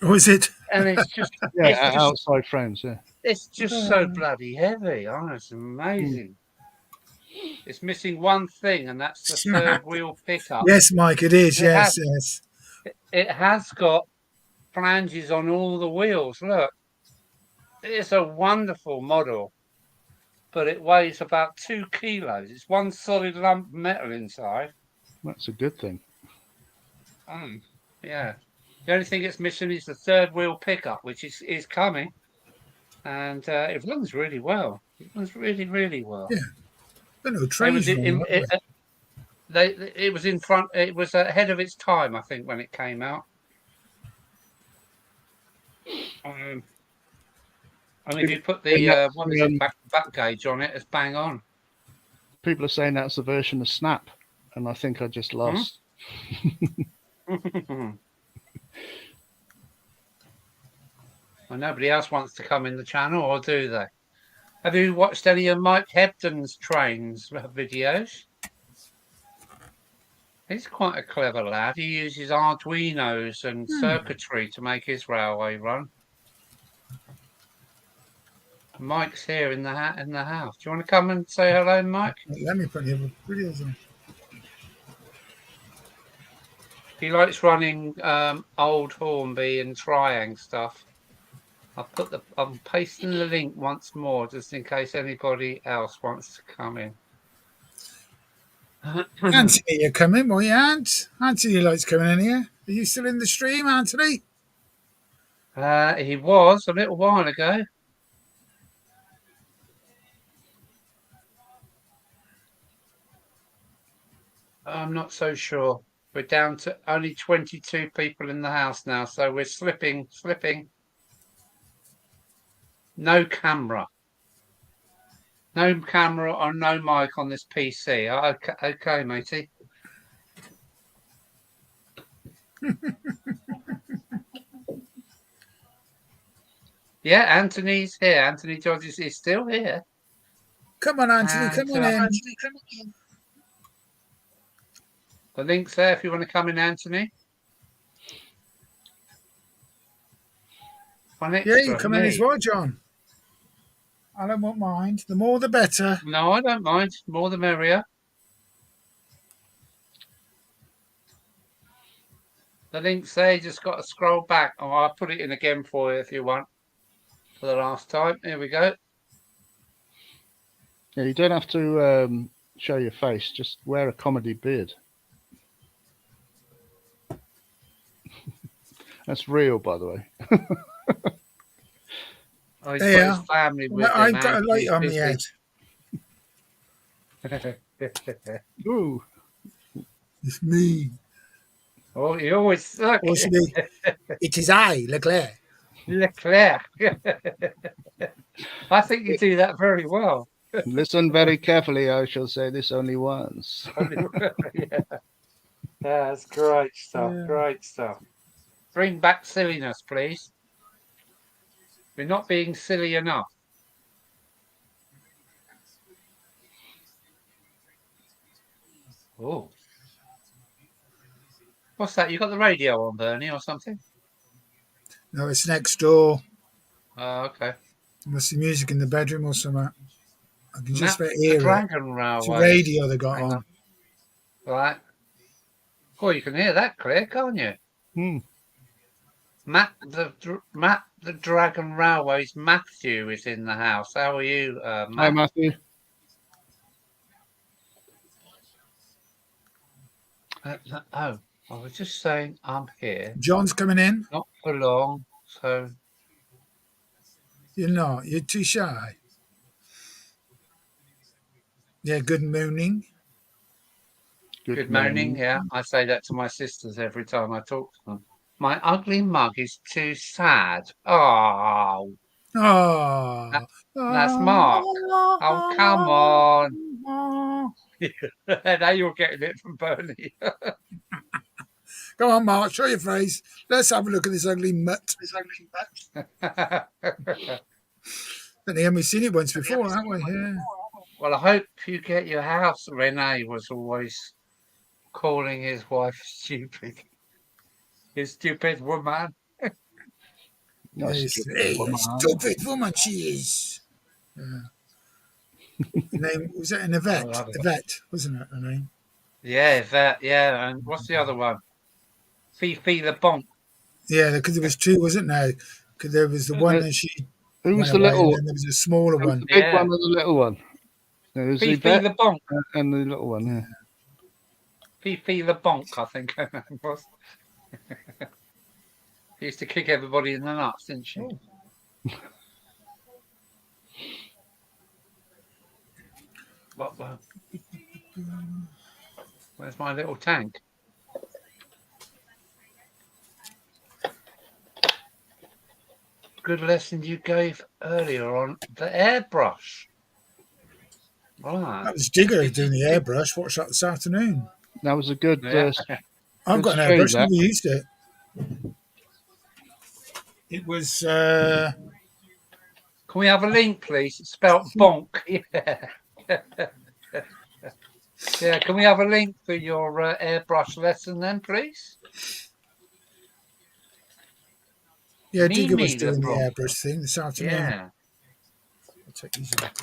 Or is it? And it's just, Yeah, outside frames. Yeah. it's just so bloody heavy. Oh, it's amazing. It's missing one thing, and that's the third wheel pickup. Yes, Mike, it is. It Yes, has, yes. it has got flanges on all the wheels. Look, it's a wonderful model, but it weighs about 2 kilos. It's one solid lump of metal inside. That's a good thing. Yeah. The only thing it's missing is the third wheel pickup, which is coming, and it runs really well. It runs really, really well. Yeah. There are no trains running, It was in front. It was ahead of its time, I think, when it came out. I mean, if you put the what is it, back gauge on it, it's bang on. People are saying that's a version of Snap, and I think I just lost. Well, nobody else wants to come in the channel, or do they? Have you watched any of Mike Hebden's trains videos? He's quite a clever lad. He uses Arduinos and circuitry to make his railway run. Mike's here in the house. Do you want to come and say hello, Mike? Let me put the videos on. He likes running old Hornby and Triang stuff. I'm pasting the link once more, just in case anybody else wants to come in. Anthony, you're coming, boy, Ant. Anthony likes coming in here. Are you still in the stream, Anthony? He was a little while ago. I'm not so sure. We're down to only 22 people in the house now, so we're slipping. No camera. No camera or no mic on this PC. Okay, matey. Yeah, Anthony's here. Anthony George is still here. Come on, Anthony, come on in. The link's there if you want to come in, Anthony. Yeah, you come in as well, John. I don't mind. The more, the better. No, I don't mind. More the merrier. The link's there. You just got to scroll back. Oh, I'll put it in again for you if you want. For the last time. Here we go. Yeah, you don't have to show your face. Just wear a comedy beard. That's real, by the way. Oh, he's got his family with him. I've got a light on my head. Ooh. It's me. Oh, you always look. It is I, Leclerc. Leclerc. I think you do that very well. Listen very carefully. I shall say this only once. Yeah, that's great stuff. Yeah. Great stuff. Bring back silliness, please. We're not being silly enough. Oh. What's that? You got the radio on, Bernie, or something? No, it's next door. Oh, okay. Must be music in the bedroom or something. I can just about hear it. Dragon Railway. It's a radio they got on. Right. Oh, you can hear that clear, can't you? Matt the Dragon Railways Matthew is in the house. How are you, Matt? Hi, Matthew. I was just saying I'm here. John's coming in. Not for long, so... You're not. You're too shy. Yeah, good mooning. Good morning. Yeah, I say that to my sisters every time I talk to them. My ugly mug is too sad. Oh, Oh, that's Mark. Oh, come on. Now you're getting it from Bernie. Come on, Mark, show your face. Let's have a look at this ugly mutt. Then again, we've seen it once before, haven't we? Yeah. Well, I hope you get your house. Renee was always calling his wife stupid. You stupid woman. Yes. Hey, a stupid woman she is. Yeah. Her name was that an I Yvette? love it. Yvette, wasn't it? Her name. Yeah, that. Yeah, and what's the other one? Fifi the Bonk. Yeah, because there was two, wasn't there? Because there was the one that she Who was went the away, and little? then there was a smaller There was one. the big Yeah. one and the little one. There was the Fifi vet the Bonk. and the little one. Yeah. Fifi the Bonk, I think her name was. She used to kick everybody in the nuts, didn't she? What? Where's my little tank? Good lesson you gave earlier on the airbrush. Right. That was Digger doing the airbrush. Watched that this afternoon. That was a good. Yeah. I've Good got an stream, airbrush. that. Never used it. It was. Can we have a link, please? It's spelt bonk. Yeah. Yeah, can we have a link for your airbrush lesson then, please? Yeah, Digger was Mimi the doing the Bonk. airbrush thing this afternoon. Yeah. I'll take these off.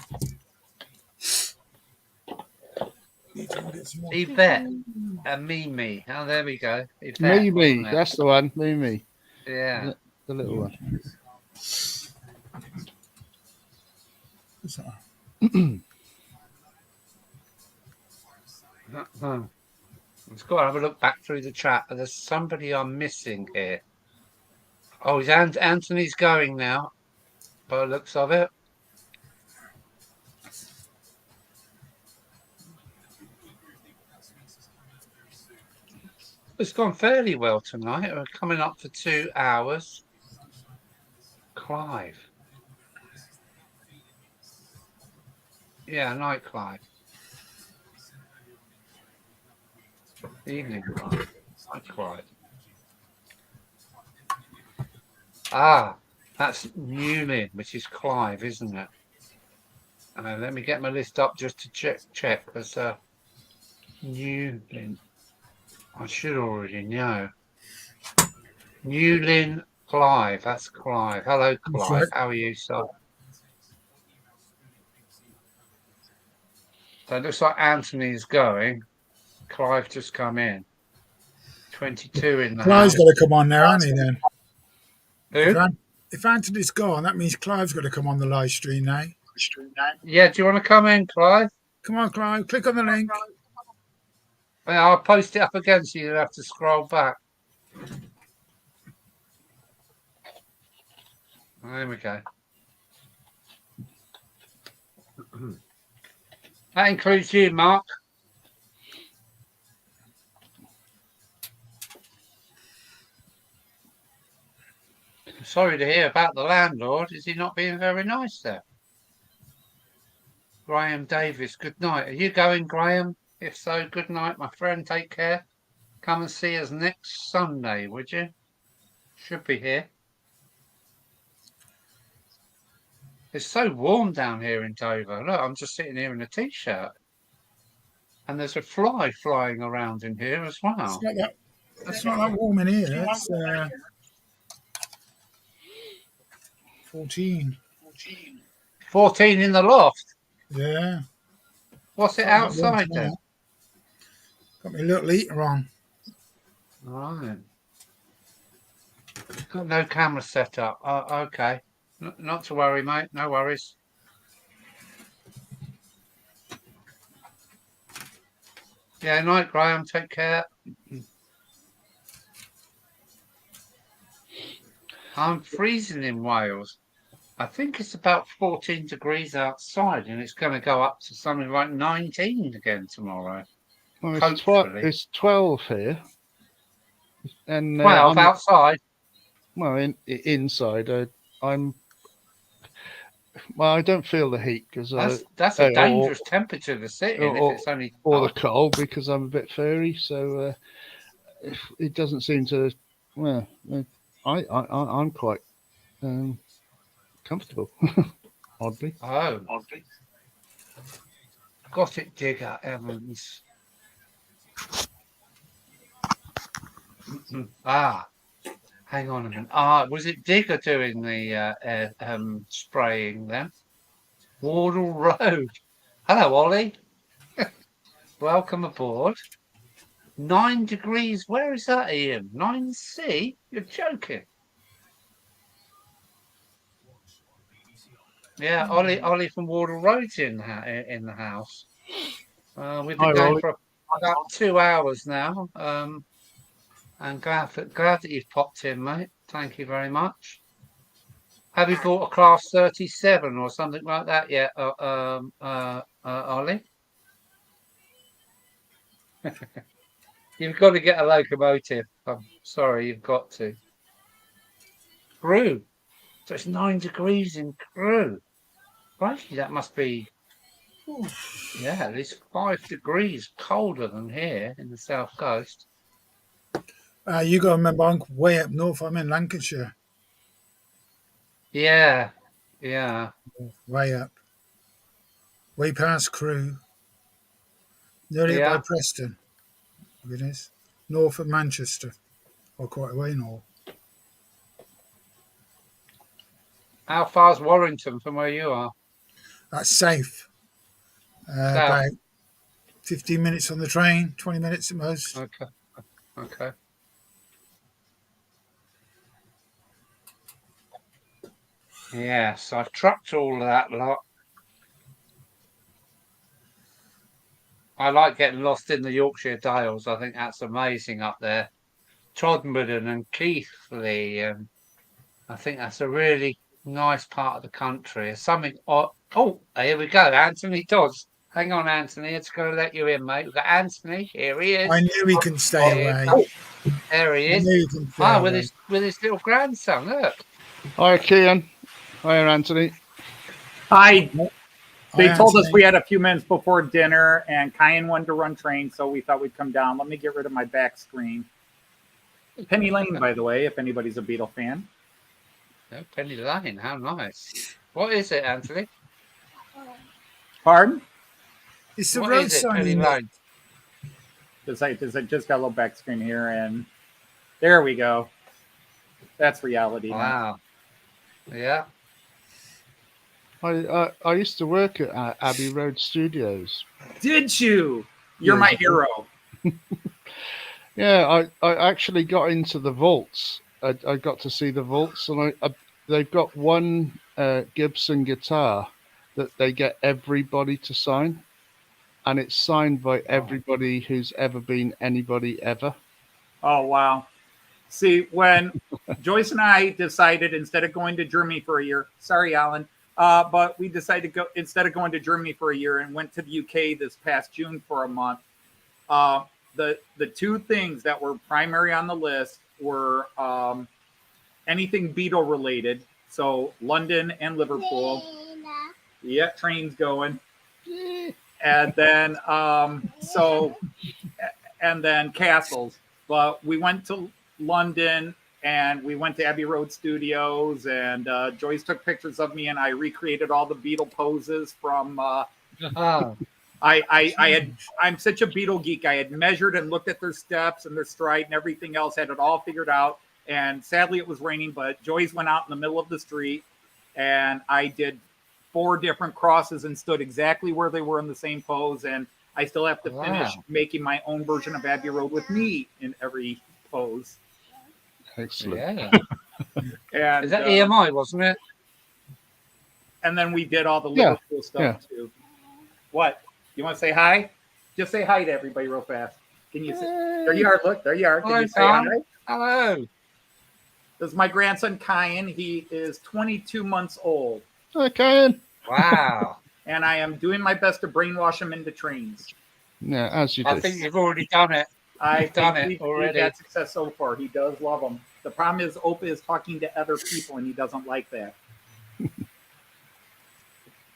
Yvette and Mimi. Oh, there we go. Yvette, Mimi, wasn't it? that's the one. Mimi, Yeah. the little one. What's that? Let's go and have a look back through the chat. There's somebody I'm missing here. Oh, is Anthony's going now, by the looks of it. It's gone fairly well tonight. We're coming up for 2 hours. Clive. Yeah, night Clive. Evening Clive. Night Clive. Ah, that's Newlyn, which is Clive, isn't it? Let me get my list up just to check. Because Newlyn. I should already know. Newlyn Clive. That's Clive. Hello, Clive. right. How are you, sir? So it looks like Anthony's going. Clive just come in. 22 in the Clive's house. got to come on now, hasn't he? Then Who? if Anthony's gone, that means Clive's got to come on the live stream now. Yeah, do you want to come in, Clive? Come on, Clive. Click on the link. Yeah, I'll post it up again so you'll have to scroll back. There we go. That includes you, Mark. Sorry to hear about the landlord. Is he not being very nice there? Graham Davis, good night. Are you going, Graham? If so, good night, my friend. Take care. Come and see us next Sunday, would you? Should be here. It's so warm down here in Dover. Look, I'm just sitting here in a t-shirt. And there's a fly flying around in here as well. It's not that warm in here. It's 14. 14 in the loft. Yeah. What's it outside then? Got my little heater on. Right. Got no camera set up. Oh, okay. Not to worry, mate. No worries. Yeah, night, Graham. Take care. I'm freezing in Wales. I think it's about 14 degrees outside, and it's going to go up to something like 19 again tomorrow. Well, Hopefully. it's 12 here, and 12 outside. inside. I'm well. I don't feel the heat because That's a dangerous temperature to sit in if it's only or the cold because I'm a bit furry. So it doesn't seem to. Well, I'm quite comfortable. Oddly. Oh, got it, Digger Evans. Hang on a minute. Was it Digger doing the spraying then? Wardle Road. Hello, Ollie. Welcome aboard. 9 degrees. Where is that, Ian? 9C? You're joking. Yeah, Ollie from Wardle Road's in the house. We've been going for about 2 hours now. I'm glad that you've popped in, mate. Thank you very much. Have you bought a Class 37 or something like that yet, Ollie? You've got to get a locomotive. I'm sorry, you've got to. Crewe. So it's 9 degrees in Crewe. Crikey, that must be, at least 5 degrees colder than here in the south coast. You got to remember, I'm way up north. I'm in Lancashire. Yeah. Way up. Way past Crewe. Nearly by Preston. Look at this. North of Manchester. Or quite a way north. How far's Warrington from where you are? That's safe. About 15 minutes on the train, 20 minutes at most. Okay. Yes, I've trucked all of that lot. I like getting lost in the Yorkshire Dales. I think that's amazing up there. Todmorden and Keighley. I think that's a really nice part of the country. It's something. Oh, here we go. Anthony Dodds. Hang on, Anthony. It's going to let you in, mate. We've got Anthony. Here he is. I knew he can stay away. There he is. With his little grandson. Look. Hi, Kian. Hi, Anthony. Hi. They told us we had a few minutes before dinner, and Kyan wanted to run train, so we thought we'd come down. Let me get rid of my back screen. Penny Lane, by the way, if anybody's a Beatle fan. Oh, Penny Lane, how nice. What is it, Anthony? Pardon? It's the road sign. Penny Lane? I just got a little back screen here, and there we go. That's reality. Wow. Now. Yeah. I used to work at Abbey Road Studios. Did you? You're my hero. Yeah, I actually got into the vaults. I got to see the vaults, and they've got one Gibson guitar that they get everybody to sign, and it's signed by everybody who's ever been anybody ever. Oh, wow. See, when Joyce and I decided instead of going to Germany for a year, sorry, Alan, but we decided to go instead of going to Germany for a year and went to the UK this past June for a month. The two things that were primary on the list were anything Beatle related. So London and Liverpool. Yeah, trains going. And then and then castles. But we went to London and we went to Abbey Road Studios, and Joyce took pictures of me, and I recreated all the Beatle poses from. I'm such a Beatle geek. I had measured and looked at their steps and their stride and everything else. Had it all figured out. And sadly, it was raining. But Joyce went out in the middle of the street, and I did 4 different crosses and stood exactly where they were in the same pose. And I still have to finish making my own version of Abbey Road with me in every pose. Excellent. Yeah. And is that EMI, wasn't it? And then we did all the Liverpool stuff too. What? You want to say hi? Just say hi to everybody real fast. Can you say? There you are. Look, there you are. Can you say hi? Hello. This is my grandson, Kyan. He is 22 months old. Okay. Wow. And I am doing my best to brainwash him into trains. Yeah, as you do. I think you've already done it. I've done it we've already. had success so far. He does love them. The problem is Opa is talking to other people, and he doesn't like that.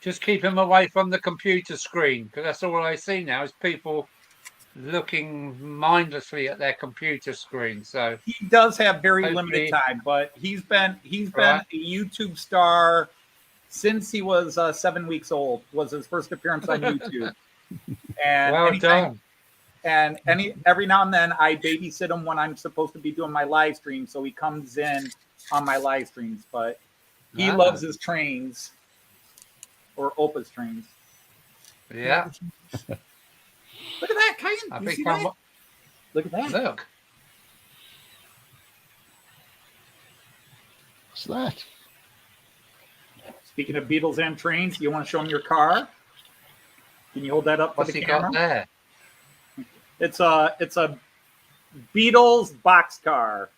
Just keep him away from the computer screen, because that's all I see now is people looking mindlessly at their computer screen. So He does have very Hopefully- limited time, but he's been Right. a YouTube star since he was 7 weeks old. Was his first appearance on YouTube. And well anytime- done. And every now and then I babysit him when I'm supposed to be doing my live stream, so he comes in on my live streams. But he Ah. loves his trains, or Opa's trains. Yeah. Look at that, Kyan. I You think see I'm. that? Look at that. Look. What's that? Speaking of Beatles and trains, you want to show him your car? Can you hold that up for What's the he camera? got there? It's a Beatles boxcar.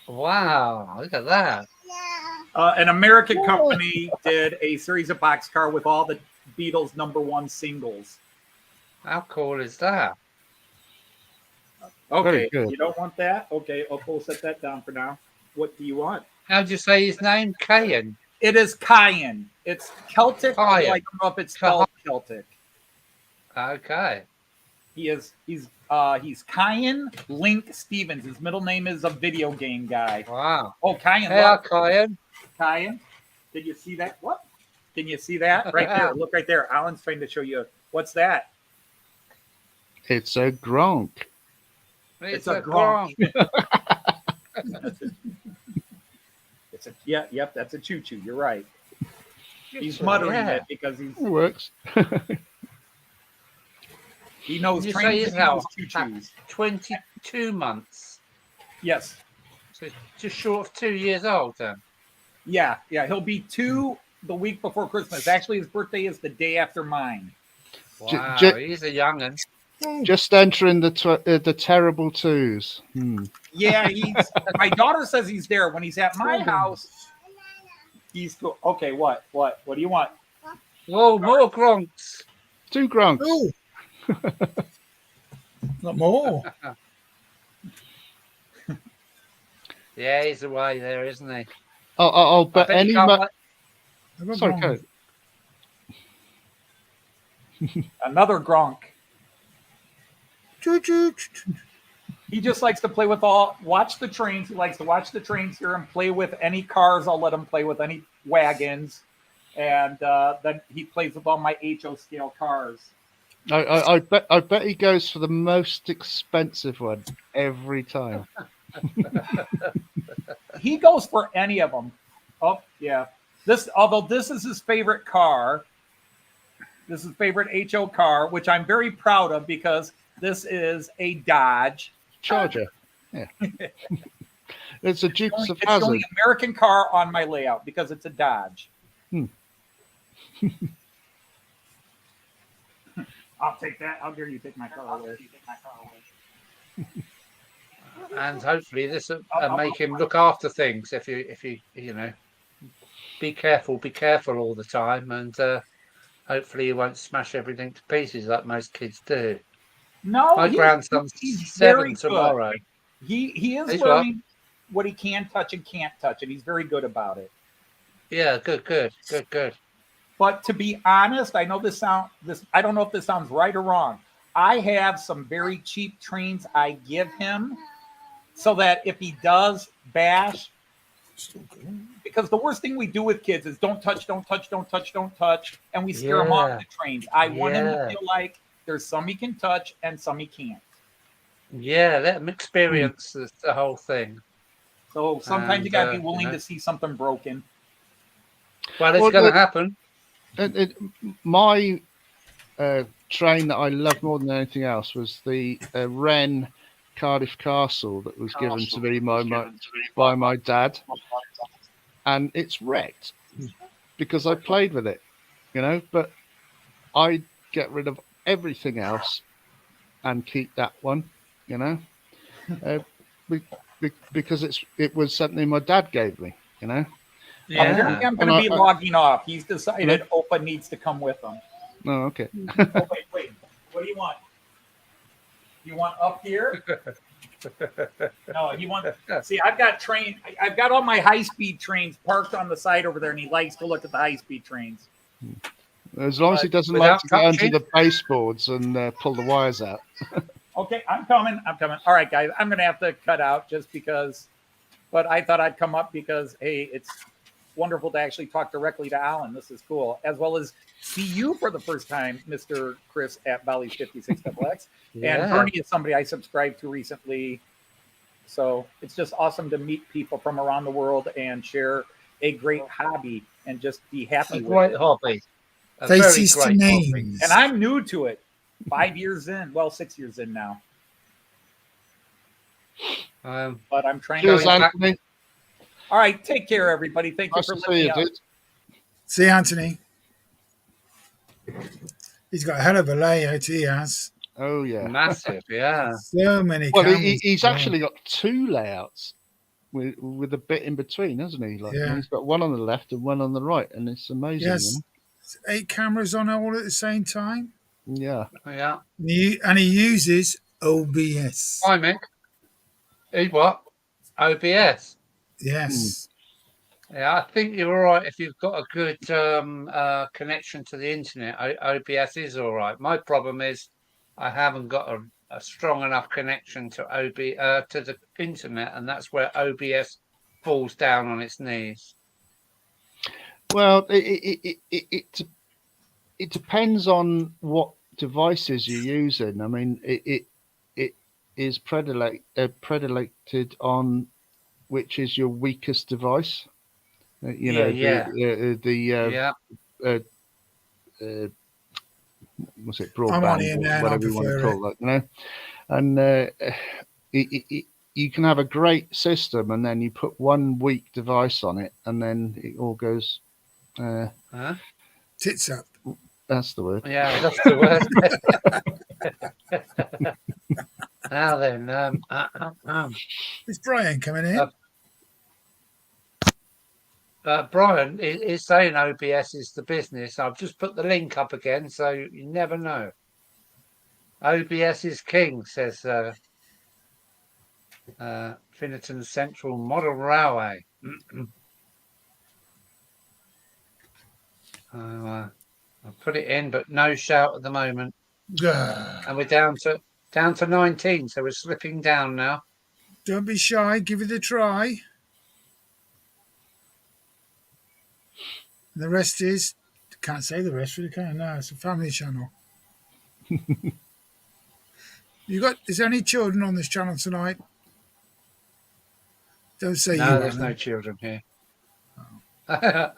Wow. Look at that. An American Whoa. company did a series of boxcar with all the Beatles #1 singles. How cool is that? Okay, Very good. you don't want that? Okay, we'll set that down for now. What do you want? How'd you say his name? Kayan. It is Kyan. It's Celtic. Kyan. I don't know if it's spelled Celtic. Okay. He's Kyan Link Stevens. His middle name is a video game guy. Wow. Oh, Kyan. Hey, Look. Kayan. Kyan. Did you see that? What? Can you see that? Right there. Look right there. Alan's trying to show you. What's that? It's a Gronk. It's a a Gronk. Gronk. Yep, that's a choo-choo. You're right. He's muttering Yeah. it because It works. he knows You say trains he's and he knows how? choo-choos. 22 months. Yes. So just short of 2 years old then. Yeah. He'll be 2 the week before Christmas. Actually, his birthday is the day after mine. Wow. J- He's a young'un. Just entering the terrible twos. Yeah, my daughter says he's there. When he's at my house, he's cool. Okay, what do you want? Whoa, more Gronks. 2 Gronks. Oh, not more. Yeah, he's away there, isn't he? I'll bet I bet any. you can't Have a Sorry, Gronk. go. Another Gronk. Choo, choo, choo, choo. He just likes to play with watch the trains. He likes to watch the trains here and play with any cars. I'll let him play with any wagons. And then he plays with all my HO scale cars. I bet he goes for the most expensive one every time. He goes for any of them. Oh, yeah. Although this is his favorite car. This is his favorite HO car, which I'm very proud of because this is a Dodge Charger. Yeah. It's a Dukes of It's the only Hazzard. American car on my layout because it's a Dodge. I'll take that. How dare you take my car away? And hopefully this will make him look after things. If you be careful all the time, and hopefully you won't smash everything to pieces like most kids do. No, My grandson's he's 7 very good. tomorrow. He is He's learning what he can touch and can't touch, and he's very good about it. Yeah, good. But to be honest, I know I don't know if this sounds right or wrong. I have some very cheap trains I give him so that if he does bash, because the worst thing we do with kids is don't touch, and we scare him off Yeah. the trains. I want him to Yeah. feel like there's some he can touch and some he can't. Yeah, let him experience the whole thing. So sometimes you gotta be And, willing to see something broken. Well, it's Well, going to look- happen. My train that I loved more than anything else was the Wren Cardiff Castle that was given to me by my dad, and it's wrecked because I played with it, But I get rid of everything else and keep that one, because it was something my dad gave me. You know. Apparently I'm going to be logging off. He's decided Opa needs to come with him. Oh, okay. Oh, wait. What do you want? You want up here? No, he wants. See, I've got all my high-speed trains parked on the side over there, and he likes to look at the high-speed trains. As long as he doesn't like to get onto the baseboards and pull the wires out. Okay, I'm coming. All right, guys, I'm going to have to cut out just because. But I thought I'd come up because, hey, it's wonderful to actually talk directly to Alan. This is cool, as well as see you for the first time, Mr. Chris at Valley's 56XX. And Bernie is somebody I subscribed to recently. So it's just awesome to meet people from around the world and share a great hobby and just be happy with it. Hobby. Faces to names. And I'm new to it. 5 years in. Well, 6 years in now. But I'm trying Cheers, to. Anthony. All right, take care, everybody. Thank you for letting me out. See, Anthony. He's got a hell of a layout. He has. Oh yeah, massive. Yeah. So many. Well, he's actually got two layouts with a bit in between, hasn't he? Like he's got one on the left and one on the right, and it's amazing. Yes. 8 cameras on all at the same time. Yeah. Yeah. And he uses OBS. Hi, Mick. What? OBS. Yes. Yeah, I think you're all right if you've got a good connection to the internet. OBS is all right. My problem is I haven't got a strong enough connection to to the internet, and that's where OBS falls down on its knees. Well, it depends on what devices you're using. I mean, it is predilected on which is your weakest device. Was it broadband or whatever you want to call it, you know? And you can have a great system, and then you put one weak device on it, and then it all goes tits up. That's the word. Yeah, that's the word. Now then, is Brian coming in? Brian is saying OBS is the business. I've just put the link up again, so you never know. OBS is king, says Finnerton Central Model Railway. I'll put it in, but no shout at the moment. And we're down to 19, so we're slipping down now. Don't be shy. Give it a try. And the rest is, can't say the rest, really, can I? No, it's a family channel. Is there any children on this channel tonight? Don't say no, there's no children here. Oh.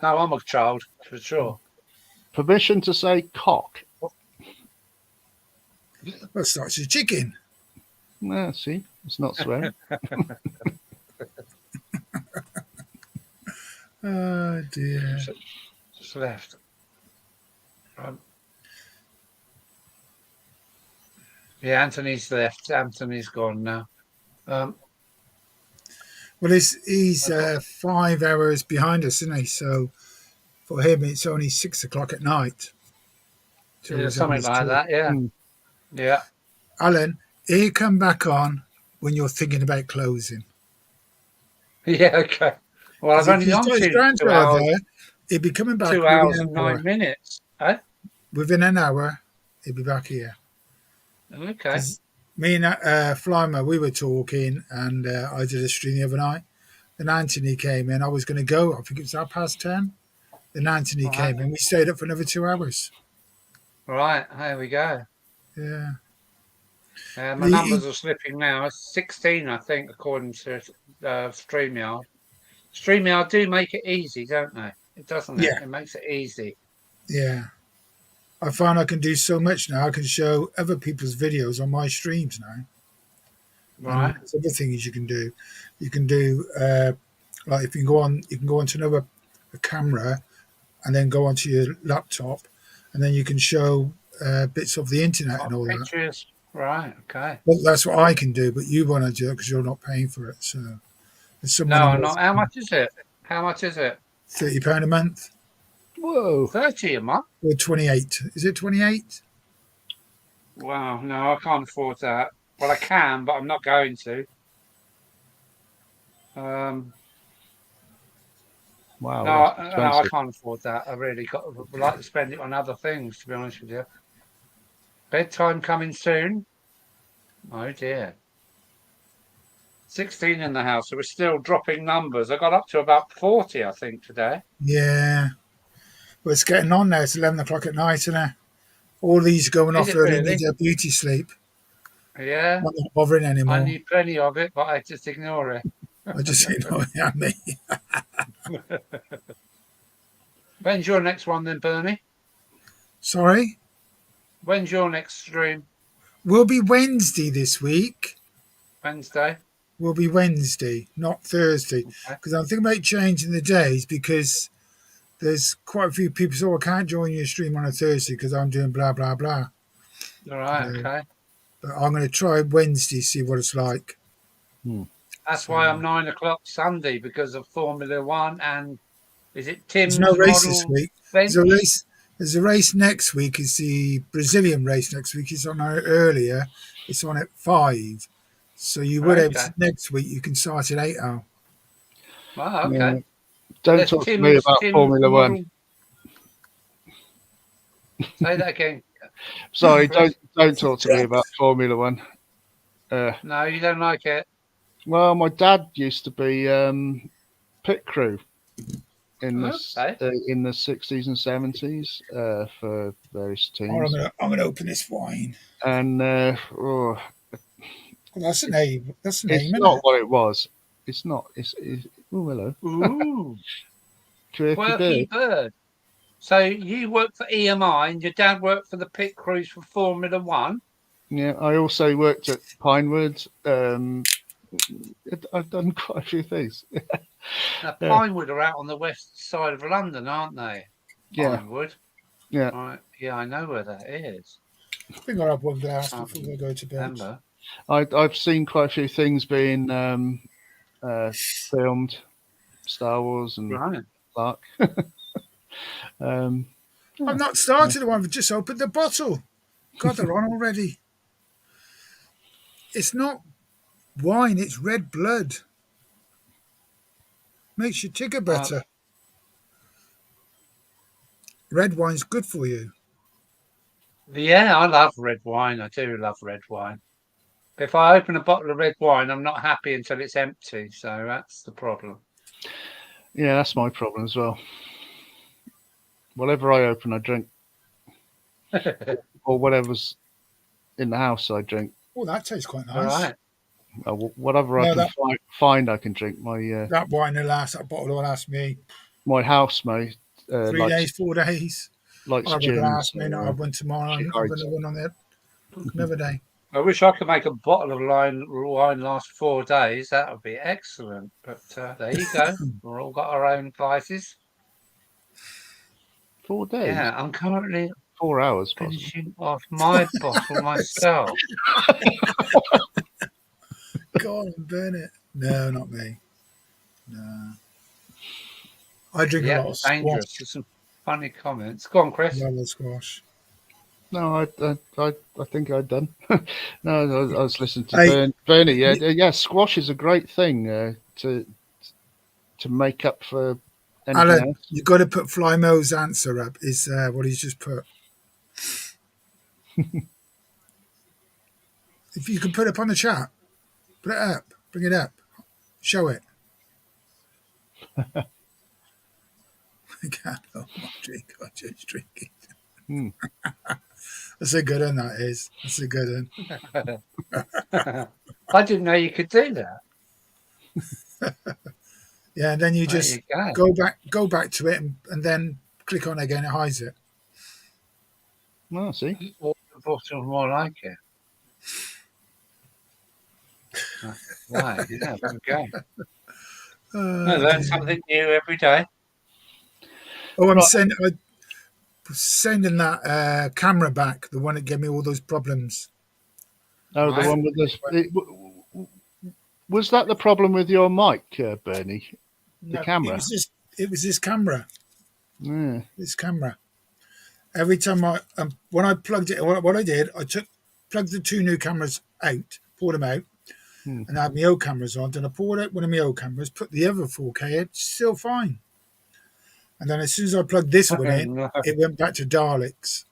No, I'm a child, for sure. Permission to say cock. Well, starts your chicken. No, see, it's not swearing. Oh, dear. Just left. Yeah, Anthony's left. Anthony's gone now. Well, he's 5 hours behind us, isn't he? So for him, it's only 6 o'clock at night. Yeah, something like that, yeah. Yeah. Alan, he'll come back on when you're thinking about closing. Yeah, okay. Well, I've only gone 2 hours. There, he'll be coming back 2 hours and 9 minutes. Eh? Within an hour, he'll be back here. Okay. Me and Flymer, we were talking, and I did a stream the other night. Then Anthony came in. I was going to go. I think it was 10:30. Then Anthony came in. We stayed up for another 2 hours. Right. There we go. Yeah. My numbers are slipping now. It's 16, I think, according to StreamYard. StreamYard do make it easy, don't they? It doesn't. Yeah. It makes it easy. Yeah. I find I can do so much now. I can show other people's videos on my streams now. Right. There's other things you can do. You can do like if you can go onto a camera, and then go onto your laptop, and then you can show bits of the internet and all pictures. Right. Okay. Well, that's what I can do, but you want to do it because you're not paying for it. So there's someone No, who I'm wants not. How much is it? How much is it? £30 a month Whoa. 30 a month. or 28. Is it 28? Wow. No, I can't afford that. Well, I can, but I'm not going to. Wow, No, that's no, I expensive. can't afford that. I really would like to spend it on other things, to be honest with you. Bedtime coming soon. Oh dear. 16 in the house, so we're still dropping numbers. I got up to about 40, I think, today. Yeah. Well, it's getting on now. It's 11 o'clock at night, and all these going Is off it early need really? their beauty sleep. Yeah, I'm not bothering I anymore. need plenty of it, but I just ignore it. I just, I mean, When's your next one then, Bernie? sorry. When's your next stream? Will be Wednesday this week. Wednesday? Will be Wednesday, not Thursday, Okay. because I'm thinking about changing the days because there's quite a few people say, "Oh, I can't join your stream on a Thursday because I'm doing blah blah blah." All right, Uh, okay. but I'm going to try Wednesday, see what it's like. That's So, why I'm 9 o'clock Sunday, because of Formula One and is it there's no Tim's race this model week. bench? There's a race. There's a race next week. It's the Brazilian race next week. It's on earlier. It's on at 5. So you would have Okay. next week. You can start at 8 hours. Wow, Yeah. okay. Don't There's talk to me about Tim's Formula One. model. Say that again. Sorry, Chris. don't talk to me about Formula One. No, you don't like it. Well, my dad used to be pit crew in the Okay. in the 60s and 70s for various Oh, teams. I'm gonna open this wine. And Well, that's the name. That's the it's name, isn't not it? what it was. It's not. Oh, hello. Ooh, Quirky quirky bird. bird. So you work for EMI and your dad worked for the pit crews for Formula One? Yeah, I also worked at Pinewood. I've done quite a few things. Now, Yeah. Pinewood are out on the west side of London, aren't they? Yeah, Pinewood. yeah. Right. Yeah, I know where that is. I think I'll have one glass Can't before I go to bed. remember. I've seen quite a few things being filmed, Star Wars and Right. Clark. I've not started the one. I've just opened the bottle. God, they're on already. It's not wine. It's red blood. Makes your ticker better. Red wine's good for you. Yeah, I love red wine. I do love red wine. If I open a bottle of red wine, I'm not happy until it's empty. So that's the problem. Yeah, that's my problem as well. Whatever I open, I drink, or whatever's in the house, I drink. Oh, that tastes quite All nice. right. Whatever I can find, I can drink. That wine will last. That bottle will last me My housemate 3 days, 4 days. likes I'll have a gin. glass. May So, not have one tomorrow. she I'm hides going to one on there another day. I wish I could make a bottle of wine last 4 days. That would be excellent. But there you go. We've all got our own vices. 4 days. Yeah, I'm currently 4 hours, possibly. finishing off my bottle myself. Go on and burn it. No, not me. No. I drink a Yeah, lot of dangerous. squash. There's some funny comments. Go on, Chris. I love squash. No, I think I'd done. No, I was listening to Hey, Bernie. Yeah, squash is a great thing to make up for anything Alan, else. you've got to put Flymo's answer up. Is what he's just put. If you can put it up on the chat, put it up. Bring it up. Show it. I can't hold my drink. I just drink it. Hmm. That's a good one, that is. That's a good one. I didn't know you could do that. Yeah, and then you There just you go. go back to it and then click on it again, it hides it. Oh, see. Water bottle, more like it. Right, yeah, there we go. I learn something new every day. Oh, I'm Right. sending that camera back, the one that gave me all those problems. Oh, Right. the one with was that the problem with your mic, Bernie? The camera? It was this camera. Yeah. This camera. Every time when I plugged it, what I did, I plugged the two new cameras out, pulled them out, and I had my old cameras on. Then I pulled out one of my old cameras, put the other 4K in, still fine. And then as soon as I plugged this one in, No. it went back to Daleks.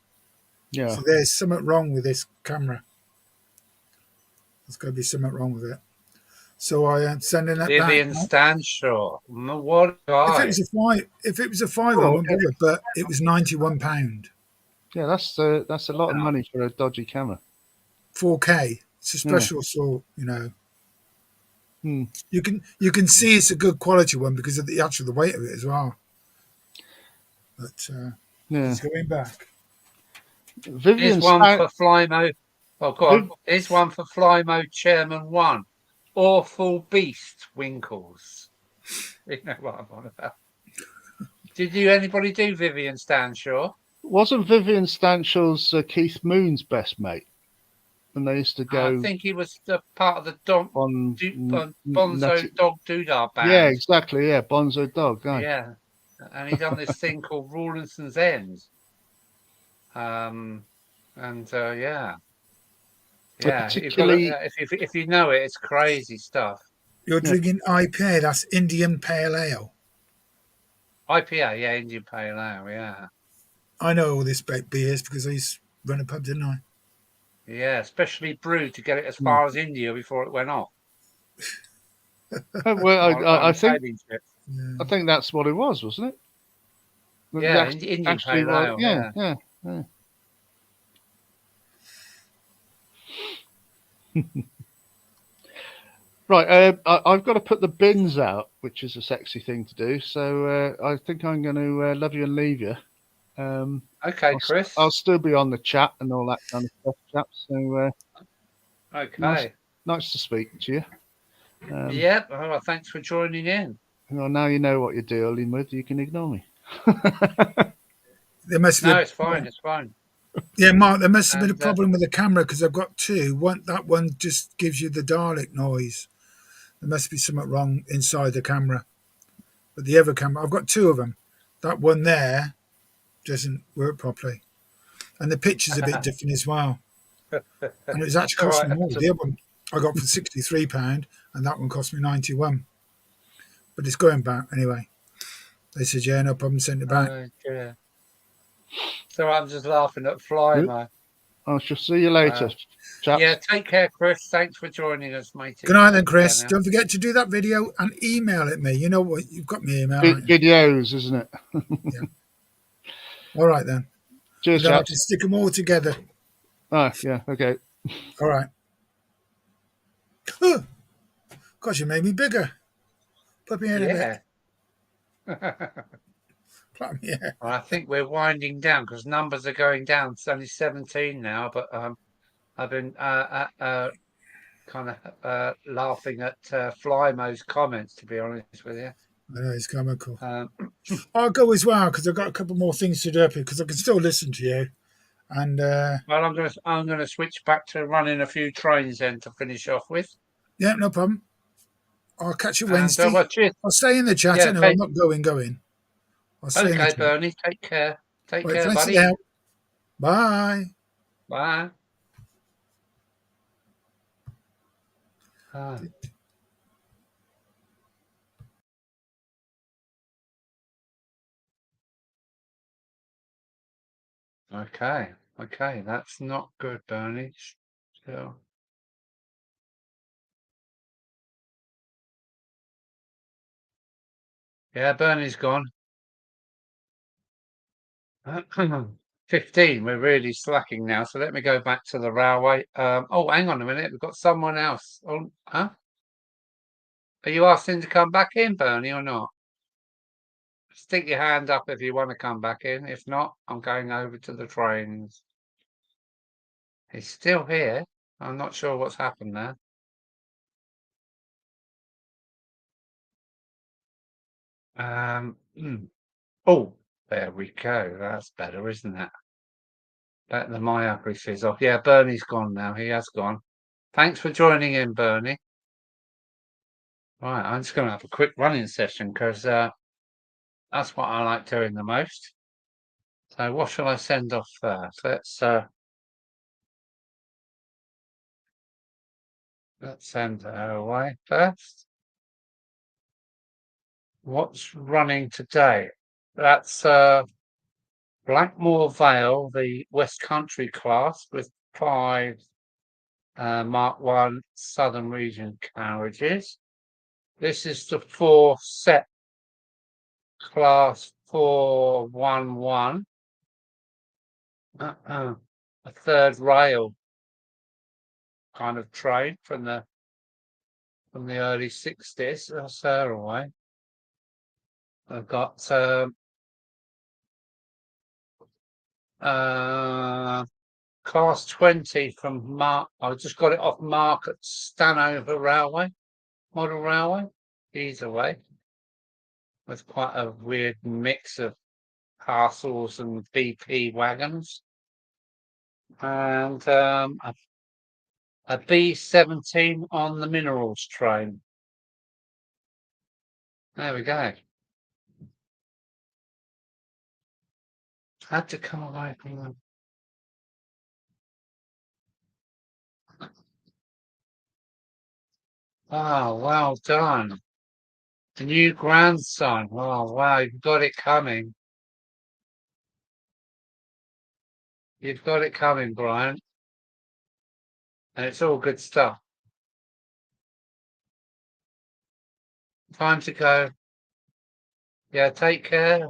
Yeah. So there's something wrong with this camera. There's got to be something wrong with it. So I am sending that Vivian back. Stanshaw. What guy? If it was a five, I wouldn't bother. But it was £91. Yeah, that's a lot of money for a dodgy camera. 4K. It's a special sort, you know. Hmm. You can see it's a good quality one because of the weight of it as well. But Yeah. it's going back. Vivian Here's one for Flymo. Oh, go on. Here's one for Flymo Chairman 1. Awful Beast Winkles. You know what I'm on about. Did anybody do Vivian Stanshaw? Wasn't Vivian Stanshaw's Keith Moon's best mate? And they used to go. I think he was the part of the Bonzo Dog Doodah band. Yeah, exactly. Yeah, Bonzo Dog. Right. Yeah, and he done this thing called Rawlinson's End. Yeah. Particularly, if you know it, it's crazy stuff. You're drinking IPA. That's Indian Pale Ale. IPA, yeah, Indian Pale Ale, yeah. I know all this about beers because I used to run a pub, didn't I? Yeah, especially brewed to get it as far as India before it went off. Well, I think Yeah. I think that's what it was, wasn't it? Yeah, Indian Pale Ale. Yeah. Right, I've got to put the bins out, which is a sexy thing to do. So I think I'm going to love you and leave you. Okay, Chris. I'll still be on the chat and all that kind of stuff, chaps. So okay, nice to speak to you. Yeah. Well, thanks for joining in. Well, now you know what you're dealing with. You can ignore me. There must No, it's fine. It's fine. Yeah, Mark, there must have been a problem with the camera because I've got two. That one just gives you the Dalek noise. There must be something wrong inside the camera. But the other camera, I've got two of them. That one there doesn't work properly. And the picture's a bit different as well. And it was actually costing me more. The other one I got for £63 and that one cost me 91. But it's going back anyway. They said, yeah, no problem, send it back. Yeah. So I'm just laughing at Flymo. I shall see you later, chaps. Yeah, take care, Chris. Thanks for joining us, mate. Good night then, Chris. Don't forget to do that video and email it me. You know what? You've got me email. Videos, isn't it? Yeah. All right then. Cheers, chaps. chaps. Have to stick them all together. Oh, yeah. Okay. All right. Oh, gosh, you made me bigger. Put me in a bit. Well, I think we're winding down because numbers are going down. It's only 17 now, but I've been kind of laughing at Flymo's comments, to be honest with you. I know, it's comical. I'll go as well because I've got a couple more things to do up here because I can still listen to you. And well, I'm gonna switch back to running a few trains then to finish off with. Yeah, no problem. I'll catch you Wednesday. Well, cheers. I'll stay in the chat. Yeah, I'm not going. I'll stay in the chat. Bernie. Take care. Take care, thanks buddy. again. Bye. Bye. Okay, that's not good, Bernie. Still. Yeah, Bernie's gone. 15. We're really slacking now. So let me go back to the railway. Oh, hang on a minute. We've got someone else. Oh, huh? Are you asking to come back in, Bernie, or not? Stick your hand up if you want to come back in. If not, I'm going over to the trains. He's still here. I'm not sure what's happened there. Oh, there we go. That's better, isn't it? Better than my ugly fizz off. Yeah, Bernie's gone now. He has gone. Thanks for joining in, Bernie. Right, I'm just going to have a quick running session because that's what I like doing the most. So what shall I send off first? Let's send her away first. What's running today? That's Blackmore Vale, the West Country class with 5 Mark 1 Southern Region carriages. This is the 4 set class 411. A third rail kind of train from the early 60s. That's her away. I've got class 20 from Mark. I just got it off Mark at Stanover Railway, Model Railway. He's away with quite a weird mix of parcels and BP wagons. And a B17 on the minerals train. There we go. Had to come away from them. Oh, well done. The new grandson. Oh, wow, you've got it coming. You've got it coming, Brian. And it's all good stuff. Time to go. Yeah, take care.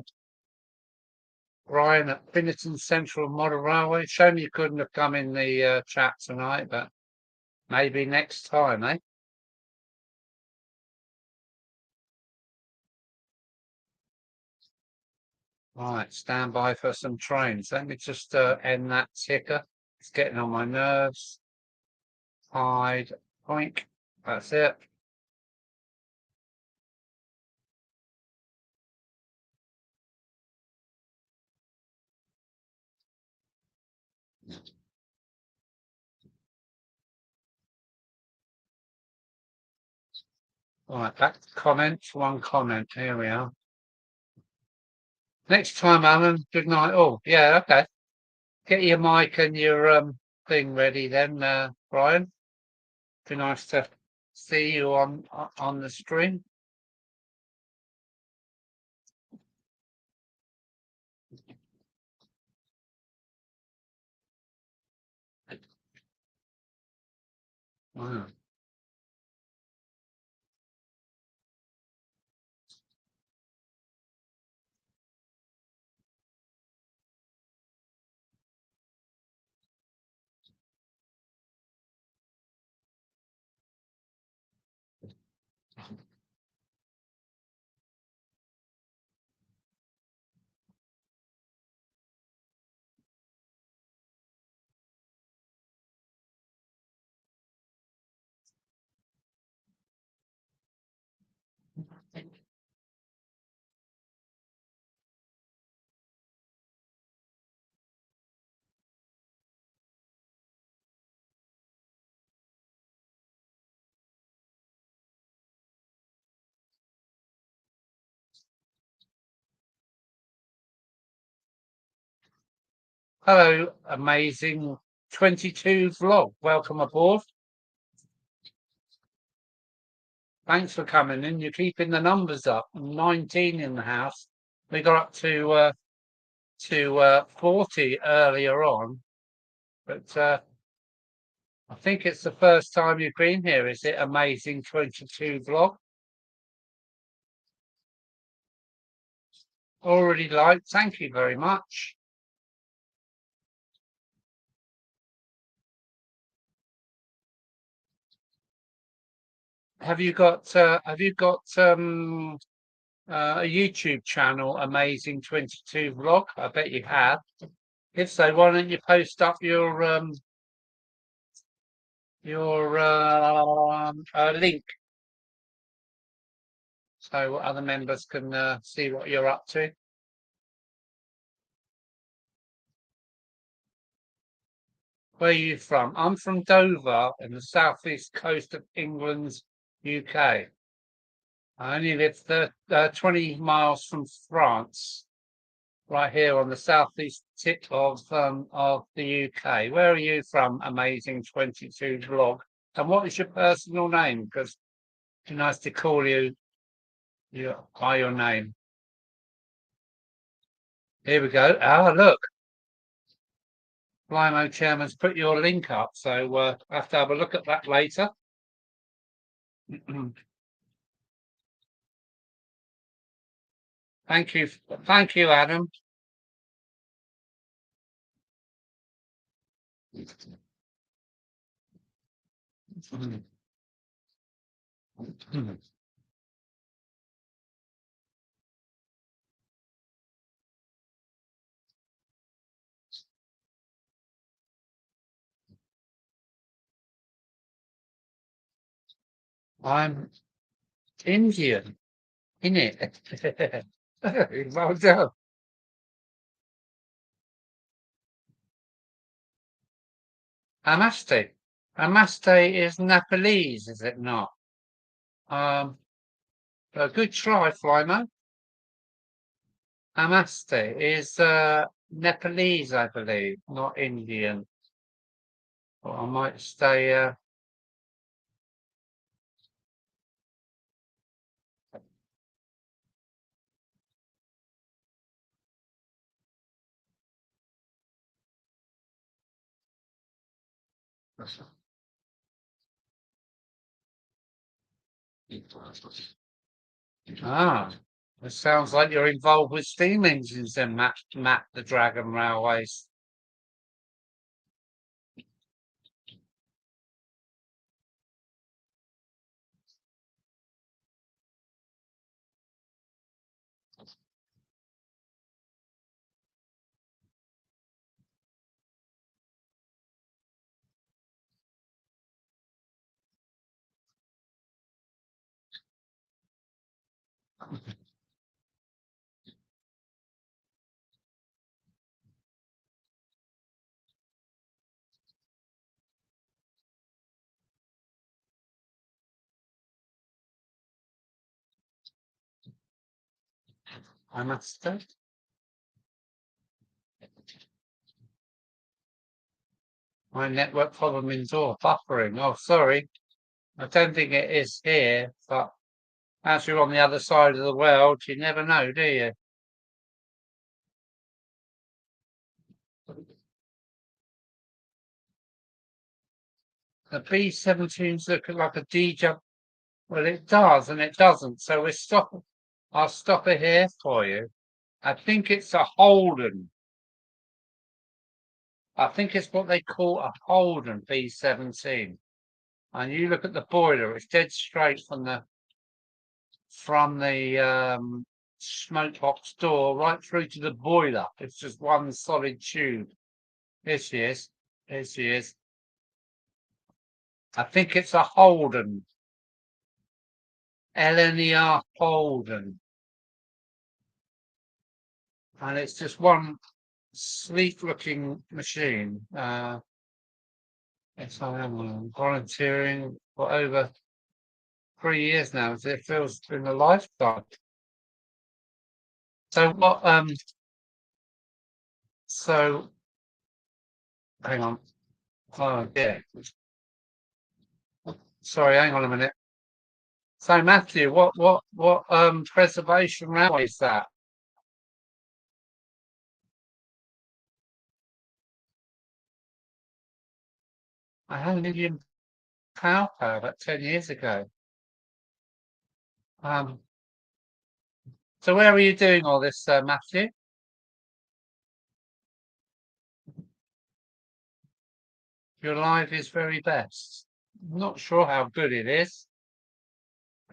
Brian at Finnerton Central Model Railway. Shame you couldn't have come in the chat tonight, but maybe next time, eh? Right, stand by for some trains. Let me just end that ticker. It's getting on my nerves. Hide, oink. That's it. Right, back to comments. One comment. Here we are. Next time, Alan. Good night. Oh, yeah, okay. Get your mic and your thing ready then, Brian. Be nice to see you on the stream. Wow. Hello, amazing 22 vlog. Welcome aboard. Thanks for coming in. You're keeping the numbers up. 19 in the house. We got up to 40 earlier on, but I think it's the first time you've been here. Is it amazing 22 vlog? Already liked. Thank you very much. Have you got a YouTube channel, Amazing 22 Vlog? I bet you have. If so, why don't you post up your link so other members can see what you're up to? Where are you from? I'm from Dover in the southeast coast of England's UK. I only live 20 miles from France, right here on the southeast tip of the UK. Where are you from, Amazing 22 blog? And what is your personal name? Because it's nice to call you by your name. Here we go. Ah, look. Blimey Chairman's put your link up, so I have to have a look at that later. Thank you, Adam. I'm Indian, innit? Well done. Namaste. Namaste is Nepalese, is it not? A good try, Flymo. Namaste is Nepalese, I believe, not Indian. Or I might stay. Ah, it sounds like you're involved with steam engines then, Matt the Dragon Railways. I must say. My network problem indoor buffering. Oh, sorry. I don't think it is here, but as you're on the other side of the world, you never know, do you? The B-17s look like a DJ. Well, it does and it doesn't. So we're stopping. I'll stop it here for you. I think it's a Holden. I think it's what they call a Holden B-17. And you look at the boiler; it's dead straight from the smoke box door right through to the boiler. It's just one solid tube. Here she is. Here she is. I think it's a Holden. LNER Holden. And it's just one sleek looking machine. Yes, I am volunteering for over 3 years now. It feels been a lifetime. So what so hang on. Oh yeah. Sorry, hang on a minute. So Matthew, what preservation railway is that? I had an Indian power about 10 years ago. So where are you doing all this, Matthew? Your life is very best. I'm not sure how good it is.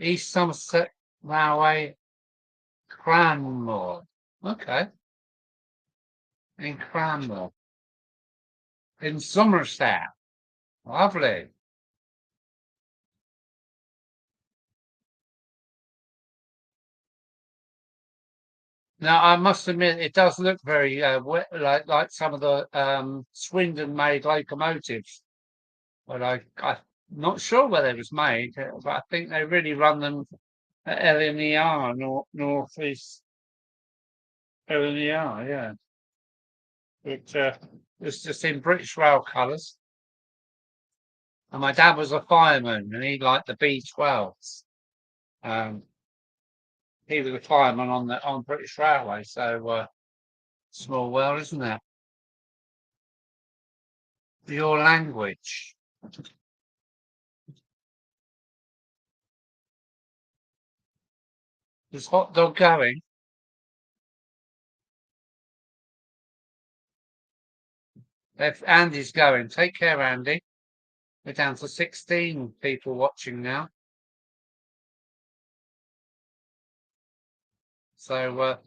East Somerset Railway, Cranmore. Okay. In Cranmore. In Somerset. Lovely. Now, I must admit, it does look very like some of the Swindon-made locomotives. But I'm not sure where they was made, but I think they really run them at LNER, North East LNER, yeah. It was just in British Rail colours. And my dad was a fireman, and he liked the B12s. He was a fireman on British Railway, so small world, isn't it? Your language. Is hot dog going? If Andy's going, take care, Andy. We're down to 16 people watching now. So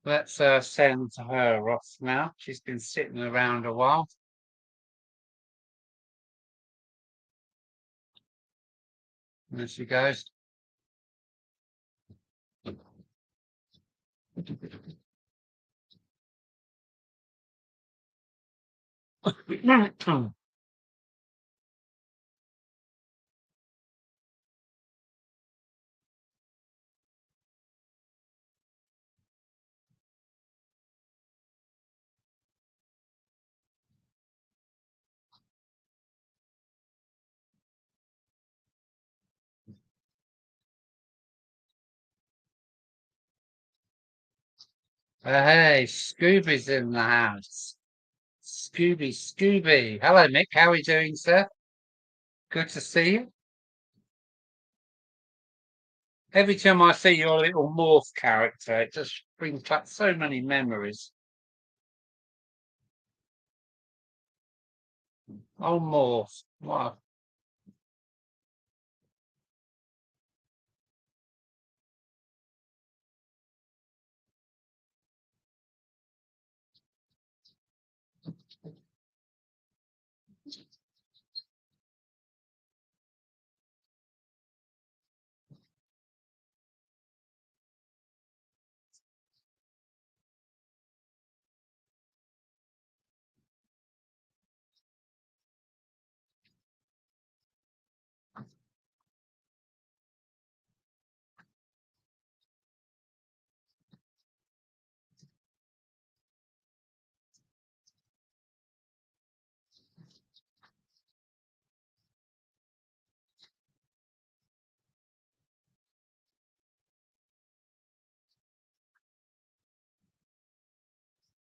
let's send her off now. She's been sitting around a while. And there she goes. Hey, Scooby's in the house. Scooby. Hello, Mick. How are you doing, sir? Good to see you. Every time I see your little morph character, it just brings back so many memories. Oh, morph. Wow.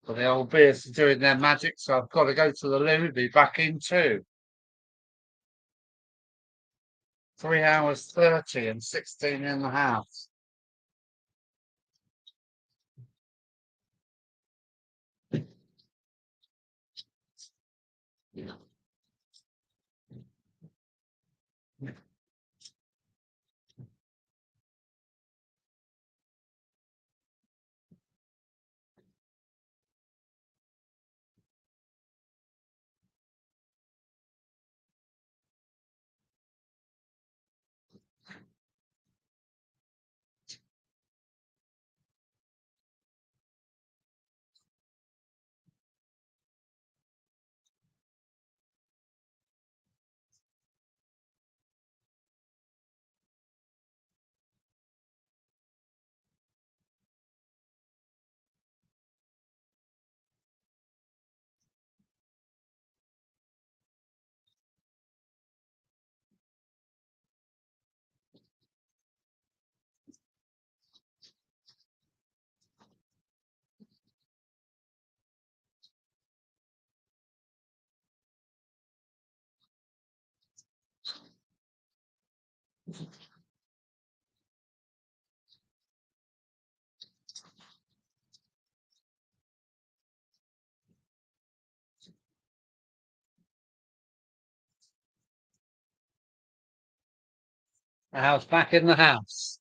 Well, the old beers are doing their magic, so I've got to go to the loo, be back in 3 hours 30 and 16 in the house. The house back in the house.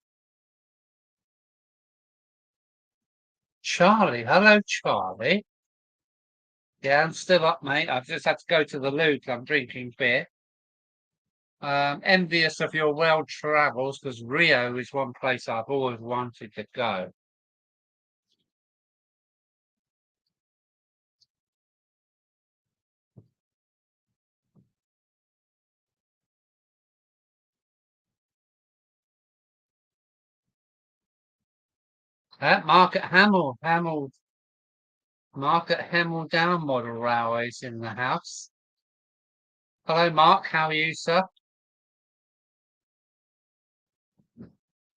Charlie, hello, Charlie. Yeah, I'm still up, mate. I've just had to go to the loo 'cause I'm drinking beer. Envious of your world travels because Rio is one place I've always wanted to go. Market Hemel Down Model Railways in the house. Hello, Mark. How are you, sir?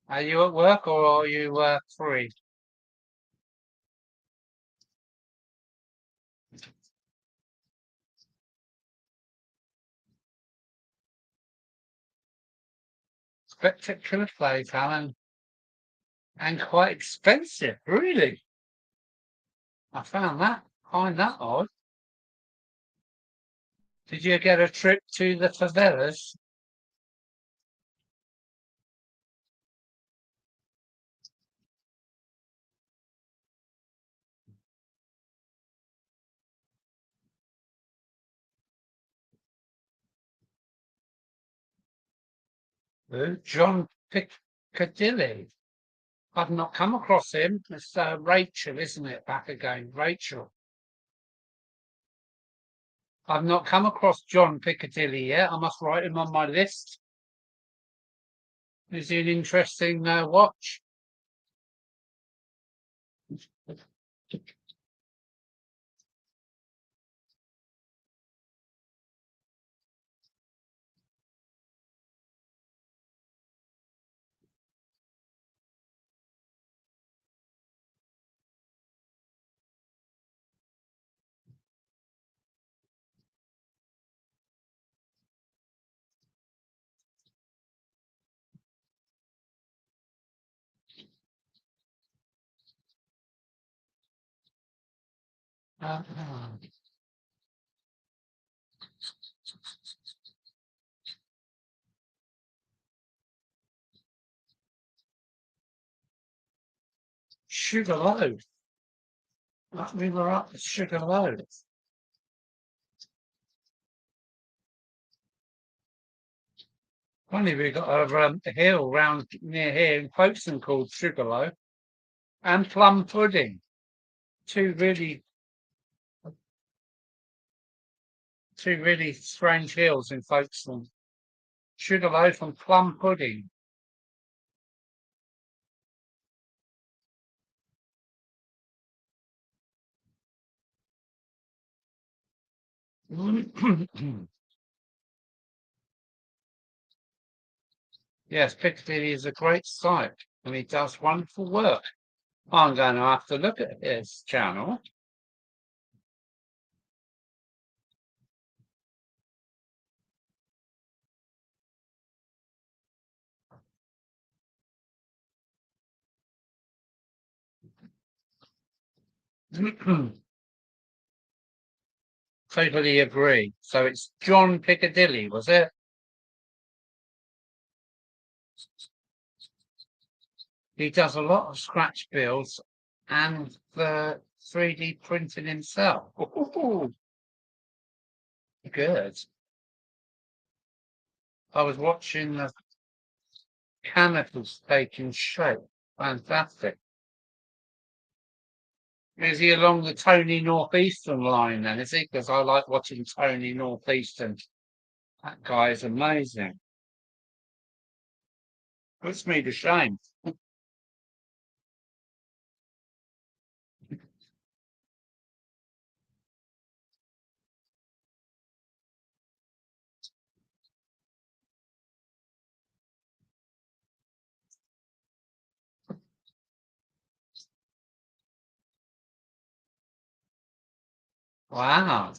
Are you at work or are you free? Spectacular place, Alan. And quite expensive, really. I find that odd. Did you get a trip to the favelas? Who? John Piccadilly. I've not come across him. It's Rachel, isn't it? Back again, Rachel. I've not come across John Piccadilly yet. I must write him on my list. Is he an interesting watch? Uh, Sugarloaf. We were up at Sugarloaf. Funny, we got a hill round near here in Folkestone called Sugarloaf and Plum Pudding. Two really strange hills in Folkestone. Sugarloaf and Plum Pudding. Yes, Piccadilly is a great site and he does wonderful work. I'm going to have to look at his channel. Totally agree. So it's John Piccadilly, was it? He does a lot of scratch builds and the 3D printing himself. Ooh, good. I was watching the canisters taking shape. Fantastic. Is he along the Tony Northeastern line then, is he? Because I like watching Tony Northeastern. That guy is amazing. Puts me to shame. Wow.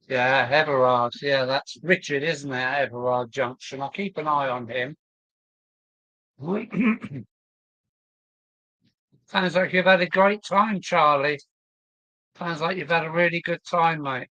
Yeah, Everard. Yeah, that's Richard, isn't it? Everard Junction. I'll keep an eye on him. Sounds like you've had a great time, Charlie. Sounds like you've had a really good time, mate.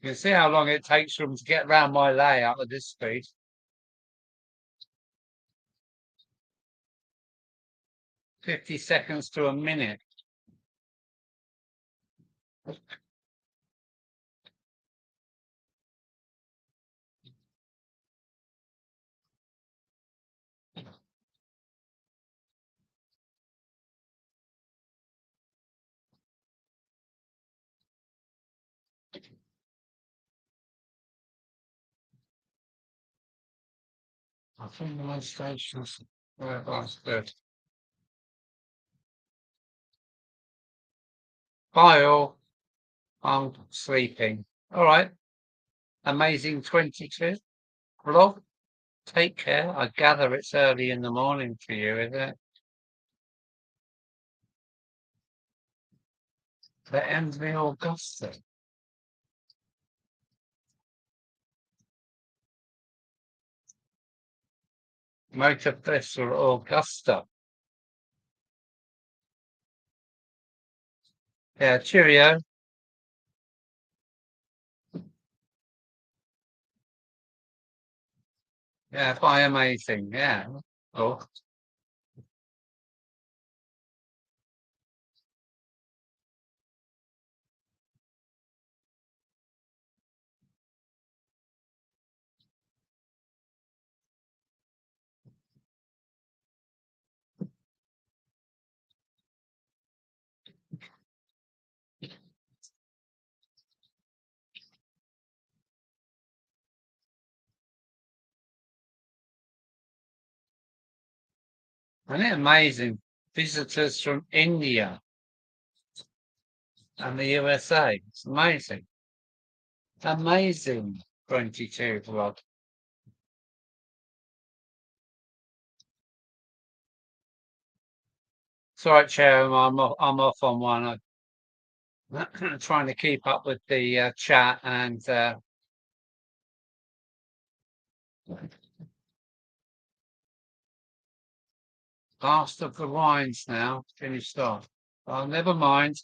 can see how long it takes for them to get around my layout at this speed. 50 seconds to a minute. I think my station's where that's good. Bye all. I'm sleeping. All right. Amazing 22 vlog. Take care. I gather it's early in the morning for you, is it? The Envy Augusta. Motor Festival Augusta. Yeah, cheerio. Yeah, quite amazing. Yeah. Cool. Isn't it amazing? Visitors from India and the USA. It's amazing. Amazing 22 vlog. It's all right, Chair. I'm off on one. I'm trying to keep up with the chat and last of the wines now. Finished off. Oh, never mind.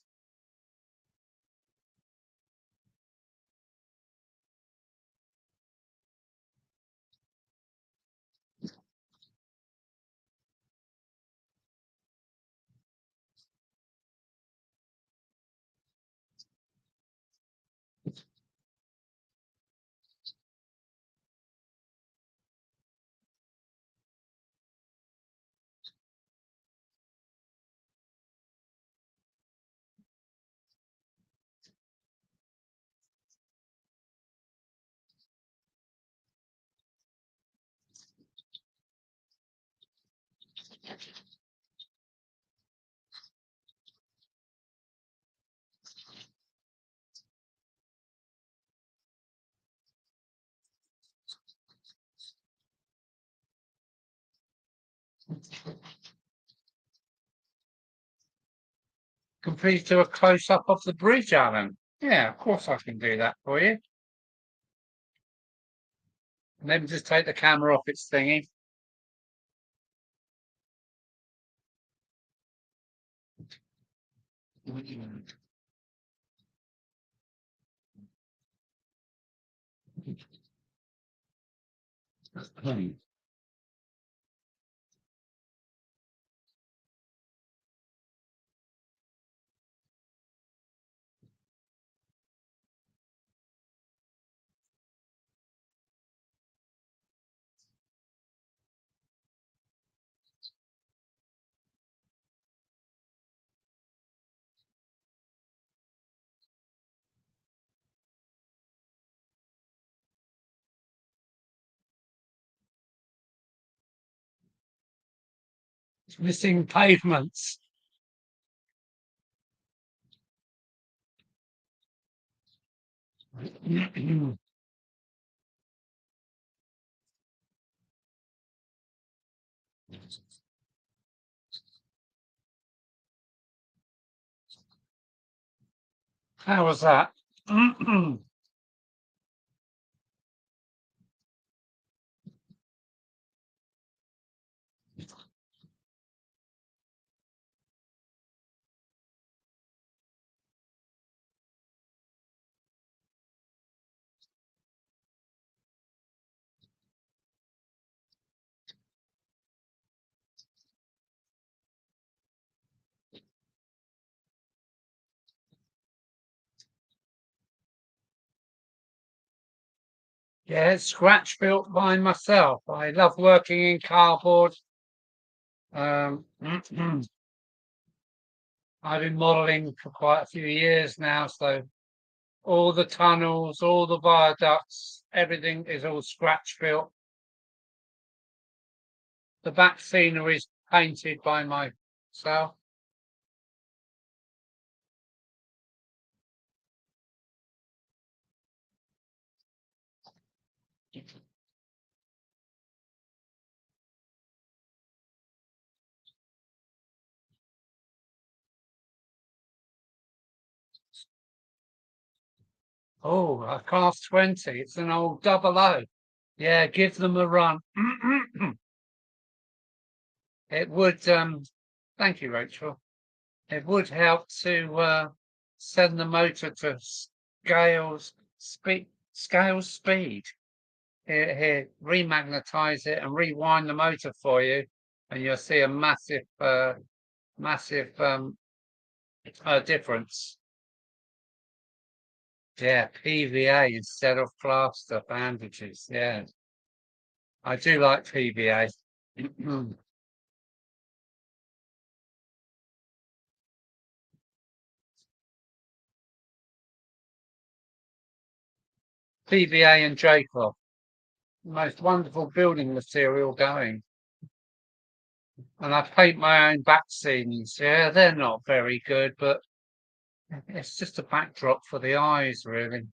Can please do a close up of the bridge, Alan? Yeah, of course I can do that for you. And then just take the camera off its thingy. It's missing pavements. How was that? Yeah, it's scratch built by myself. I love working in cardboard. I've been modelling for quite a few years now, so all the tunnels, all the viaducts, everything is all scratch built. The back scenery is painted by myself. Oh, a class 20. It's an old 00. Yeah, give them a run. It would, thank you, Rachel. It would help to send the motor to scale speed. Here, remagnetize it and rewind the motor for you, and you'll see a massive difference. Yeah, PVA instead of plaster bandages. Yeah, I do like PVA. PVA and J-cloth, most wonderful building material going. And I paint my own back scenes. Yeah, they're not very good, but it's just a backdrop for the eyes, really.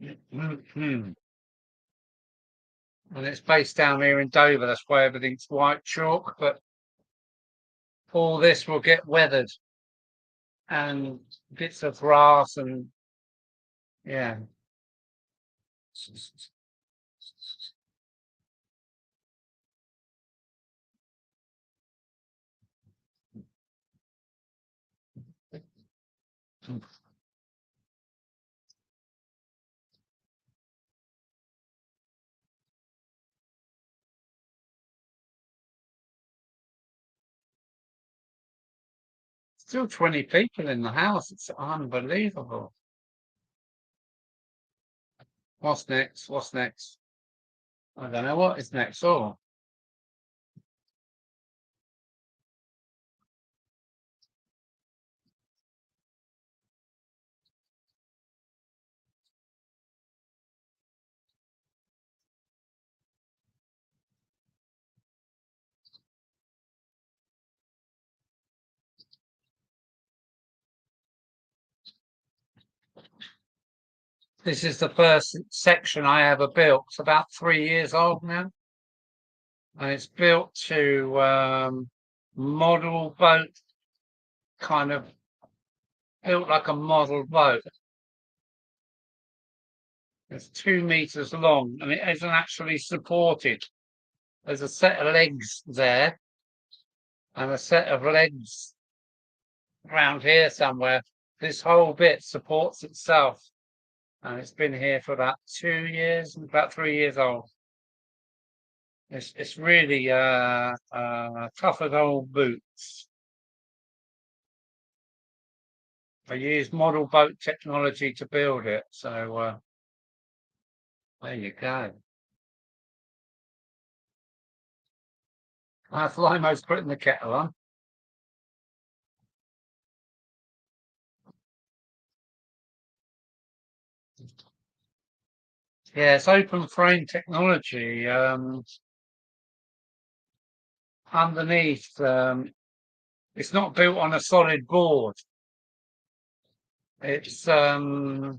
And it's based down here in Dover. That's why everything's white chalk. But all this will get weathered, and bits of grass, and yeah. Still 20 people in the house. It's unbelievable. What's next? What's next? I don't know what is next. Oh, this is the first section I ever built. It's about 3 years old now. And it's built to model boat, kind of built like a model boat. It's 2 meters long, and it isn't actually supported. There's a set of legs there, and a set of legs around here somewhere. This whole bit supports itself, and it's been here for about 2 years, about 3 years old. It's really tough as old boots. I use model boat technology to build it, so there you go. Limo's putting the kettle on. Yeah, it's open frame technology. Underneath, it's not built on a solid board. It's yeah,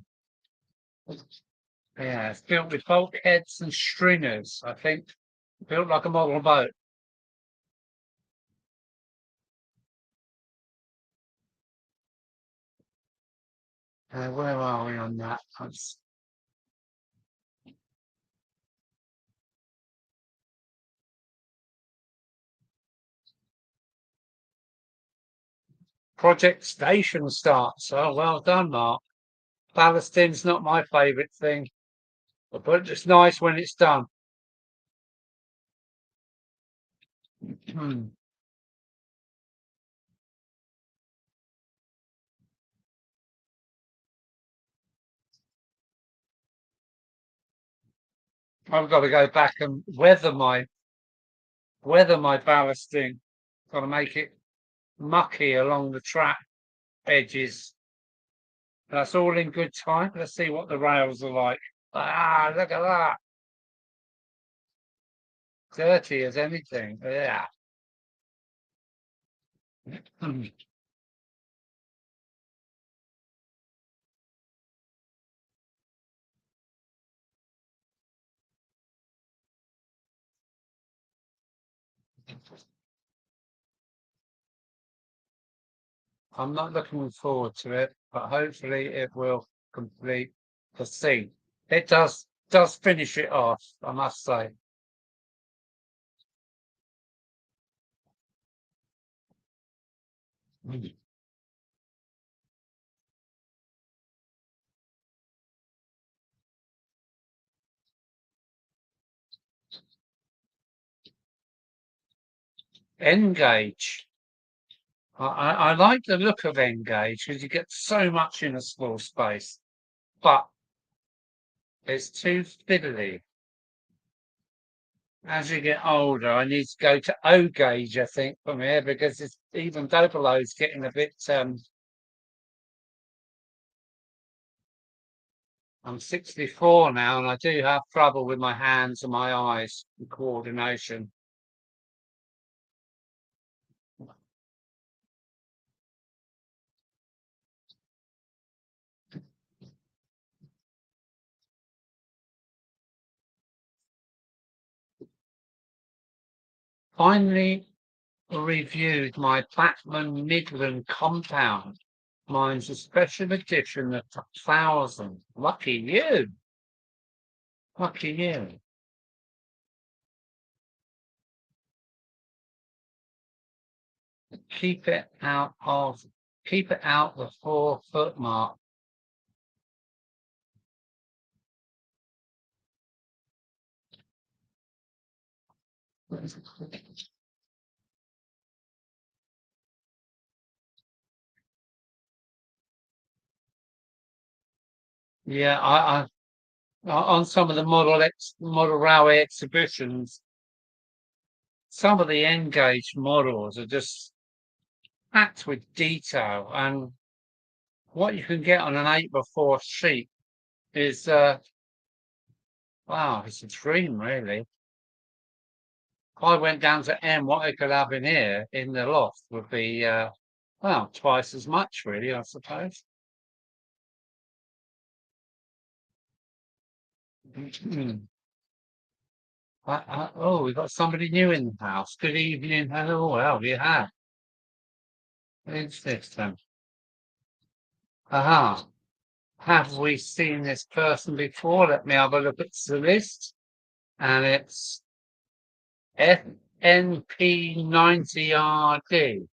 it's built with bulkheads and stringers. I think built like a model boat. Where are we on that? Project station starts. Oh, well done, Mark. Ballasting's not my favourite thing, but it's nice when it's done. I've got to go back and weather my ballasting. Got to make it mucky along the track edges. That's all in good time. Let's see what the rails are like. Ah, look at that. Dirty as anything. Yeah. I'm not looking forward to it, but hopefully it will complete the scene. It does finish it off, I must say. Engage. I like the look of Engage because you get so much in a small space, but it's too fiddly. As you get older, I need to go to O gauge, I think, from here because it's even double O's getting a bit. I'm 64 now, and I do have trouble with my hands and my eyes and coordination. Finally reviewed my Buckland Midland compound. Mine's a special edition of 1000. Lucky you. Lucky you. Keep it out the 4-foot mark. Yeah, I on some of the model railway exhibitions, some of the N-gauge models are just packed with detail, and what you can get on an 8x4 sheet is wow, it's a dream, really. If I went down to M, what I could have in here in the loft would be well, twice as much, really, I suppose. Oh, we've got somebody new in the house. Good evening. Hello. Well, you have. Who's this then? Aha. Have we seen this person before? Let me have a look at the list. And it's FNP90RD.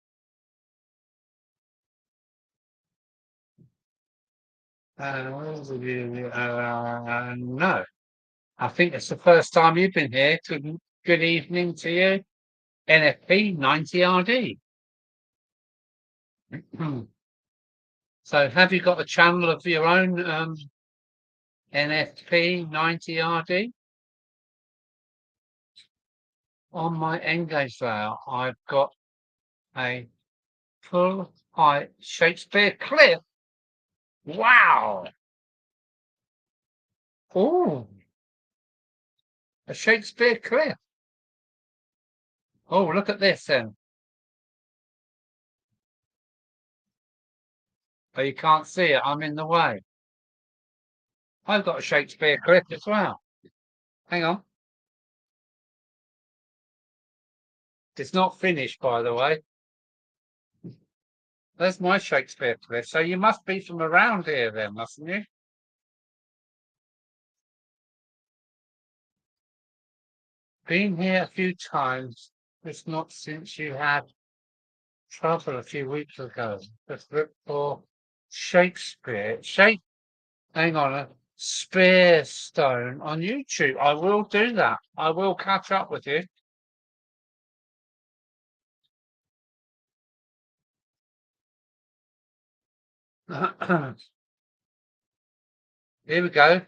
No. I think it's the first time you've been here. Good evening to you. NFP 90RD. So have you got a channel of your own, NFP 90RD? On my Engage rail, I've got a full height Shakespeare cliff. Wow. Oh, a Shakespeare cliff. Oh, look at this then. Oh, you can't see it. I'm in the way. I've got a Shakespeare cliff as well. Hang on. It's not finished, by the way. There's my Shakespeare cliff. So you must be from around here then, mustn't you? Been here a few times. It's not since you had trouble a few weeks ago. Just look for Shakespeare. Hang on, a Spear Stone on YouTube. I will do that. I will catch up with you. Here we go.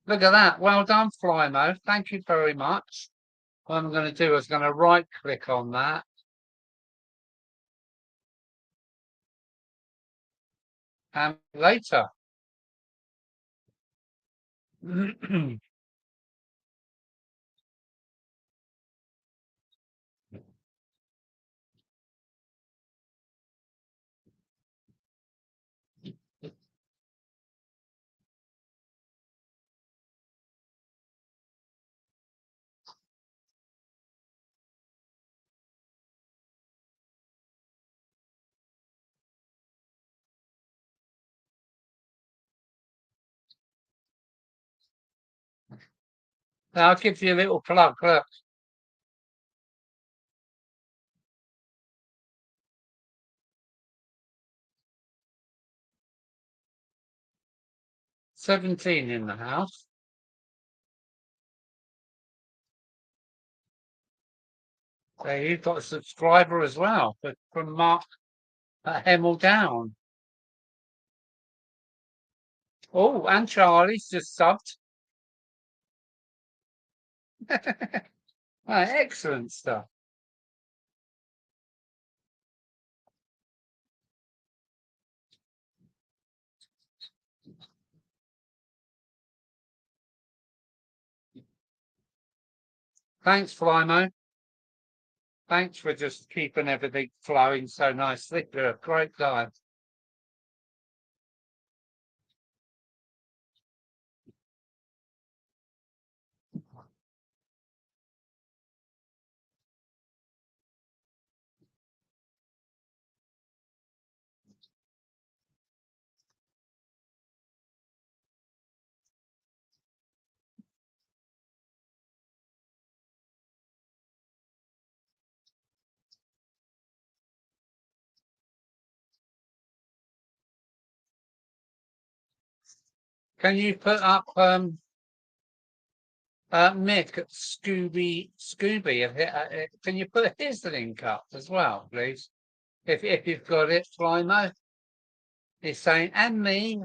Look at that. Well done, Flymo. Thank you very much. What I'm going to do is going to right click on that. And later. Now I'll give you a little plug. Look. $17 in the house. So you've got a subscriber as well, but from Mark at Hemel Down. Oh, and Charlie's just subbed. Excellent stuff. Thanks, Flymo. Thanks for just keeping everything flowing so nicely. You're a great guy. Can you put up Mick at Scooby? Can you put his link up as well, please? If you've got it, Flymo. He's saying, and me.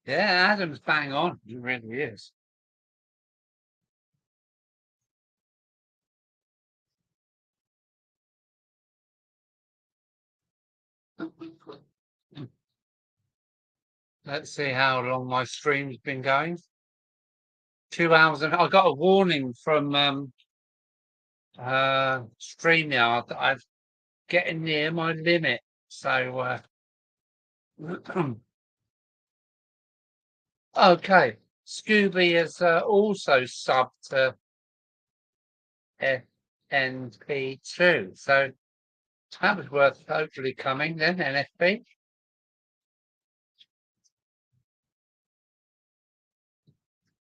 Yeah, Adam's bang on. He really is. Let's see how long my stream's been going. 2 hours, and I got a warning from StreamYard that I'm getting near my limit. So okay, Scooby has also subbed to NP2, so that was worth hopefully coming then, NFP.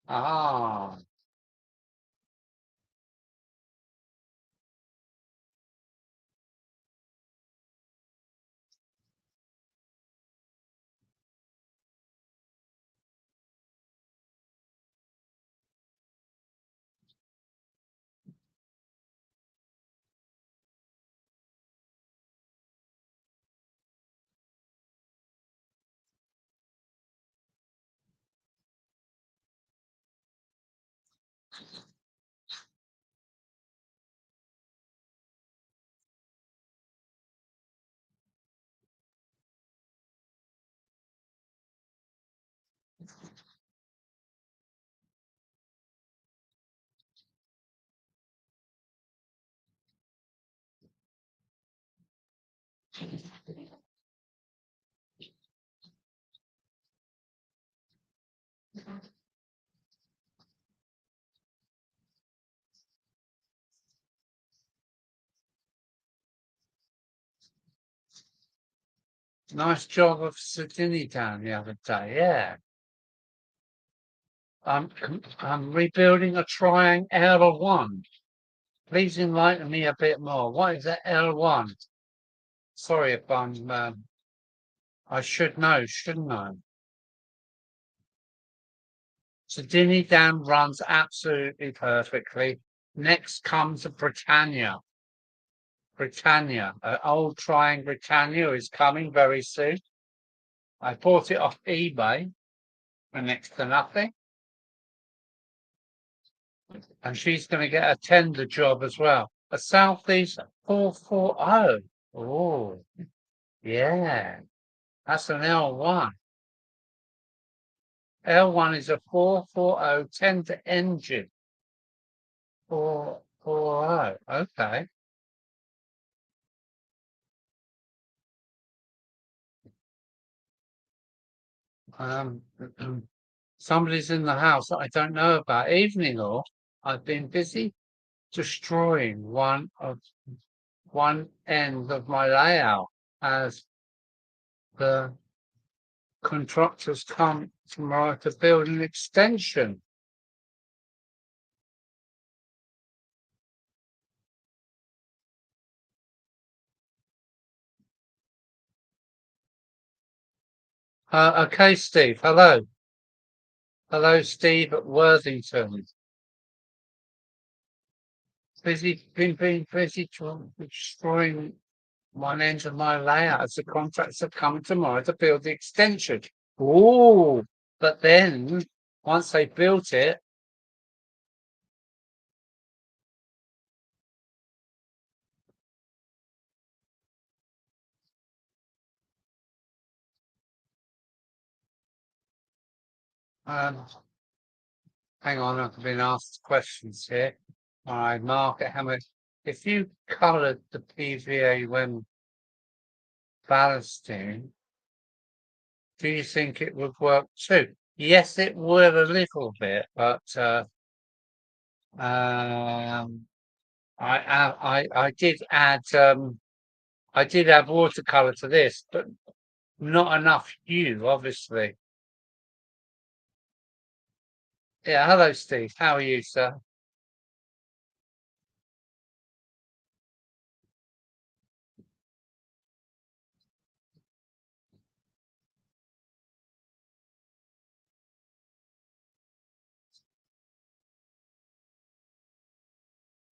Ah, nice job of Sydney down the other day, yeah. I'm rebuilding a triangle one. Please enlighten me a bit more. What is that L1? Sorry if I'm, I should know, shouldn't I? So Dinny Dam runs absolutely perfectly. Next comes Britannia. Britannia, old trying Britannia is coming very soon. I bought it off eBay for next to nothing. And she's going to get a tender job as well. A Southeast 440. Oh, yeah. That's an L1. L1 is a 440 tender engine. 440. Okay. Somebody's in the house that I don't know about. Evening all. I've been busy destroying one end of my layout as the contractors come tomorrow to build an extension. Okay, Steve. Hello. Hello, Steve at Worthington. Been busy destroying one end of my layout as the contractors are coming tomorrow to build the extension. Oh, but then once they built it, hang on, I've been asked questions here. All right, market how much? If you coloured the PVA when ballasting, do you think it would work too? Yes, it would a little bit, but I did add I did add watercolor to this, but not enough hue, obviously. Yeah, hello, Steve. How are you, sir?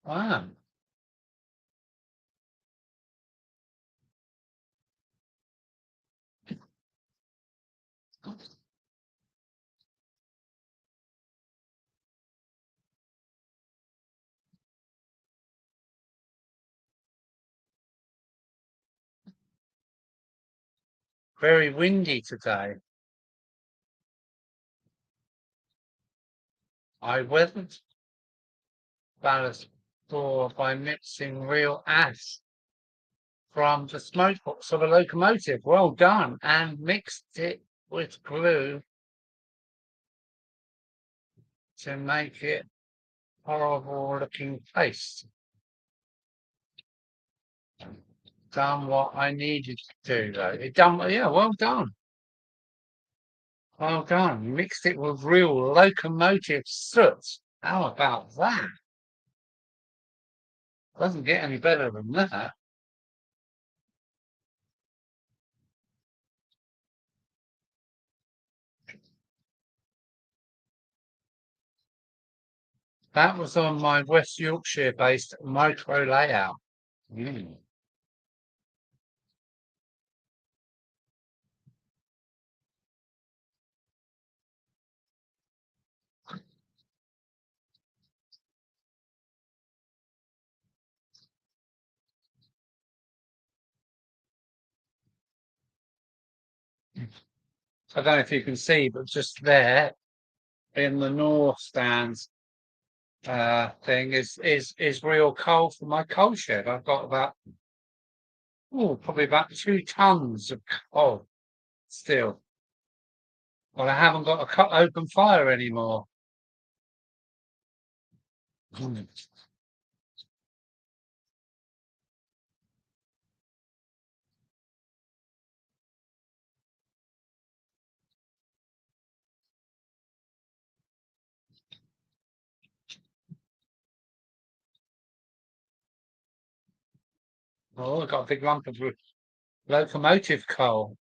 Wow. Very windy today. I weathered ballast door by mixing real ash from the smoke box of a locomotive. Well done. And mixed it with glue to make it horrible looking paste. Done what I needed to do though. It done, yeah, well done. Well done. Mixed it with real locomotive soot. How about that? Doesn't get any better than that. That was on my West Yorkshire based micro layout. I don't know if you can see, but just there in the north stands thing is real coal for my coal shed. I've got about probably about 2 tons of coal still. Well, I haven't got a open fire anymore. Oh, I've got a big lump of locomotive coal.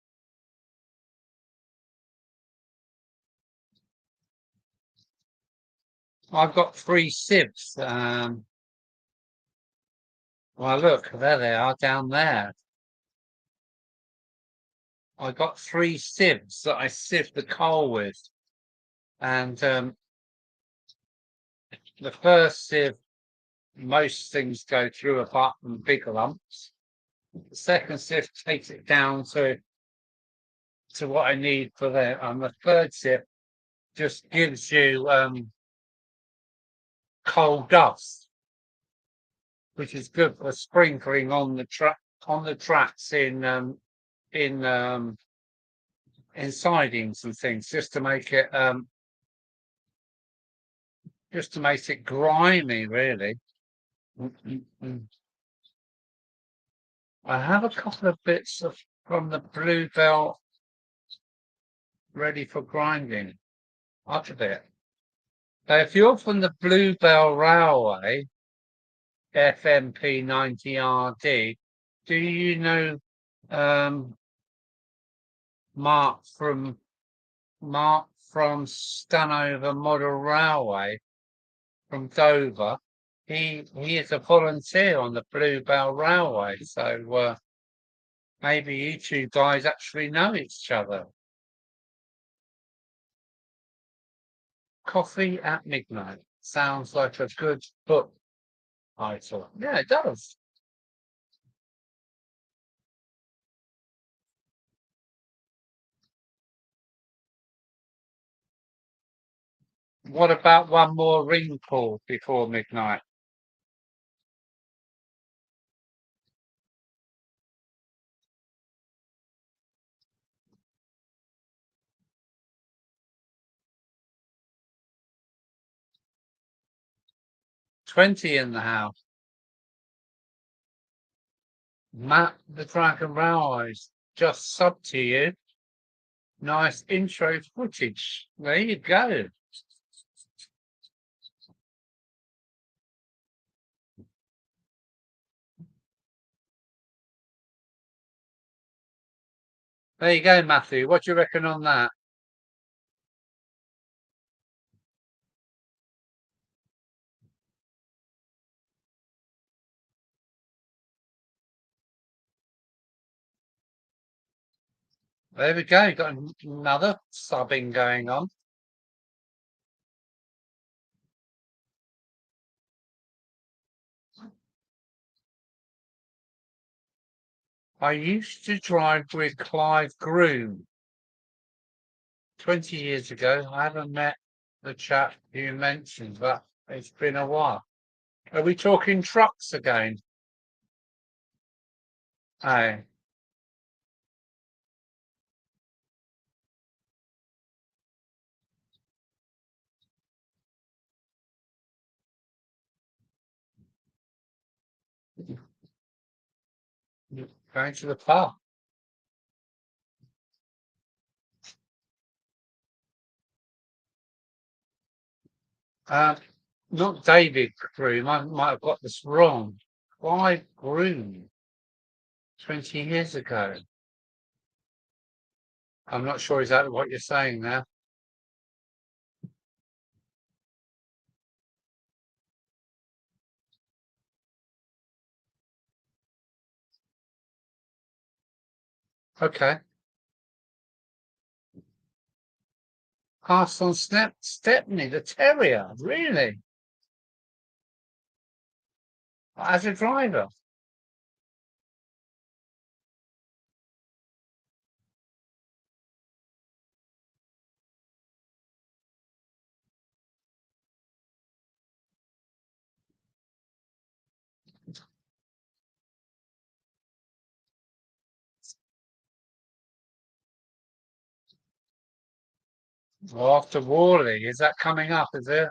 I've got 3 sieves. Well, look, there they are down there. I got 3 sieves that I sieve the coal with, and the first sieve, most things go through apart from big lumps. The second sieve takes it down to what I need for there, and the third sieve just gives you coal dust, which is good for sprinkling on the tracks in sidings and things, just to make it grimy, really. I have a couple of bits from the Bluebell ready for grinding. Up a bit. Now, if you're from the Bluebell Railway, FMP 90RD, do you know Mark from Stanover Model Railway from Dover? He is a volunteer on the Bluebell Railway, so maybe you two guys actually know each other. Coffee at Midnight sounds like a good book title. Yeah, it does. What about one more ring pull before midnight? $20 in the house. Matt the Dragon Railways just sub to you. Nice intro footage. There you go. There you go, Matthew. What do you reckon on that? There we go. Got another subbing going on. I used to drive with Clive Groom 20 years ago. I haven't met the chap you mentioned, but it's been a while. Are we talking trucks again? Hey. Going to the pub. Not David Groom. I might have got this wrong. Clive Groom, 20 years ago. I'm not sure exactly what you're saying there. Okay. Passed on Stepney, the terrier. Really? As a driver? Well, after Worley, is that coming up, is it?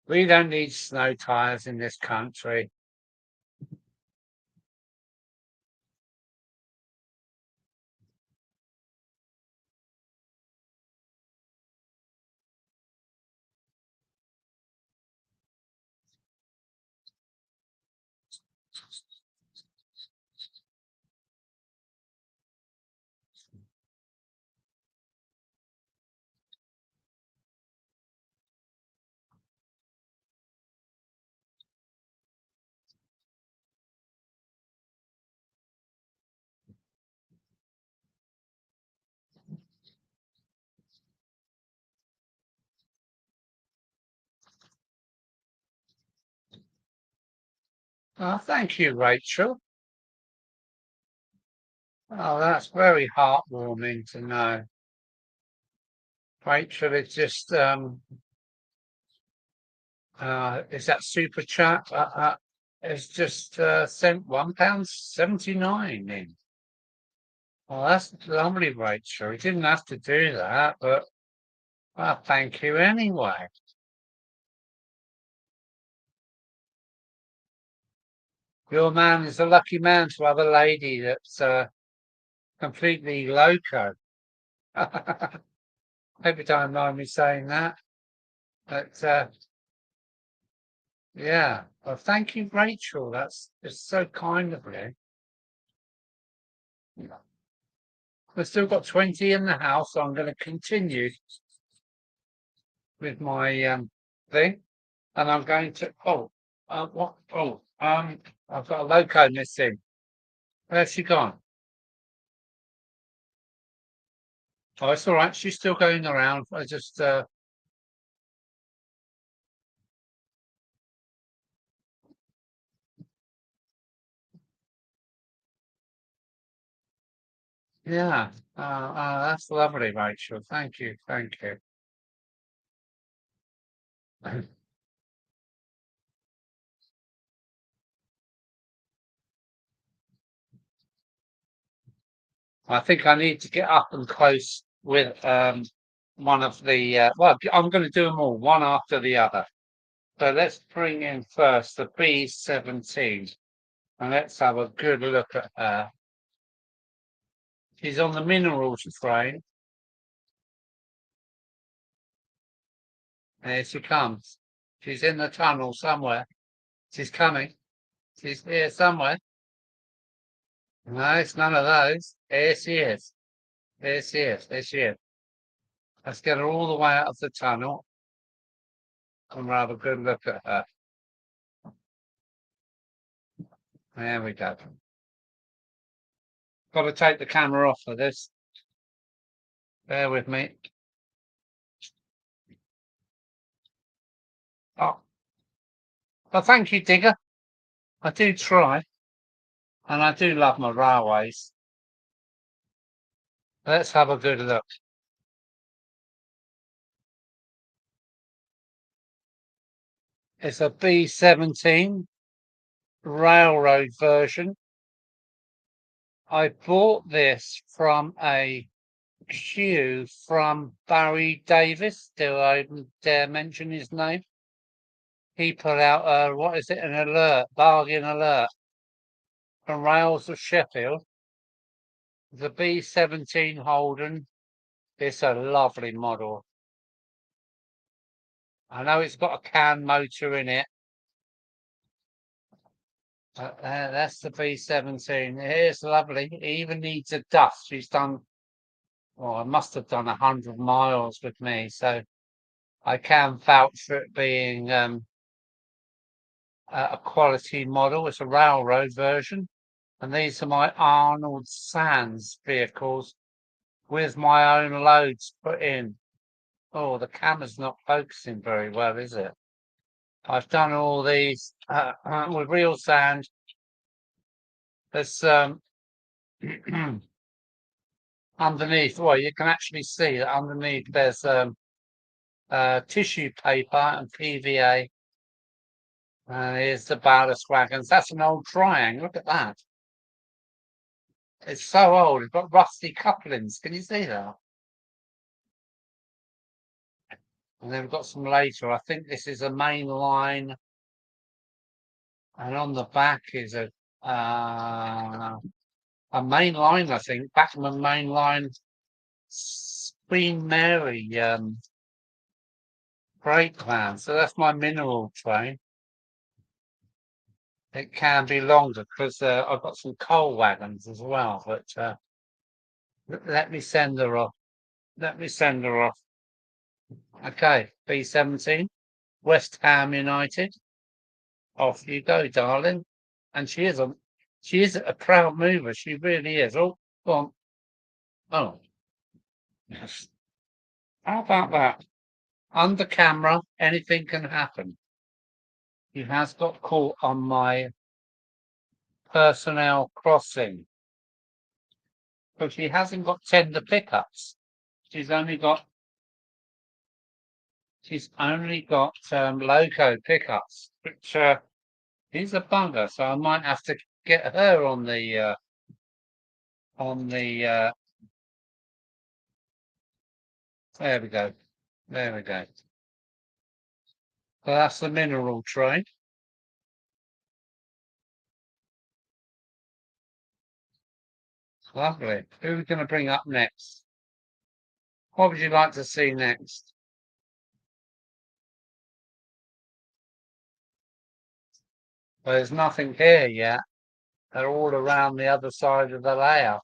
We don't need snow tires in this country. Oh, thank you, Rachel. Oh, that's very heartwarming to know. Rachel is just is that super chat? It's just sent £1.79 in. Well, that's lovely, Rachel. You didn't have to do that, but well, thank you anyway. Your man is a lucky man to have a lady that's completely loco. Hope you don't mind me saying that. But yeah, well, thank you, Rachel. That's just so kind of you. We've still got 20 in the house, so I'm going to continue with my thing, and I'm going to. What? I've got a loco missing. Where's she gone? Oh, it's all right. She's still going around. I just. Yeah. That's lovely, Rachel. Thank you. Thank you. I think I need to get up and close with one of the. Well, I'm going to do them all one after the other. So let's bring in first the B17, and let's have a good look at her. She's on the minerals train. Here she comes. She's in the tunnel somewhere. She's coming. She's here somewhere. No, it's none of those. Here she is. Here she is. Here she is. Let's get her all the way out of the tunnel and we'll have a good look at her. There we go. Got to take the camera off for this. Bear with me. Oh, well, thank you, Digger. I do try, and I do love my railways. Let's have a good look. It's a B17 railroad version. I bought this from a queue from Barry Davis. Do I dare mention his name? He put out an alert, bargain alert from Rails of Sheffield. The B17 Holden. It's a lovely model. I know it's got a CAN motor in it. That's the B17. It's lovely. It even needs a dust. She's done, well, I must have done 100 miles with me, so I can vouch for it being a quality model. It's a railroad version, and these are my Arnold Sands vehicles with my own loads put in. Oh, the camera's not focusing very well, is it? I've done all these with real sand. There's underneath. Well, you can actually see that underneath there's tissue paper and PVA. Here's the ballast wagons. That's an old Triang. Look at that. It's so old. It's got rusty couplings. Can you see that? And then we've got some later. I think this is a main line. And on the back is a main line, I think. Backman main line. Queen Mary brake plan. So that's my mineral train. It can be longer because I've got some coal wagons as well. But let me send her off. Let me send her off. Okay, B17, West Ham United. Off you go, darling. And she is a proud mover. She really is. Oh, go on. Oh, yes. How about that? Under camera, anything can happen. He has got caught on my personnel crossing. But she hasn't got tender pickups. She's only got loco pickups, which is a bugger. So I might have to get her on the there we go. There we go. So that's the mineral train. Lovely. Who are we going to bring up next? What would you like to see next? Well, there's nothing here yet. They're all around the other side of the layout.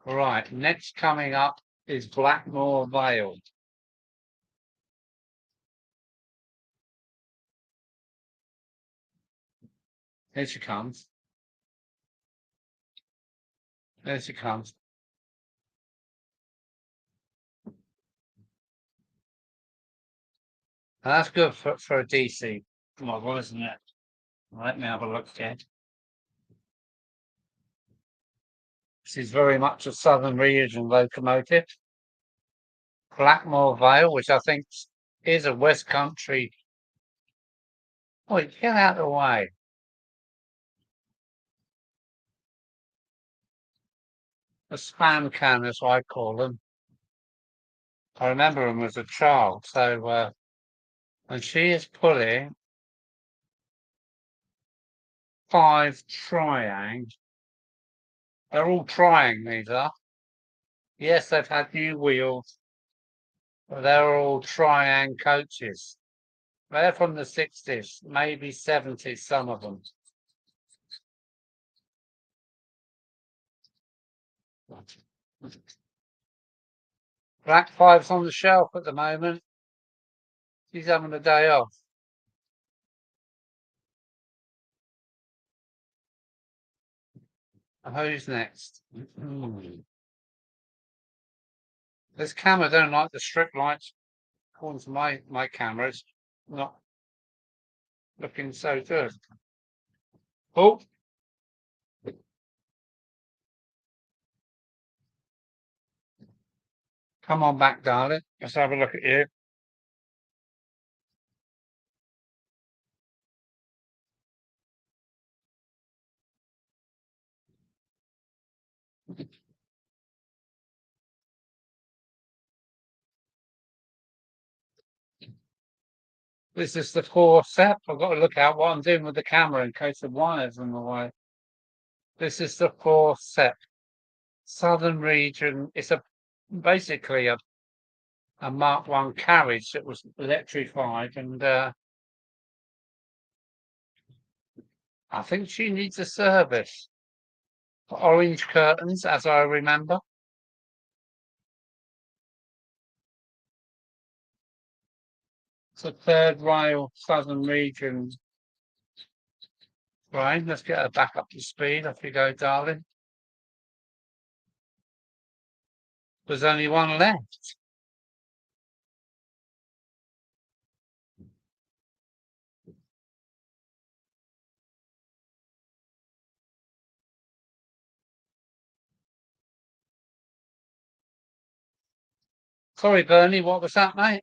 Right, next coming up is Blackmore Vale. Here she comes. There she comes. Now that's good for a DC model, isn't it? Let me have a look again. This is very much a southern region locomotive. Blackmore Vale, which I think is a West Country. Oh, get out of the way. A spam can, as I call them. I remember them as a child. So, and she is pulling 5 triang. They're all triang, these are. Yes, they've had new wheels, but they're all triang coaches. They're from the 60s, maybe 70s, some of them. Black 5's on the shelf at the moment. She's having a day off. Who's next? This camera don't like the strip lights. According to my cameras, not looking so good. Oh, come on back, darling. Let's have a look at you. This is the 4 set. I've got to look out what I'm doing with the camera in case the wire's in the way. This is the 4 set. Southern region. It's basically a Mark 1 carriage that was electrified, and I think she needs a service. Orange curtains, as I remember. It's a 3rd rail Southern region. Right, let's get her back up to speed. Off you go, darling. There's only one left. Sorry, Bernie, what was that, mate?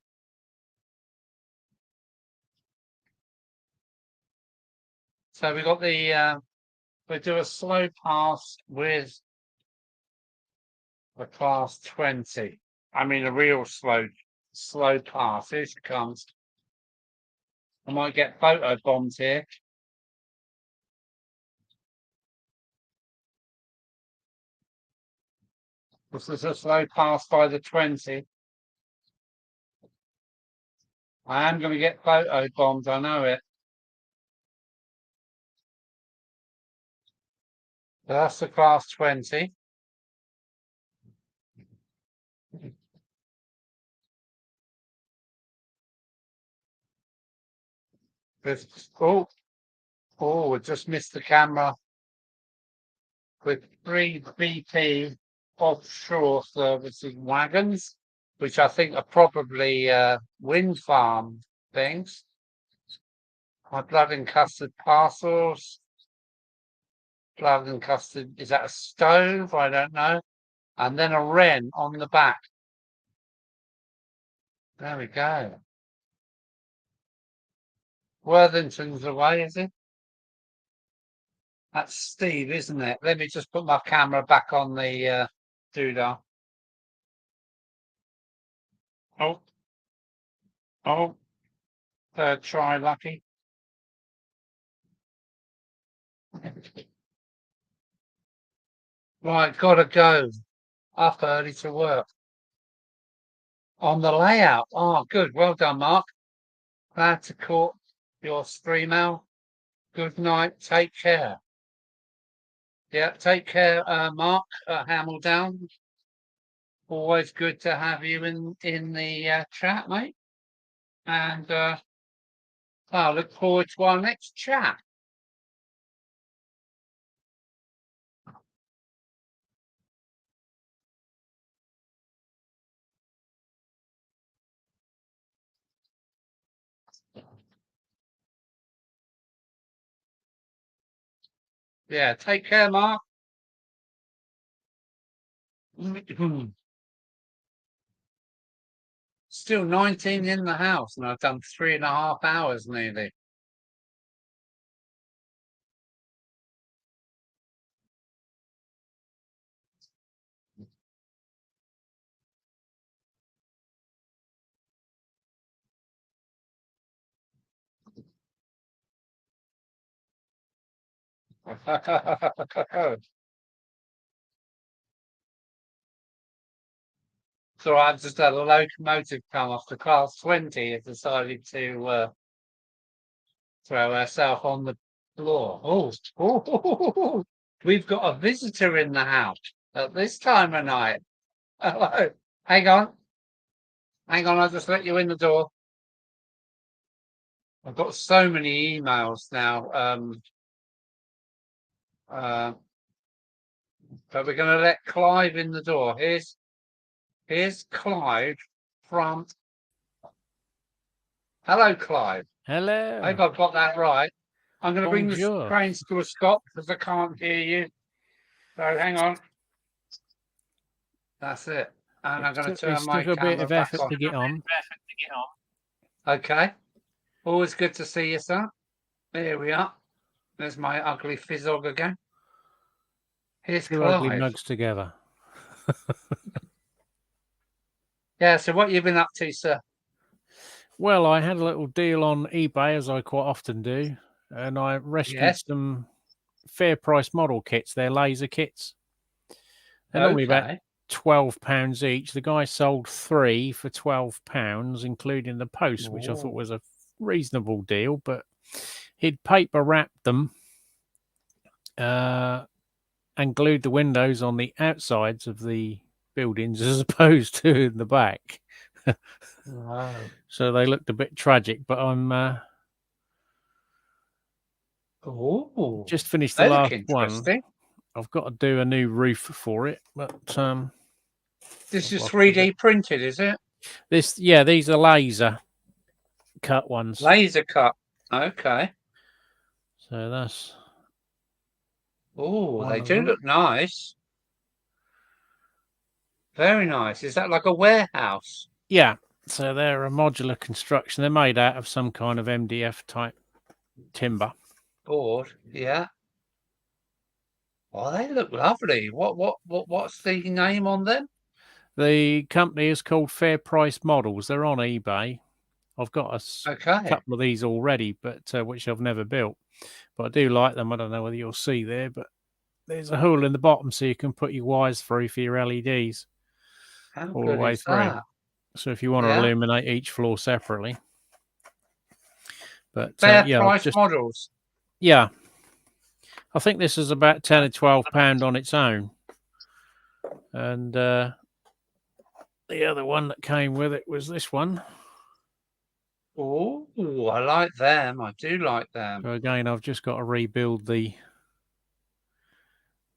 So we got the we'll do a slow pass with the class 20. I mean a real slow pass. Here she comes. I might get photo bombed here. This is a slow pass by the 20. I am going to get photo bombed, I know it. That's the class 20. We just missed the camera with 3 BP offshore servicing wagons, which I think are probably wind farm things. My blood and custard parcels. Blood and custard. Is that a stove? I don't know. And then a wren on the back. There we go. Worthington's away, is it? That's Steve, isn't it? Let me just put my camera back on the doodah. Oh. Oh. Third try, lucky. Right, gotta go. Up early to work. On the layout. Oh, good. Well done, Mark. Glad to caught your email. Good night. Take care. Yeah, take care, Mark Hamildown. Always good to have you in the chat, mate. And I look forward to our next chat. Yeah, take care, Mark. Still 19 in the house, and I've done 3.5 hours nearly. So I've just had a locomotive come off the class 20. It decided to throw herself on the floor. Oh, we've got a visitor in the house at this time of night. Hello. Hang on. I'll just let you in the door. I've got so many emails now. But we're going to let Clive in the door. Here's Clive from. Hello, Clive. Hello. I hope I've got that right. I'm going to bring the Bonjour. trains to a stop because I can't hear you. So hang on. That's it. And I'm going to turn my took a bit camera of back effort on. to get on. Okay. Always good to see you, sir. There we are. There's my ugly fizzog again. Here's Two ugly Clive. mugs together. Yeah, so what you been up to, sir? Well, I had a little deal on eBay, as I quite often do, and I rescued Yes. some fair price model kits. They're laser kits. They're normally about Okay. £12 each. The guy sold 3 for £12, including the post, which I thought was a reasonable deal, but he'd paper wrapped them and glued the windows on the outsides of the buildings as opposed to in the back. Wow. So they looked a bit tragic, but I'm just finished the They look last one. interesting. I've got to do a new roof for it, but This is 3D printed, is it? These are laser cut ones. Laser cut. Okay. So that's They do look nice. Very nice. Is that like a warehouse? yeah. So they're a modular construction. They're made out of some kind of MDF type timber. Board. Yeah. Oh, they look lovely. What's the name on them? The company is called Fair Price Models. They're on eBay. I've got a couple of these already, but which I've never built. But I do like them. I don't know whether you'll see there, but there's a hole in the bottom so you can put your wires through for your LEDs all the way through. That? So if you want to illuminate each floor separately. But Fair price models. Yeah. I think this is about 10 or 12 pound on its own. And the other one that came with it was this one. Oh, I like them. I do like them. So again, I've just got to rebuild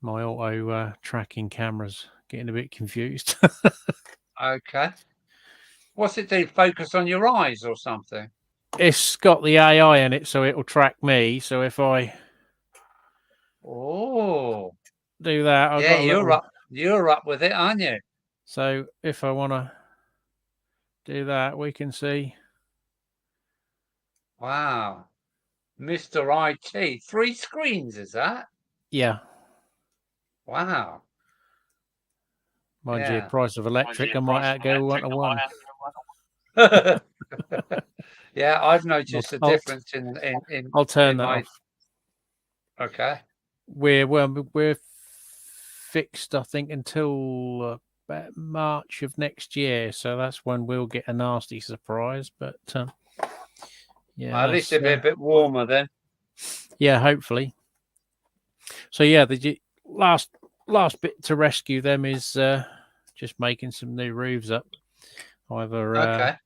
my auto tracking cameras. Getting a bit confused. Okay. What's it do? Focus on your eyes or something? it's got the AI in it, so it'll track me. So if I do that, I've got you're up with it, aren't you? So if I want to do that, we can see. Wow, Mr. IT, 3 screens, is that? Yeah. Wow. Mind you, price of electric, I might outgo 1 to 1. Yeah, I've noticed a difference in I'll turn that off. Okay. We're fixed, I think, until about March of next year, so that's when we'll get a nasty surprise. But yeah, well, at least it'll be a bit warmer then. Yeah, hopefully. So yeah, the last bit to rescue them is just making some new roofs up, either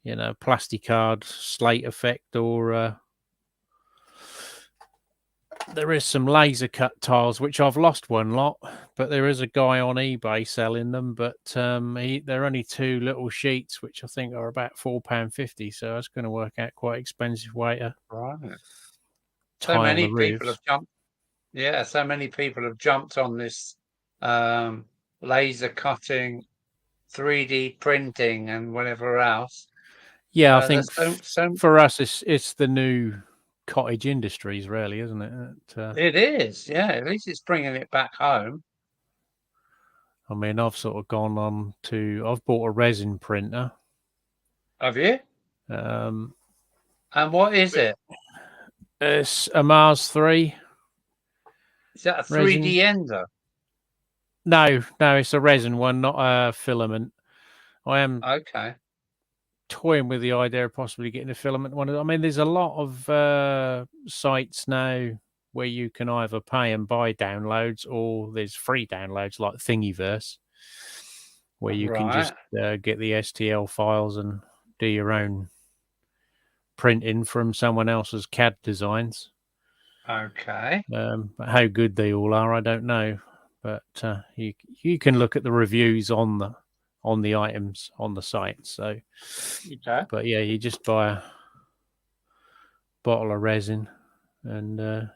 plasticard, slate effect, or there is some laser cut tiles which I've lost one lot, but there is a guy on eBay selling them. But they're only 2 little sheets, which I think are about £4.50. So that's going to work out quite expensive way to So many people have jumped. Yeah, so many people have jumped on this laser cutting, 3D printing, and whatever else. Yeah, I think for us, it's the new cottage industries, really, isn't it? It is, yeah. At least it's bringing it back home. I mean, I've sort of gone on to. I've bought a resin printer. Have you? And what is it? It's a Mars 3. Is that a 3D ender? No, it's a resin one, not a filament. I am toying with the idea of possibly getting a filament one. I mean, there's a lot of sites now where you can either pay and buy downloads, or there's free downloads like Thingiverse, where you can just get the STL files and do your own printing from someone else's CAD designs. Okay. But how good they all are, I don't know. But you can look at the reviews on the items on the site. So, but yeah, you just buy a bottle of resin and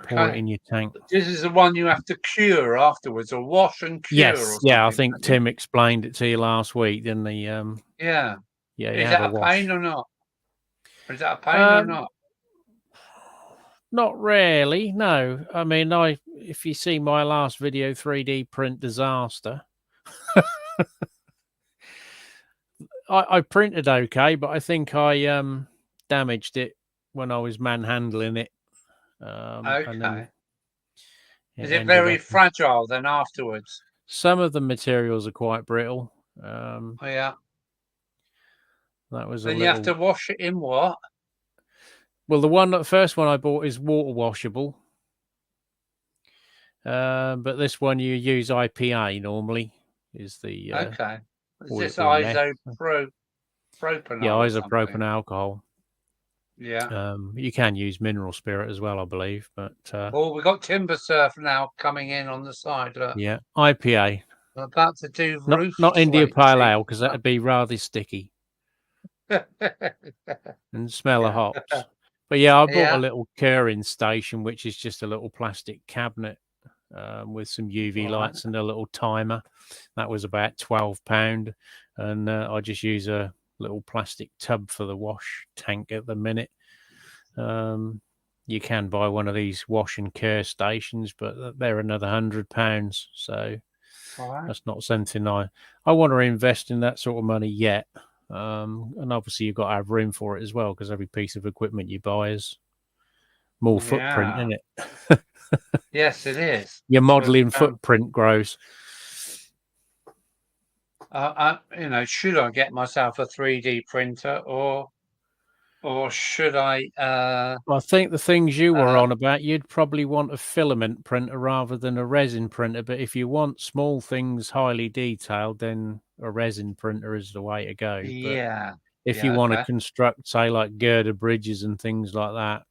pour it in your tank. This is the one you have to cure afterwards, or wash and cure. Yes, I think Tim explained it to you last week, didn't he? Yeah. Is that a pain or not? Is that a pain or not? Not really, no. I mean, if you see my last video, 3D print disaster, I printed okay, but I think I damaged it when I was manhandling it. Okay. Is it very fragile then afterwards? Some of the materials are quite brittle. Yeah. That was. Then you have to wash it in what? Well, the first one I bought is water washable. But this one you use IPA normally. Is the okay? Is this isopropyl? Yeah, isopropyl alcohol. Yeah. You can use mineral spirit as well, I believe. But we've got Timber Surf now coming in on the side. Look. Yeah, IPA. We're about to do not India Pale Ale, because that'd be rather sticky and smell of hops. But yeah, I bought a little curing station, which is just a little plastic cabinet with some UV lights and a little timer. That was about £12, and I just use a little plastic tub for the wash tank at the minute. You can buy one of these wash and cure stations, but they're another £100. So that's not something I want to invest in that sort of money yet. And obviously you've got to have room for it as well, because every piece of equipment you buy is more footprint, isn't it? Yes, it is. Your modeling footprint grows. Should I get myself a 3D printer, or should I? I think the things you were on about, you'd probably want a filament printer rather than a resin printer. But if you want small things highly detailed, then a resin printer is the way to go. Yeah. But if you want to construct, say, like girder bridges and things like that,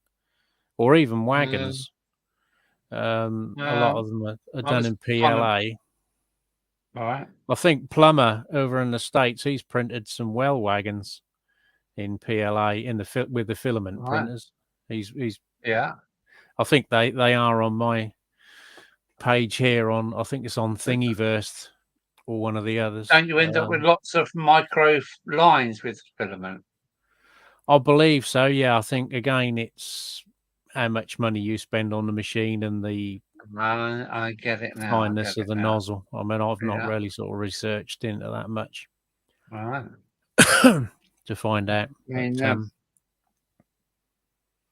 or even wagons, a lot of them are done in PLA. All right. I think Plummer over in the States, he's printed some well wagons in PLA with the filament printers. He's yeah. I think they are on my page here on. I think it's on Thingiverse or one of the others. Don't you end up with lots of micro lines with filament? I believe so. Yeah, I think again it's how much money you spend on the machine and the I get it now. fineness of the nozzle. I mean, I've not really sort of researched into that much to find out. I mean,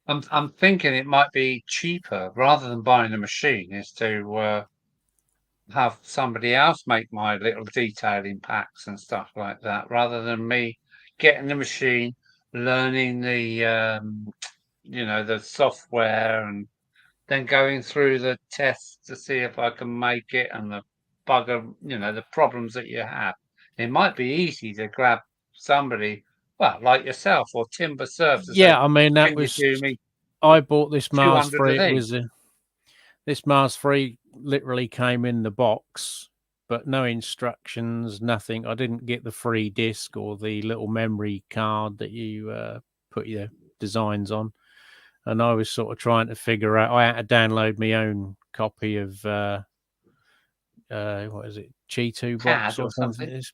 I'm thinking it might be cheaper rather than buying a machine is to have somebody else make my little detailing packs and stuff like that, rather than me getting the machine, learning the the software, and then going through the tests to see if I can make it, and the the problems that you have. It might be easy to grab somebody, well, like yourself or Timber Surf. Yeah, I mean that was. I bought this Mars 3. It was this Mars 3 literally came in the box, but no instructions, nothing. I didn't get the free disc or the little memory card that you put your designs on. And I was sort of trying to figure out. I had to download my own copy of what is it, G2 box or something? It is.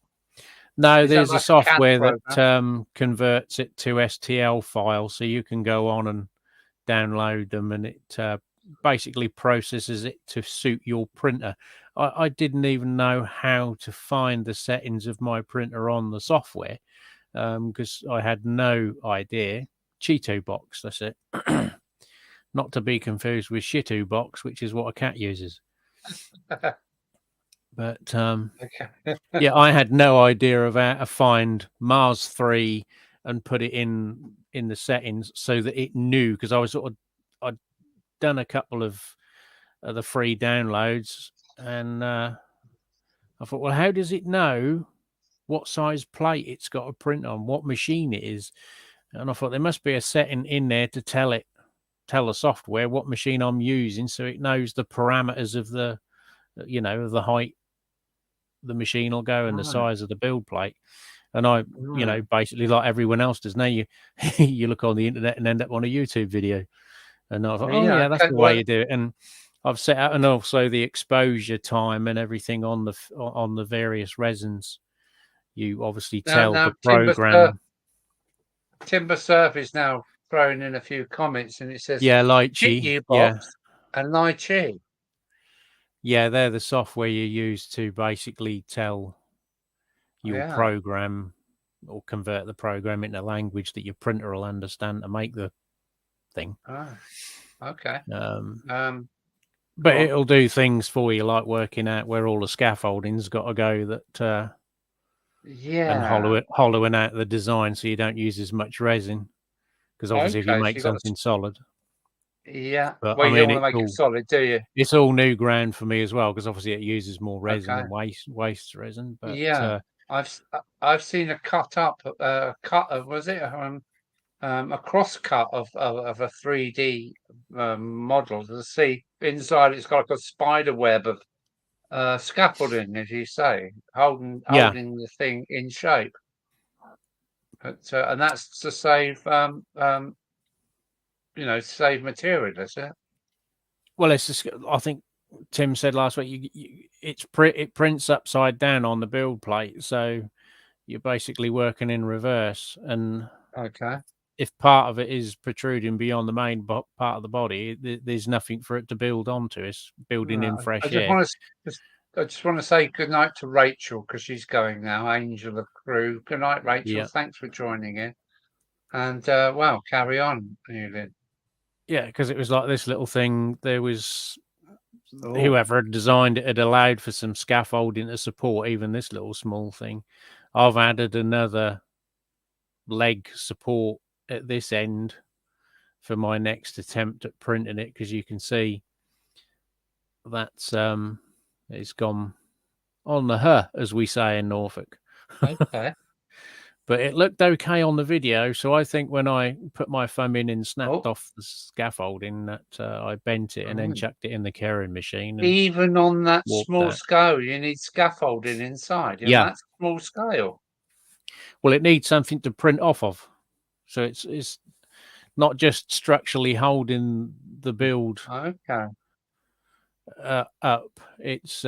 No, there's a software that converts it to STL files, so you can go on and download them, and it basically processes it to suit your printer. I didn't even know how to find the settings of my printer on the software because I had no idea. Cheeto box, that's it. Not to be confused with Shitu box, which is what a cat uses. But yeah, I had no idea of how to find Mars 3 and put it in the settings so that it knew, because I was I'd done a couple of the free downloads, and I thought, well, how does it know what size plate it's got to print on, what machine it is? And I thought there must be a setting in there to tell the software what machine I'm using, so it knows the parameters of the, of the height the machine will go and the size of the build plate. And I, basically like everyone else does now, you you look on the internet and end up on a YouTube video. And I thought, that's the way you do it. And I've set out, and also the exposure time and everything on the various resins. You obviously tell the program. Timber Surf is now throwing in a few comments, and it says, Lychee, and Lychee. Yeah, they're the software you use to basically tell your program or convert the program into language that your printer will understand to make the thing. Oh, okay. But it'll do things for you, like working out where all the scaffolding's got to go, that and hollowing out the design so you don't use as much resin, because obviously if you make something solid. Yeah, but well, you don't want to make it solid, do you? It's all new ground for me as well, because obviously it uses more resin than waste resin. But I've seen a cut of was it a cross cut of a 3D model to see inside. It's got like a spider web of scaffolding, as you say, holding the thing in shape. But and that's to save save material, is it? Well, it's just, I think Tim said last week, it prints upside down on the build plate, so you're basically working in reverse. And if part of it is protruding beyond the main part of the body, there's nothing for it to build onto. It's building in fresh air. I just want to say good night to Rachel, because she's going now. Angel of Crew. Good night, Rachel. Yeah. Thanks for joining in. And carry on, Newlin. Yeah, because it was like this little thing. There was whoever had designed it had allowed for some scaffolding to support even this little small thing. I've added another leg support at this end for my next attempt at printing it, because you can see that's it's gone on the as we say in Norfolk. Okay. But it looked okay on the video, so I think when I put my thumb in and snapped off the scaffolding, that I bent it and then chucked it in the carrying machine. And even on that small scale, you need scaffolding inside. That small scale. Well, it needs something to print off of. So it's not just structurally holding the build Okay. up. It's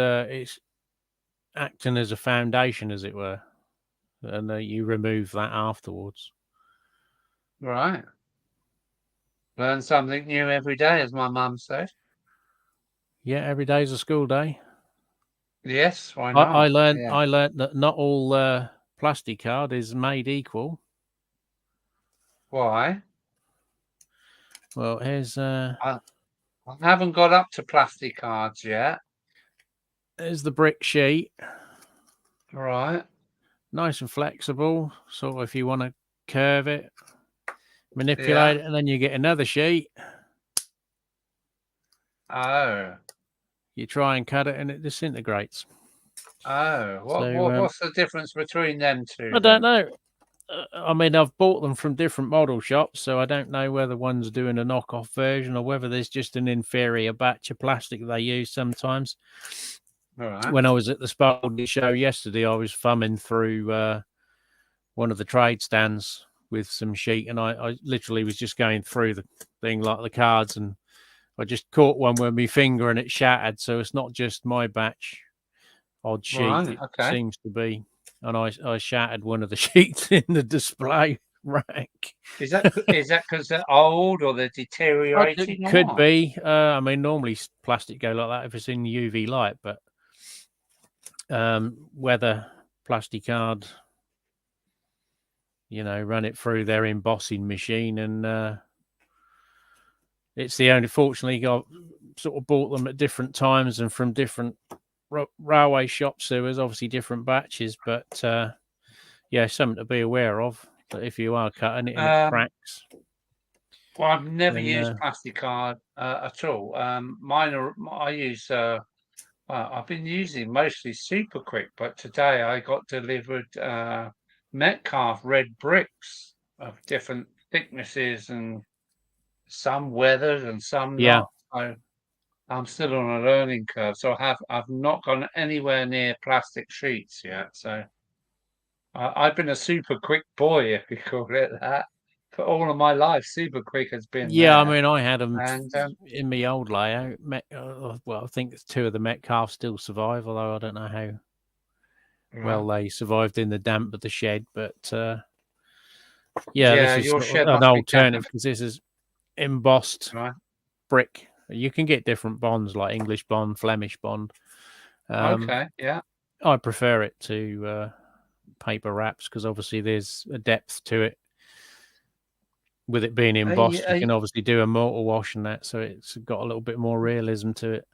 acting as a foundation, as it were, and you remove that afterwards. Right. Learn something new every day, as my mum said. Yeah, every day's a school day. Yes, why not? I learned that not all plastic card is made equal. Why? Well, here's I haven't got up to plastic cards yet. there's the brick sheet. Right. Nice and flexible. So if you want to curve it, manipulate it, and then you get another sheet. Oh. You try and cut it, and it disintegrates. Oh. So, what's the difference between them two? I don't know. I mean, I've bought them from different model shops, so I don't know whether one's doing a knockoff version or whether there's just an inferior batch of plastic they use sometimes. Right. When I was at the Spalding show yesterday, I was thumbing through one of the trade stands with some sheet, and I literally was just going through the thing like the cards, and I just caught one with my finger and it shattered. So it's not just my batch odd sheet. Right, It seems to be. And I shattered one of the sheets in the display rack. Is that because they're old or they're deteriorating? It could be. I mean, normally plastic go like that if it's in UV light, but whether plastic card, run it through their embossing machine, and it's the only. Fortunately, I sort of bought them at different times and from different railway shops. So there's obviously different batches, but something to be aware of. That if you are cutting it and it cracks. Well, I've never used plastic card at all. I use. I've been using mostly Super Quick, but today I got delivered Metcalf red bricks of different thicknesses and some weathered and some not. So I'm still on a learning curve. So I've not gone anywhere near plastic sheets yet. So I've been a Super Quick boy, if you call it that, for all of my life. Super Quick has been there. I mean, I had them in my old layout. Well, I think two of the Metcalfs still survive, although I don't know how well they survived in the damp of the shed. But this is your shed an alternative because this is embossed brick. You can get different bonds like English bond, Flemish bond. I prefer it to paper wraps because obviously there's a depth to it. With it being embossed, you can obviously do a mortar wash and that, so it's got a little bit more realism to it.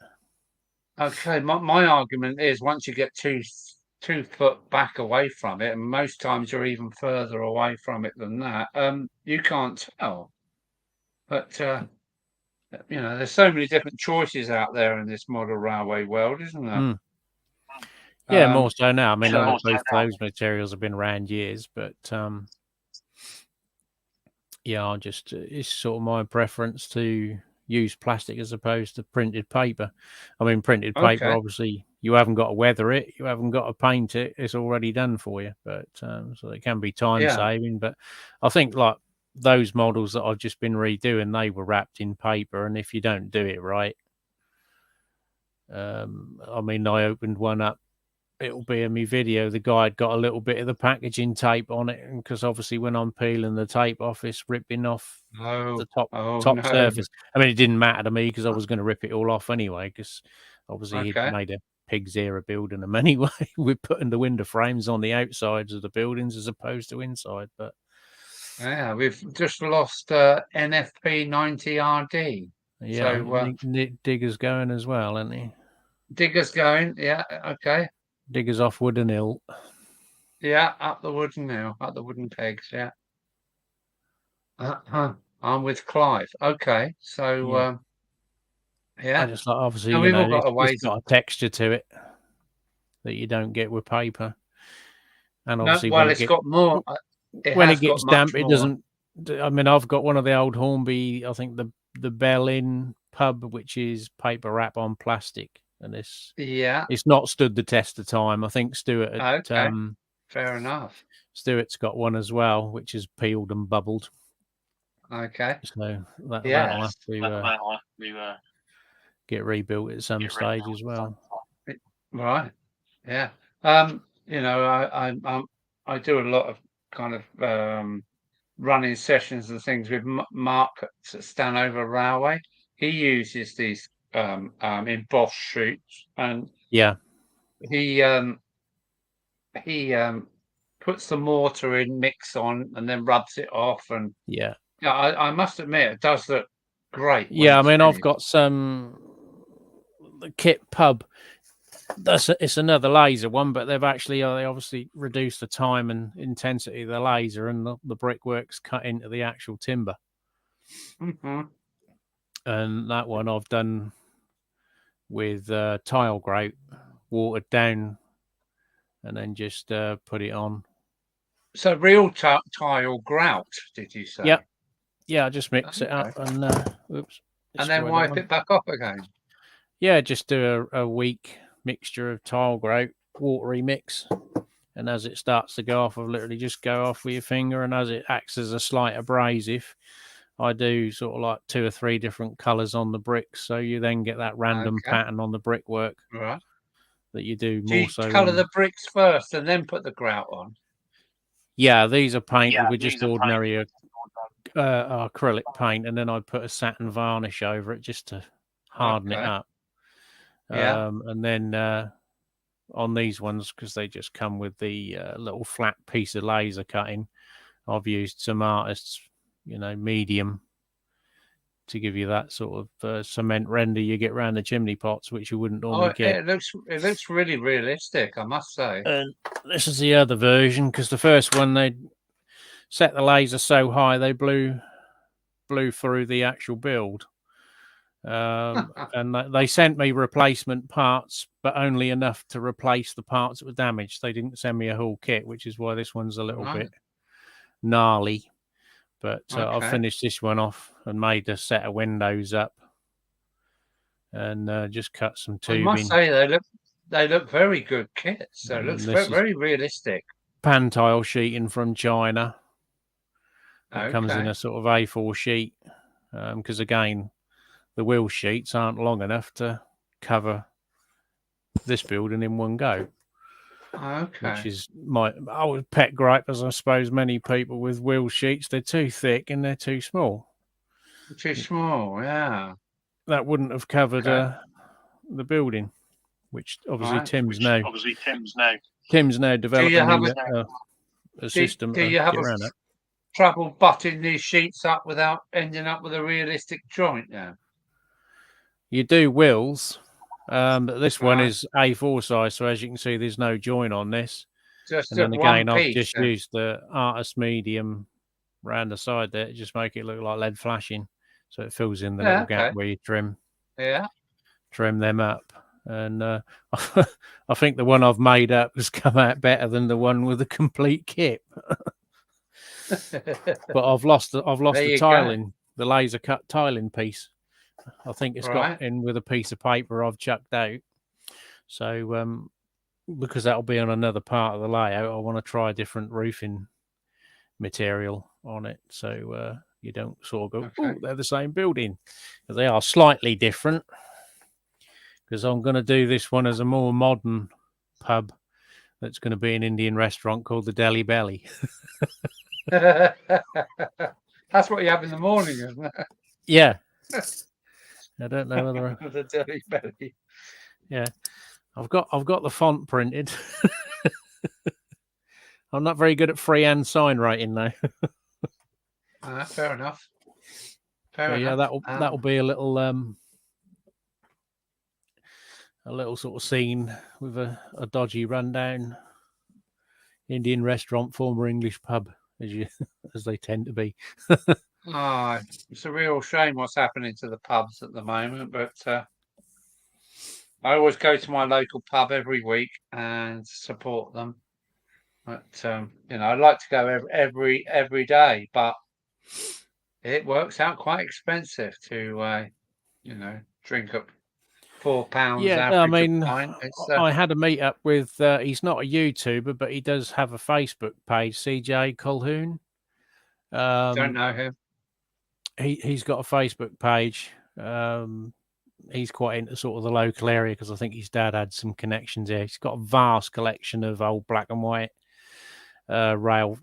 Okay, my argument is once you get 2 foot back away from it, and most times you're even further away from it than that, you can't tell. But there's so many different choices out there in this model railway world, isn't there? Yeah, more so now. I mean, both those materials have been around years, but it's sort of my preference to use plastic as opposed to printed paper. I mean, printed paper, obviously, you haven't got to weather it, you haven't got to paint it; it's already done for you. But so it can be time saving. But I think like those models that I've just been redoing, they were wrapped in paper, and if you don't do it right, I mean, I opened one up. It'll be in my video. The guy had got a little bit of the packaging tape on it, and because obviously when I'm peeling the tape off, it's ripping off the top surface. I mean, it didn't matter to me because I was going to rip it all off anyway. Because obviously he'd made a pig's ear of building them anyway. We're putting the window frames on the outsides of the buildings as opposed to inside. But we've just lost NFP 90 RD. Yeah, so Digger's going as well, isn't he? Digger's going, okay. Digger's off Wooden Hill. Yeah, up the wooden hill, up the wooden pegs, yeah. I'm with Clive. Okay, so I just like obviously we've all got it's got a texture to it that you don't get with paper. And obviously, it's got more. When it gets damp, it doesn't. I mean, I've got one of the old Hornby. I think the Bell Inn pub, which is paper wrap on plastic. And it's not stood the test of time. I think Stuart Fair enough. Stuart's got one as well, which is peeled and bubbled. Okay. So that'll have to get rebuilt at some stage as well. Right. Yeah. You know, I do a lot of kind of running sessions and things with Mark at Stanover Railway. He uses these embossed sheets, and yeah, he puts the mortar in, mix on, and then rubs it off. And yeah, I must admit, it does look great. Yeah, I mean, I've got some the Kit Pub. It's another laser one, but they obviously reduced the time and intensity of the laser, and the brickwork's cut into the actual timber. Mm-hmm. And that one I've done with tile grout, watered down, and then just put it on. So real tile grout, did you say? Yep. Yeah, I just mix it up and oops. And then wipe it back off again. Yeah, just do a weak mixture of tile grout, watery mix, and as it starts to go off, I've literally just go off with your finger, and as it acts as a slight abrasive, I do sort of like 2 or 3 different colours on the bricks, so you then get that random pattern on the brickwork. Right. That you do more. Do you colour the bricks first and then put the grout on? Yeah, these are painted with just ordinary acrylic paint, and then I put a satin varnish over it just to harden it up. Yeah. And then on these ones, because they just come with the little flat piece of laser cutting, I've used some artists, medium, to give you that sort of cement render you get around the chimney pots, which you wouldn't normally get. It looks really realistic, I must say. And this is the other version, because the first one they set the laser so high they blew through the actual build. And they sent me replacement parts, but only enough to replace the parts that were damaged. They didn't send me a whole kit, which is why this one's a little bit gnarly. But I've finished this one off and made a set of windows up, and just cut some tubing. I must say they look very good kits. So it looks very realistic. Pan tile sheeting from China. It comes in a sort of A4 sheet, because again, the wheel sheets aren't long enough to cover this building in one go. Which is my pet gripe, as I suppose many people with wheel sheets. They're too thick and they're too small. Too small, yeah. That wouldn't have covered the building, which obviously Tim's now. Tim's now developing a system. Do you have trouble butting these sheets up without ending up with a realistic joint now? You do wheels. But this one is A4 size, so as you can see, there's no joint on this. Just and then again, I've just used the artist medium around the side there to just make it look like lead flashing, so it fills in the little gap where you trim them up. And I think the one I've made up has come out better than the one with the complete kit. But I've lost the tiling, the laser cut tiling piece. I think it's got in with a piece of paper I've chucked out. So because that'll be on another part of the layout, I want to try a different roofing material on it, so you don't sort of go, oh, they're the same building. But they are slightly different, because I'm going to do this one as a more modern pub that's going to be an Indian restaurant called the Delhi Belly. That's what you have in the morning, isn't it? Yeah. I don't know whether the Delhi Belly. Yeah, I've got the font printed. I'm not very good at freehand sign writing though. Fair enough. Fair enough. Yeah, that'll be a little sort of scene with a dodgy rundown Indian restaurant, former English pub, as they tend to be. It's a real shame what's happening to the pubs at the moment, but I always go to my local pub every week and support them. But I'd like to go every day, but it works out quite expensive to drink up £4 Yeah, average I mean, a pint. It's, I had a meet up with. He's not a YouTuber, but he does have a Facebook page. CJ Colhoun. don't know him. He's got a Facebook page. He's quite into sort of the local area because I think his dad had some connections here. He's got a vast collection of old black and white rail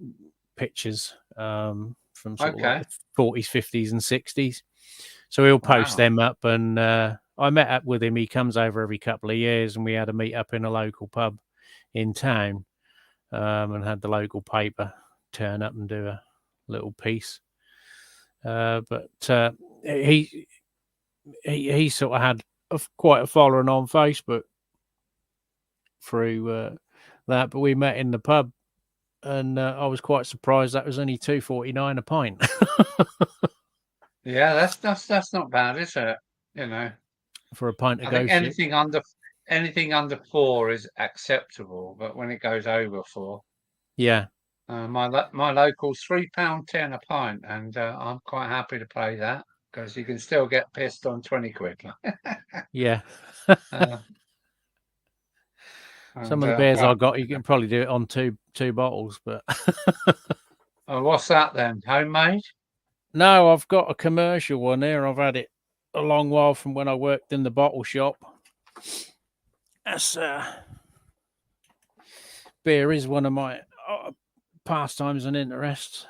pictures from sort of like the 40s, 50s, and 60s. So he'll post them up, and I met up with him. He comes over every couple of years, and we had a meet up in a local pub in town, and had the local paper turn up and do a little piece. But he sort of had quite a following on Facebook through that. But we met in the pub, and I was quite surprised that was only £2.49 a pint. Yeah, that's not bad, is it? You know, for a pint of I think ghost anything under 4 is acceptable, but when it goes over 4, yeah. My local's £3.10 a pint, and I'm quite happy to pay that because you can still get pissed on 20 quid. Yeah. Some of the And, beers I got, you can probably do it on two bottles, but what's that then? Homemade? no, I've got a commercial one here. I've had it a long while from when I worked in the bottle shop. That's beer is one of my pastimes and interests.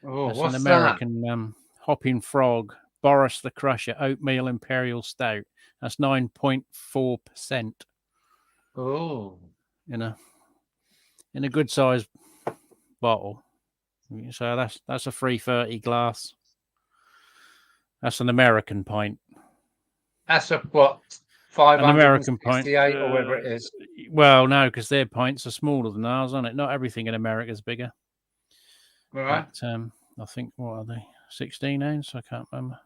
Oh, that's what's an American Hopping Frog Boris the Crusher Oatmeal Imperial Stout. That's 9.4%. Oh, in a good sized bottle. So that's a 330 glass. That's an American pint. That's a what? 568 an American pint, or whatever it is. Well, no, because their pints are smaller than ours, aren't it? Not everything in America is bigger. Right. But, I think, what are they? 16 ounce? I can't remember.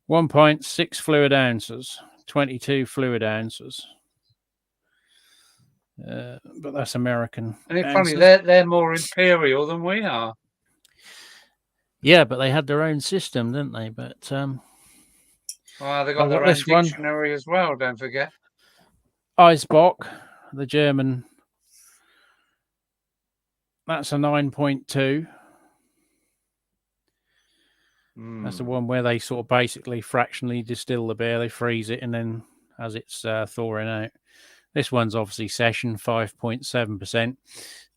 1 pint, 6 fluid ounces, 22 fluid ounces. But that's American. And it's funny, they're more imperial than we are. Yeah, but they had their own system, didn't they? But well, they got their own dictionary as well. Don't forget. Eisbock, the German. That's a 9.2. That's the one where they sort of basically fractionally distill the beer, they freeze it, and then as it's thawing out. This one's obviously session, 5.7%,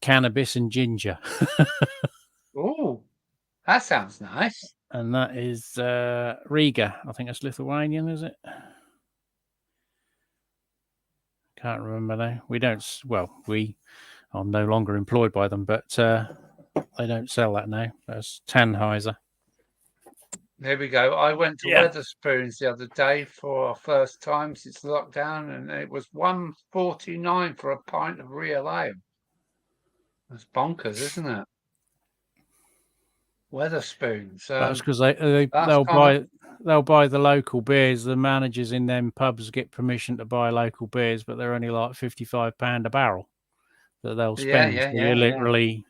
cannabis and ginger. Oh, that sounds nice. And that is Riga. I think that's Lithuanian, is it? Can't remember now. We don't, I'm no longer employed by them, but they don't sell that now. That's Tannhäuser. There we go. I went to Wetherspoons the other day for our first time since lockdown, and it was $1.49 for a pint of real ale. That's bonkers, isn't it? Wetherspoons. That's because they'll buy the local beers. The managers in them pubs get permission to buy local beers, but they're only like £55 a barrel that they'll spend. Literally.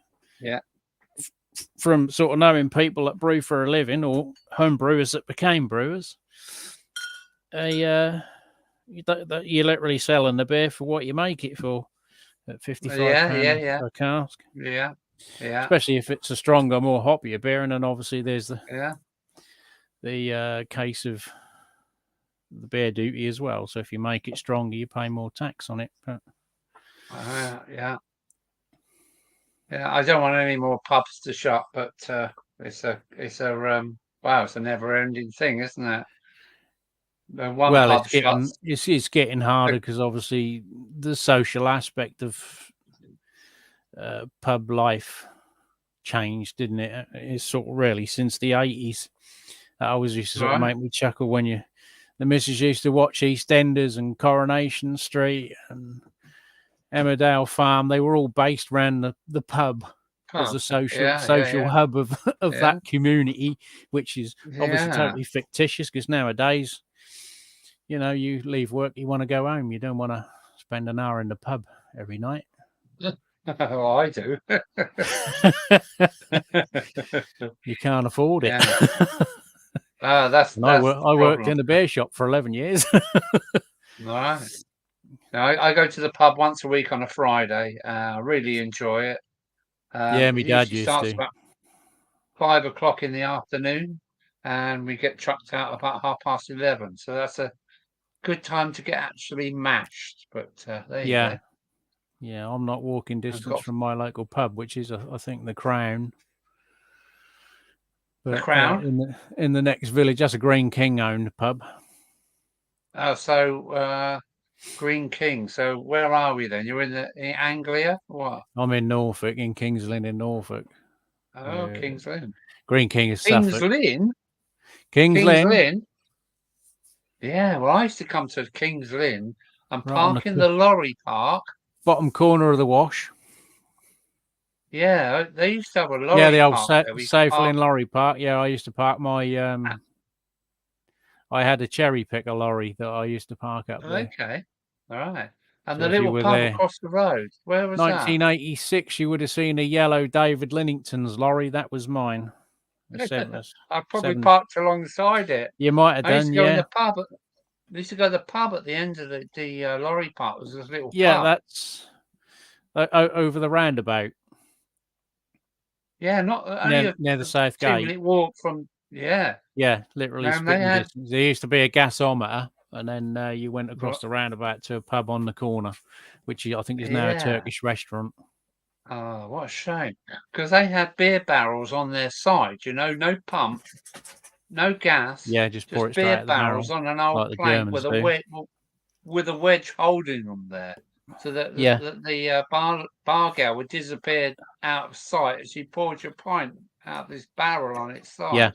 From sort of knowing people that brew for a living or home brewers that became brewers, you're literally selling the beer for what you make it for at £55 per cask. Yeah. Especially if it's a stronger, more hoppier beer, and then obviously there's the case of the beer duty as well. So if you make it stronger, you pay more tax on it. But yeah, I don't want any more pubs to shut, but it's a never-ending thing, isn't it? It's getting harder because obviously the social aspect of pub life changed, didn't it? It's sort of really since the 80s. That always used to sort of make me chuckle when the missus used to watch EastEnders and Coronation Street and Emmerdale Farm. They were all based around the pub as the social hub of that community, which is obviously totally fictitious because nowadays, you leave work, you want to go home. You don't want to spend an hour in the pub every night. Oh, I do. You can't afford it. That's I the worked problem. in the beer shop for 11 years. Right. I go to the pub once a week on a Friday. I really enjoy it. Yeah, my It dad usually used starts to. about 5 o'clock in the afternoon, and we get trucked out about 11:30. So that's a good time to get actually mashed. But there you go. Yeah, I'm not walking distance got- from my local pub, which is, I think, the Crown. The But Crown? in the next village, that's a Green King owned pub. Oh, so Green King. So where are we then? You're in Anglia? What? I'm in Norfolk, in Kings Lynn in Norfolk. Oh, Kings Lynn. Green King is Kings Suffolk. Lynn? Kings Lynn? Lynn? Yeah, well, I used to come to Kings Lynn and Right park in the lorry park. Bottom corner of the Wash. Yeah, they used to have a lorry park. Yeah, the old there. Safe Lynn lorry park. Yeah, I used to park my I had a cherry picker lorry that I used to park up there. Okay, all right. And So the if you little were pub there, across the road, where was 1986, you would have seen a yellow David Linnington's lorry. That was mine. that? I probably parked alongside it. You might have I used done, to go in yeah. the pub. I used to go to the pub at the end of the lorry park. It was this little Yeah, pub. that's over the roundabout. Yeah, not only near the South Gate. 2-minute walk from. Yeah, literally spitting distance. There used to be a gasometer, and then you went across the roundabout to a pub on the corner, which I think is now a Turkish restaurant. Oh, what a shame! Because they had beer barrels on their side. No pump, no gas. Yeah, just pour it straight beer out the barrel, barrels on an old like plank with a wedge holding them there, so that the bar gal would disappear out of sight as you poured your pint out of this barrel on its side. Yeah.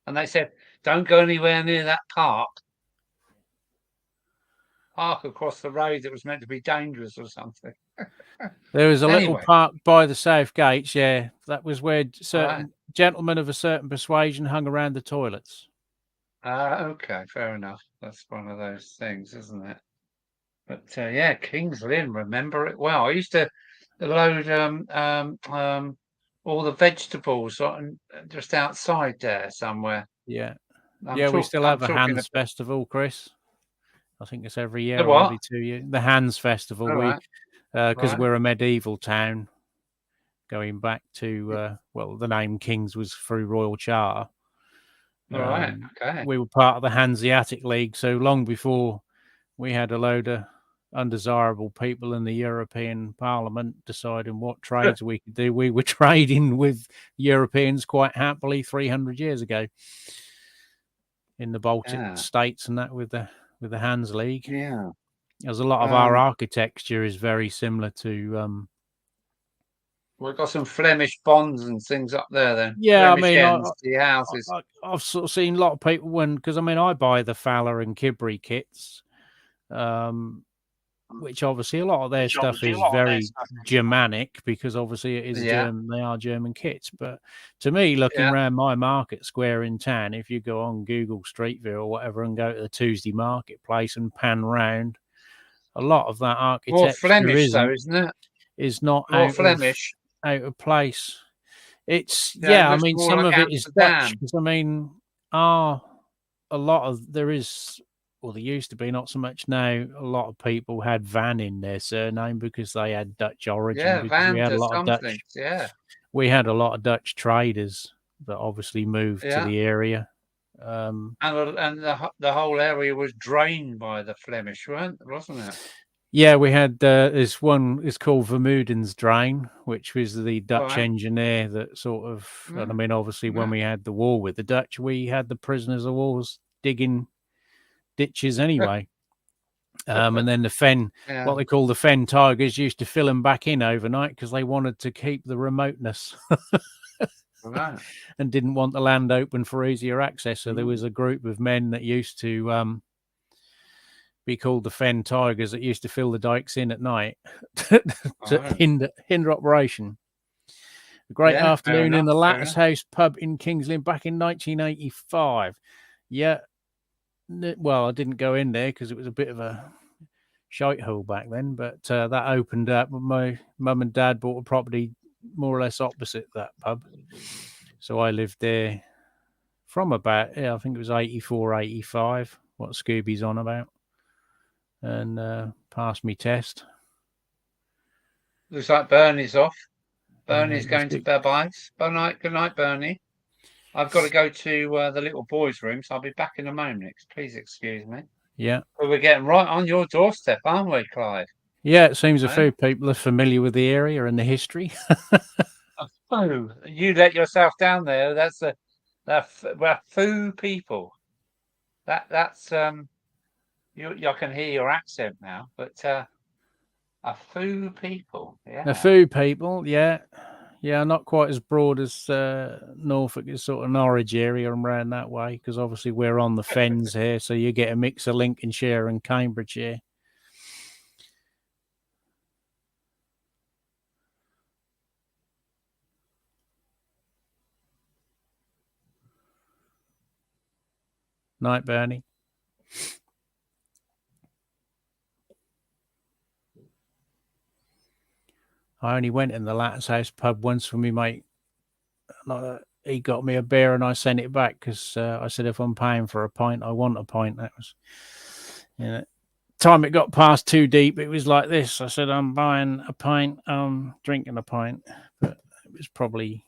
And they said, "Don't go anywhere near that park. Park across the road that was meant to be dangerous or something." There was a little park by the South Gates. Yeah, that was where certain gentlemen of a certain persuasion hung around the toilets. Okay, fair enough. That's one of those things, isn't it? But yeah, Kings Lynn, remember it well. I used to load all the vegetables just outside there somewhere. Yeah, we still have a Hands Festival, Chris. I think it's every year or every 2 years. The Hands Festival. Because we're a medieval town, going back to the name Kings was through Royal Charter. Right. Okay. We were part of the Hanseatic League, so long before we had a load of undesirable people in the European Parliament deciding what trades we could do. We were trading with Europeans quite happily 300 years ago in the Baltic states, and that with the Hanse League. Yeah. There's a lot of our architecture is very similar to. We've got some Flemish bonds and things up there. Then, yeah, Flemish houses. I've sort of seen a lot of people because I buy the Fowler and Kibri kits, which obviously a lot of their stuff is very Germanic because obviously it is German. They are German kits, but to me, looking around my market square in town, if you go on Google Street View or whatever and go to the Tuesday marketplace and pan round. A lot of that architecture more Flemish, though, isn't it? Is not more Flemish, out of place. It's some of it is Dutch. Because a lot of there used to be, not so much now. A lot of people had Van in their surname because they had Dutch origin. Yeah, because Van we had a lot of Dutch. Things, yeah, we had a lot of Dutch traders that obviously moved to the area. And the whole area was drained by the Flemish, wasn't it? Yeah, we had this one. It's called Vermeuden's Drain, which was the Dutch engineer that sort of. And obviously, when we had the war with the Dutch, we had the prisoners of wars digging ditches anyway. And then the Fen, what they call the Fen Tigers, used to fill them back in overnight because they wanted to keep the remoteness. And didn't want the land open for easier access. So there was a group of men that used to be called the Fen Tigers that used to fill the dikes in at night to hinder operation. A great afternoon in the Lattice House pub in Kings Lynn back in 1985. Yeah. Well, I didn't go in there because it was a bit of a shite hole back then, but that opened up. My mum and dad bought a property more or less opposite that pub. So I lived there from about, I think it was 84, 85, what Scooby's on about, and passed me test. Looks like Bernie's off. Bernie's going to bed. Good night, Bernie. I've got to go to the little boys' room, so I'll be back in a moment. Please excuse me. Yeah. But we're getting right on your doorstep, aren't we, Clyde? Yeah, it seems a few people are familiar with the area and the history. Oh, you let yourself down there. We're foo people. That's I can hear your accent now, but a foo people. Yeah. A few people, yeah. Yeah, not quite as broad as Norfolk is, sort of Norwich area and around that way, because obviously we're on the fens here, so you get a mix of Lincolnshire and Cambridgeshire. Night, Bernie. I only went in the Latter's House pub once with me mate. He got me a beer and I sent it back because I said, if I'm paying for a pint, I want a pint. That was, time it got past too deep, it was like this. I said, I'm buying a pint, I'm drinking a pint. But it was probably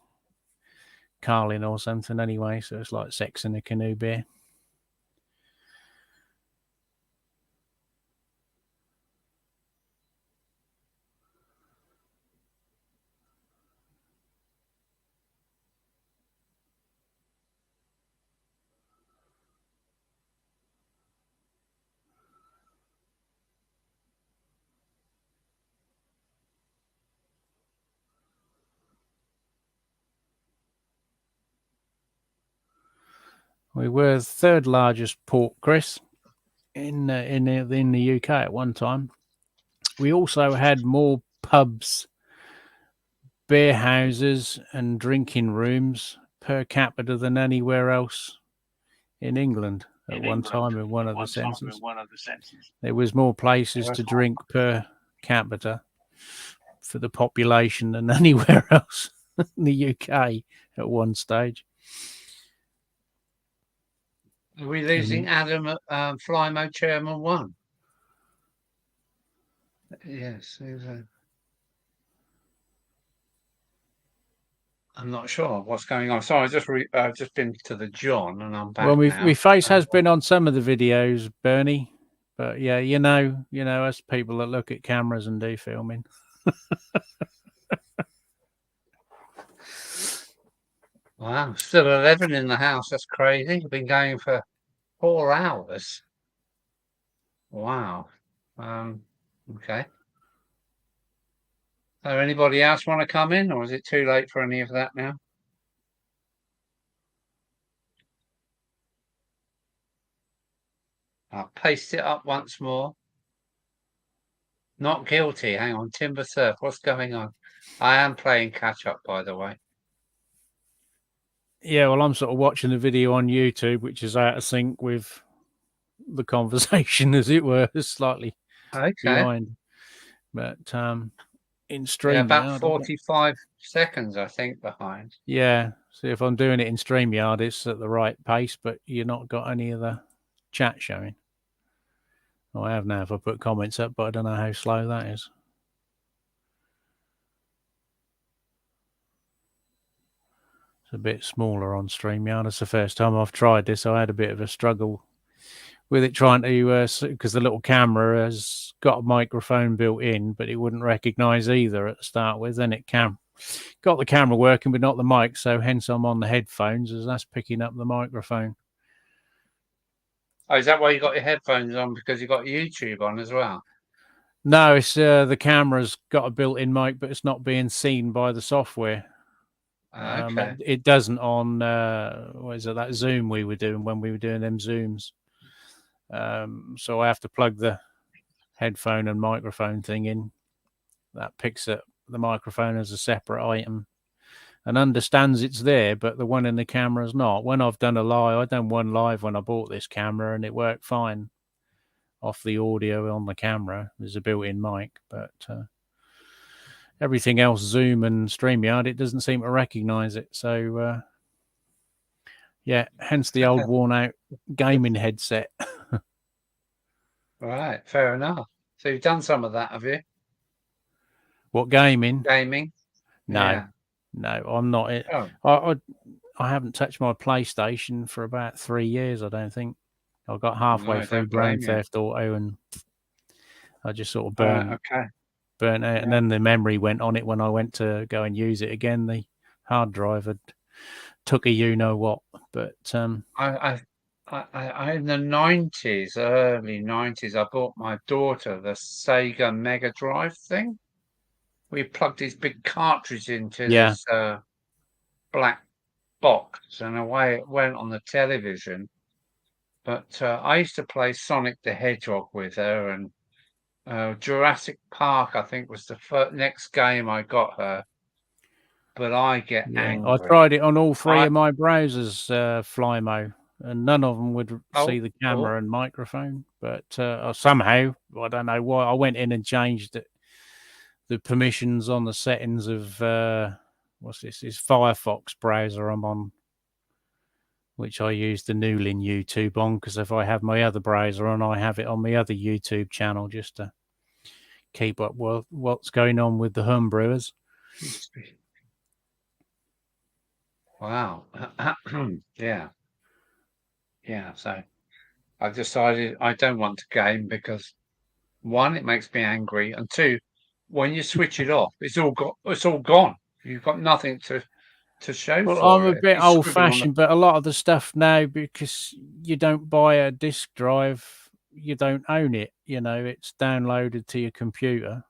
Carlin or something anyway, so it's like Sex in a Canoe beer. We were the third largest port, Chris, in the UK at one time. We also had more pubs, beer houses, and drinking rooms per capita than anywhere else in England at one time. In one of the censuses, there was more places to drink per capita for the population than anywhere else in the UK at one stage. Are we losing Adam at Fly Mode Chairman 1? Yes. I'm not sure what's going on. Sorry, I've just been to the John and I'm back. Well, my face has been on some of the videos, Bernie. But yeah, you know, us people that look at cameras and do filming. Wow, still 11 in the house. That's crazy. I've been going for 4 hours. Wow. Okay. So anybody else want to come in, or is it too late for any of that now? I'll paste it up once more. Not guilty. Hang on, Timber Surf. What's going on? I am playing catch up, by the way. Yeah, well, I'm sort of watching the video on YouTube, which is out of sync with the conversation, as it were, slightly behind. But in StreamYard, about 45 seconds, I think, behind. Yeah, so if I'm doing it in StreamYard, it's at the right pace, but you've not got any of the chat showing. Oh, I have now if I put comments up, but I don't know how slow that is. It's a bit smaller on StreamYard. It's the first time I've tried this. I had a bit of a struggle with it trying to, because the little camera has got a microphone built in, but it wouldn't recognize either at the start with. Then it got the camera working, but not the mic. So hence I'm on the headphones as that's picking up the microphone. Oh, is that why you got your headphones on? Because you got YouTube on as well? No, it's the camera's got a built-in mic, but it's not being seen by the software. Okay. It doesn't on what is it, that Zoom we were doing when we were doing them Zooms. So I have to plug the headphone and microphone thing in. That picks up the microphone as a separate item and understands it's there, but the one in the camera is not. When I've done I done one live when I bought this camera and it worked fine off the audio on the camera. There's a built-in mic, but everything else, Zoom and StreamYard, it doesn't seem to recognize it. So Yeah, hence the old worn-out gaming headset. Right, fair enough. So you've done some of that, have you? What, gaming? Gaming? No, Yeah. no, I'm not. Oh. I haven't touched my PlayStation for about 3 years, I don't think. I got halfway No, through don't blame Grand you. Theft Auto and I just sort of Okay. burnt out. Yeah. And then the memory went on it when I went to go and use it again. The hard drive had took a you-know-what. But I in the 90s, early 90s, I bought my daughter the Sega Mega Drive thing. We plugged this big cartridge into this black box and away it went on the television. But I used to play Sonic the Hedgehog with her, and Jurassic Park, I think, was the next game I got her. But I get angry. I tried it on all three of my browsers, Flymo, and none of them would see the camera and microphone. But somehow, I don't know why, I went in and changed the permissions on the settings of what's this? Is Firefox browser I'm on, which I use the Newlin YouTube on, because if I have my other browser on, I have it on my other YouTube channel just to keep up what's going on with the homebrewers. Wow. Yeah. So I've decided I don't want to game because, one, it makes me angry, and two, when you switch it off, it's all gone. You've got nothing to show well, for I'm it. a bit old-fashioned, but a lot of the stuff now, because you don't buy a disk drive, you don't own it. It's downloaded to your computer,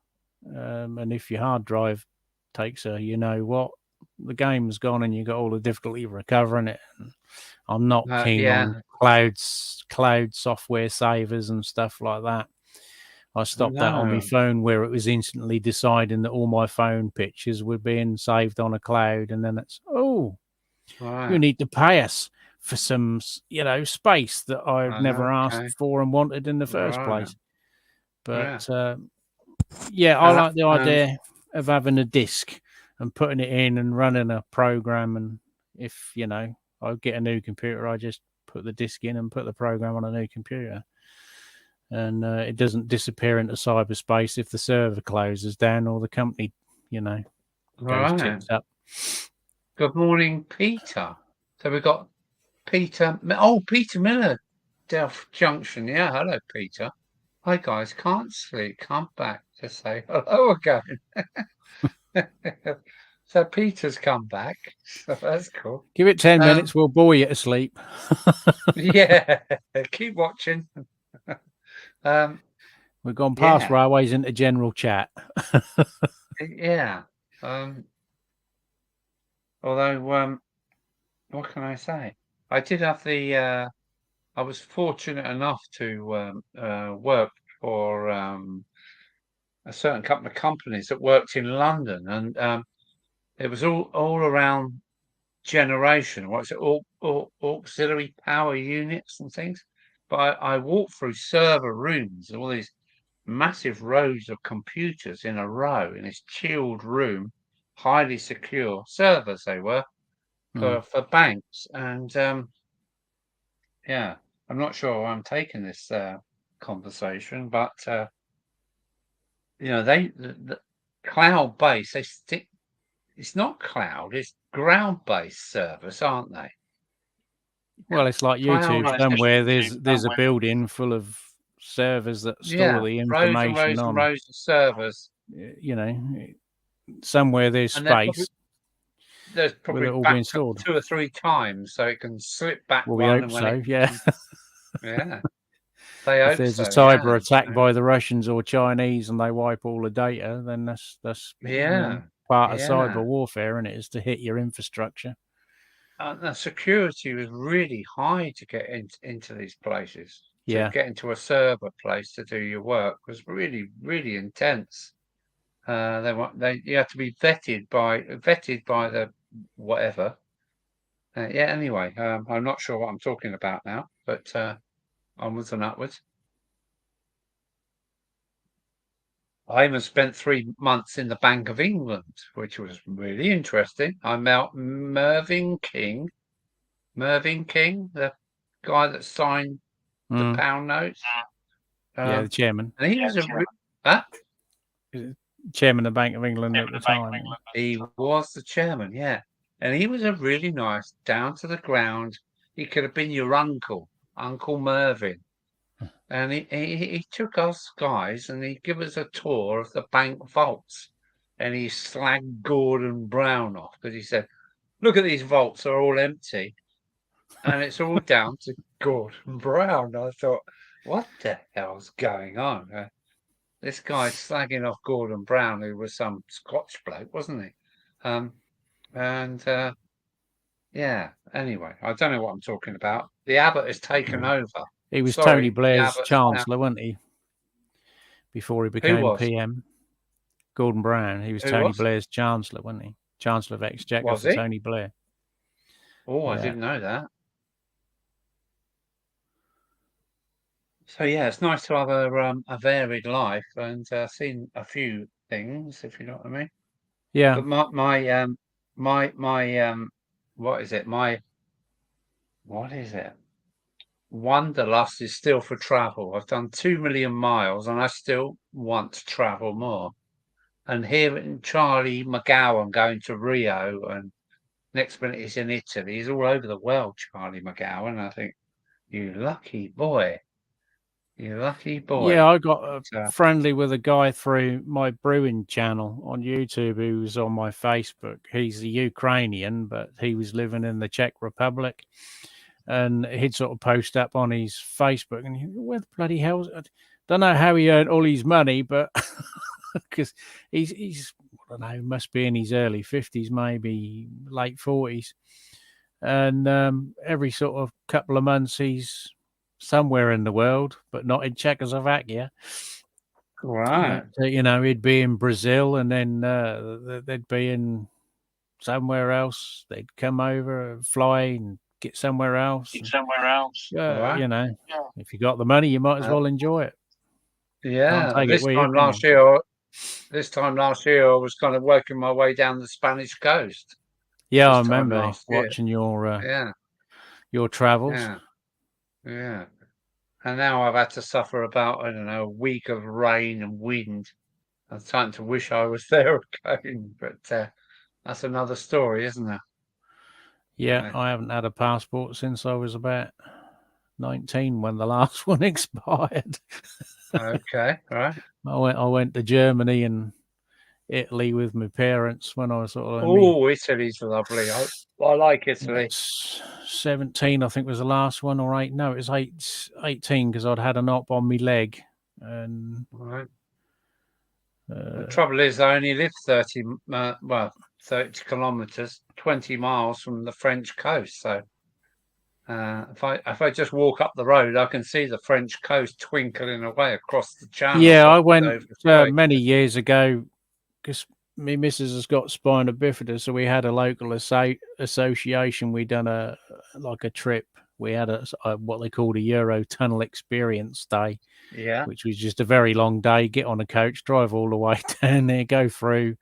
and if your hard drive takes the game's gone, and you got all the difficulty recovering it. I'm not keen on cloud software savers and stuff like that. I stopped that on my phone, where it was instantly deciding that all my phone pictures were being saved on a cloud, and then it's you need to pay us for some space that I've never asked for and wanted in the first place. But I like the idea of having a disk and putting it in and running a program, and if I get a new computer, I just put the disk in and put the program on a new computer. And it doesn't disappear into cyberspace if the server closes down or the company, goes tits up. Good morning, Peter. So we've got Peter. Oh, Peter Miller, Delft Junction. Yeah, hello, Peter. Hi, guys. Can't sleep. Come back to say hello again. So Peter's come back. So that's cool. Give it 10 minutes. We'll bore you to sleep. Yeah, keep watching. We've gone past railways into general chat. Yeah. Although, what can I say? I did have I was fortunate enough to work for a certain couple of companies that worked in London, and it was all around generation. What's it? All auxiliary power units and things. But I walked through server rooms, all these massive rows of computers in a row in this chilled room, highly secure servers they were for banks. And I'm not sure where I'm taking this conversation, but the cloud based, they stick. It's not cloud, it's ground based servers, aren't they? Well, it's like YouTube somewhere. There's a building full of servers that store the information on rows of servers. Somewhere there's space. There's probably all backed being stored 2 or 3 times, so it can slip back. Well, we hope so. Yeah. Yeah. They hope if there's so, a cyber attack by the Russians or Chinese and they wipe all the data, then that's part of cyber warfare, and it is to hit your infrastructure. The security was really high to get into these places. To get into a server place to do your work was really, really intense. You have to be vetted by the whatever. Anyway, I'm not sure what I'm talking about now, but onwards and upwards. I even spent 3 months in the Bank of England, which was really interesting. I met Mervyn King, Mervyn King, the guy that signed the pound notes. Yeah, the chairman. And he was chairman of the Bank of England at the time. He was the chairman, yeah. And he was a really nice, down to the ground. He could have been your uncle, Uncle Mervyn. And he took us guys and he gave us a tour of the bank vaults. And he slagged Gordon Brown off because he said, look at these vaults, they're all empty. And it's all down to Gordon Brown. I thought, what the hell's going on? This guy's slagging off Gordon Brown, who was some Scotch bloke, wasn't he? Yeah, anyway, I don't know what I'm talking about. The Abbot has taken over. He was Tony Blair's chancellor, wasn't he? Before he became PM. Gordon Brown, he was Tony Blair's chancellor, wasn't he? Chancellor of Exchequer for Tony Blair. Oh, I didn't know that. So yeah, it's nice to have a varied life and seen a few things, if you know what I mean. Yeah. But my what is it? Wanderlust is still for travel. I've done 2 million miles and I still want to travel more. And hearing Charlie McGowan going to Rio and next minute he's in Italy, he's all over the world, Charlie McGowan. I think, you lucky boy. You lucky boy. Yeah, I got friendly with a guy through my brewing channel on YouTube who was on my Facebook. He's a Ukrainian, but he was living in the Czech Republic. And he'd sort of post up on his Facebook and he, where the bloody hell? I don't know how he earned all his money, but because he's, I don't know, must be in his early 50s, maybe late 40s. And every sort of couple of months he's somewhere in the world, but not in Czechoslovakia. Right. You know, he'd be in Brazil and then they'd be in somewhere else. They'd come over, fly and get somewhere else. Right. You know, if you got the money, you might as well enjoy it. Yeah. This time last year, I was kind of working my way down the Spanish coast. Yeah, I remember watching your travels. Yeah. And now I've had to suffer about, I don't know, a week of rain and wind. I'm starting to wish I was there again, but that's another story, isn't it? Yeah, I haven't had a passport since I was about 19 when the last one expired. Okay, right. I went to Germany and Italy with my parents when I was sort of. Oh, Italy's lovely. I like Italy. 17, I think was the last one, or 8. No, it was 18 because I'd had an op on my leg. And right. The trouble is, I only live 30 kilometres, 20 miles from the French coast. So if I just walk up the road, I can see the French coast twinkling away across the channel. Yeah, I went many years ago because my missus has got spina bifida, so we had a local association. We done a trip. We had what they called a Euro Tunnel Experience Day. Yeah, which was just a very long day. Get on a coach, drive all the way down there, go through,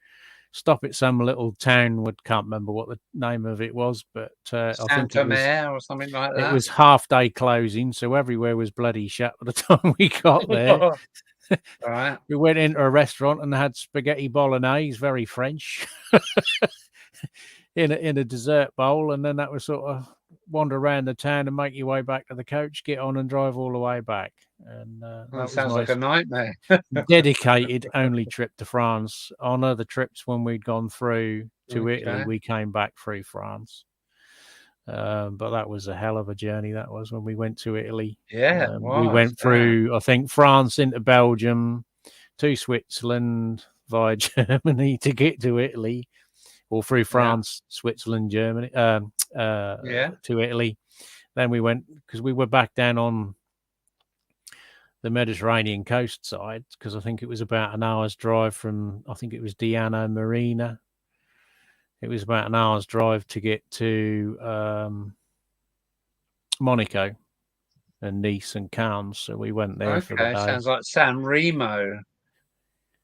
stop at some little town. Can't remember what the name of it was, but I think it was or something like that. It was half day closing, so everywhere was bloody shut by the time we got there. Right. We went into a restaurant and had spaghetti bolognese, very French, in a dessert bowl, and then that was sort of wander around the town and make your way back to the coach, get on and drive all the way back. And that sounds like a nightmare. Dedicated only trip to France. On other trips when we'd gone through to Italy, we came back through France. But that was a hell of a journey. That was when we went to Italy. Yeah, we went through, I think, France into Belgium, to Switzerland via Germany to get to Italy, or through France, Switzerland, Germany, to Italy. Then we went, because we were back down on the Mediterranean coast side, because I think it was about an hour's drive from, I think it was Diana Marina. It was about an hour's drive to get to Monaco and Nice and Cannes. So we went there for the day. Sounds like San Remo.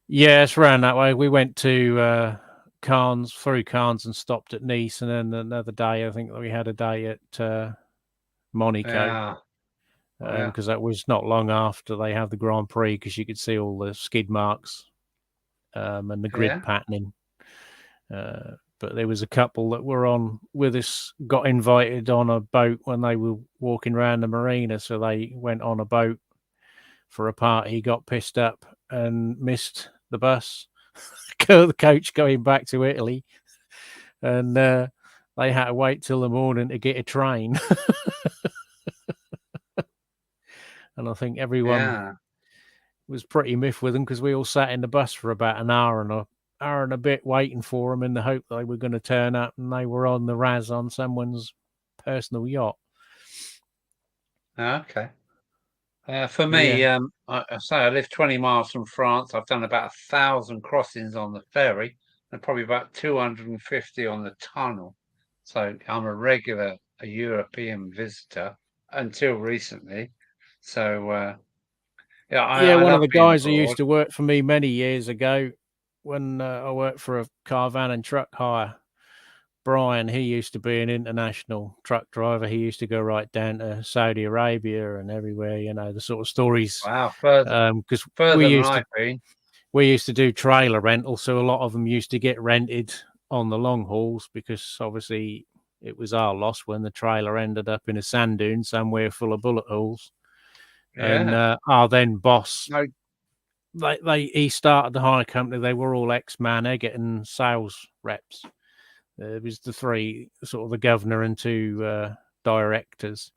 Yeah, it's around that way. We went to Cairns, through Cairns, and stopped at Nice, and then another day, I think we had a day at Monaco. Because that was not long after they had the Grand Prix, because you could see all the skid marks and the grid patterning. But there was a couple that were on with us, got invited on a boat when they were walking around the marina. So they went on a boat for a party, got pissed up and missed the bus, the coach going back to Italy. And they had to wait till the morning to get a train. And I think everyone was pretty miffed with them, because we all sat in the bus for about an hour and a bit waiting for them in the hope they were going to turn up, and they were on the Raz on someone's personal yacht. Okay. For me, I say I live 20 miles from France. I've done about 1,000 crossings on the ferry and probably about 250 on the tunnel. So I'm a European visitor until recently. So, one of the guys who used to work for me many years ago, when I worked for a caravan and truck hire, Brian, he used to be an international truck driver. He used to go right down to Saudi Arabia and everywhere, the sort of stories. Wow, because we used to do trailer rental, so a lot of them used to get rented on the long hauls, because obviously it was our loss when the trailer ended up in a sand dune somewhere full of bullet holes. And our then boss, he started the hire company. They were all ex-Man Eggett and sales reps. It was the three, sort of the governor and two directors.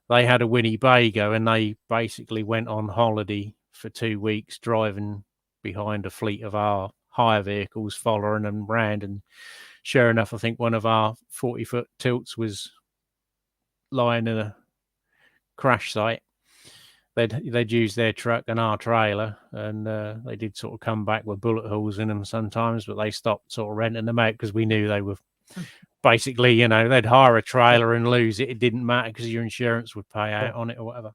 They had a Winnebago, and they basically went on holiday for 2 weeks, driving behind a fleet of our hire vehicles, following them round. And sure enough, I think one of our 40-foot tilts was lying in a crash site. They'd use their truck and our trailer, and they did sort of come back with bullet holes in them sometimes, but they stopped sort of renting them out, because we knew they were basically, they'd hire a trailer and lose it. It didn't matter, because your insurance would pay out on it or whatever.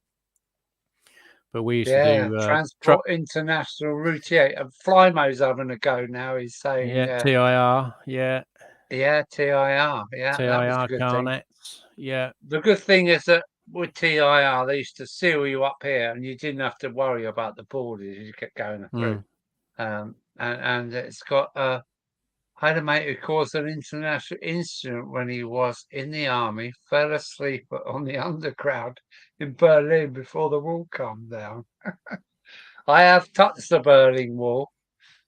But we used to do Transport International Routier. Flymo's having a go now. He's saying TIR, TIR, yeah, TIR Carnets, The good thing is that with TIR, they used to seal you up here, and you didn't have to worry about the borders. You kept going through, and it's got I had a mate who caused an international incident when he was in the army, fell asleep on the underground in Berlin before the wall came down. I have touched the Berlin Wall.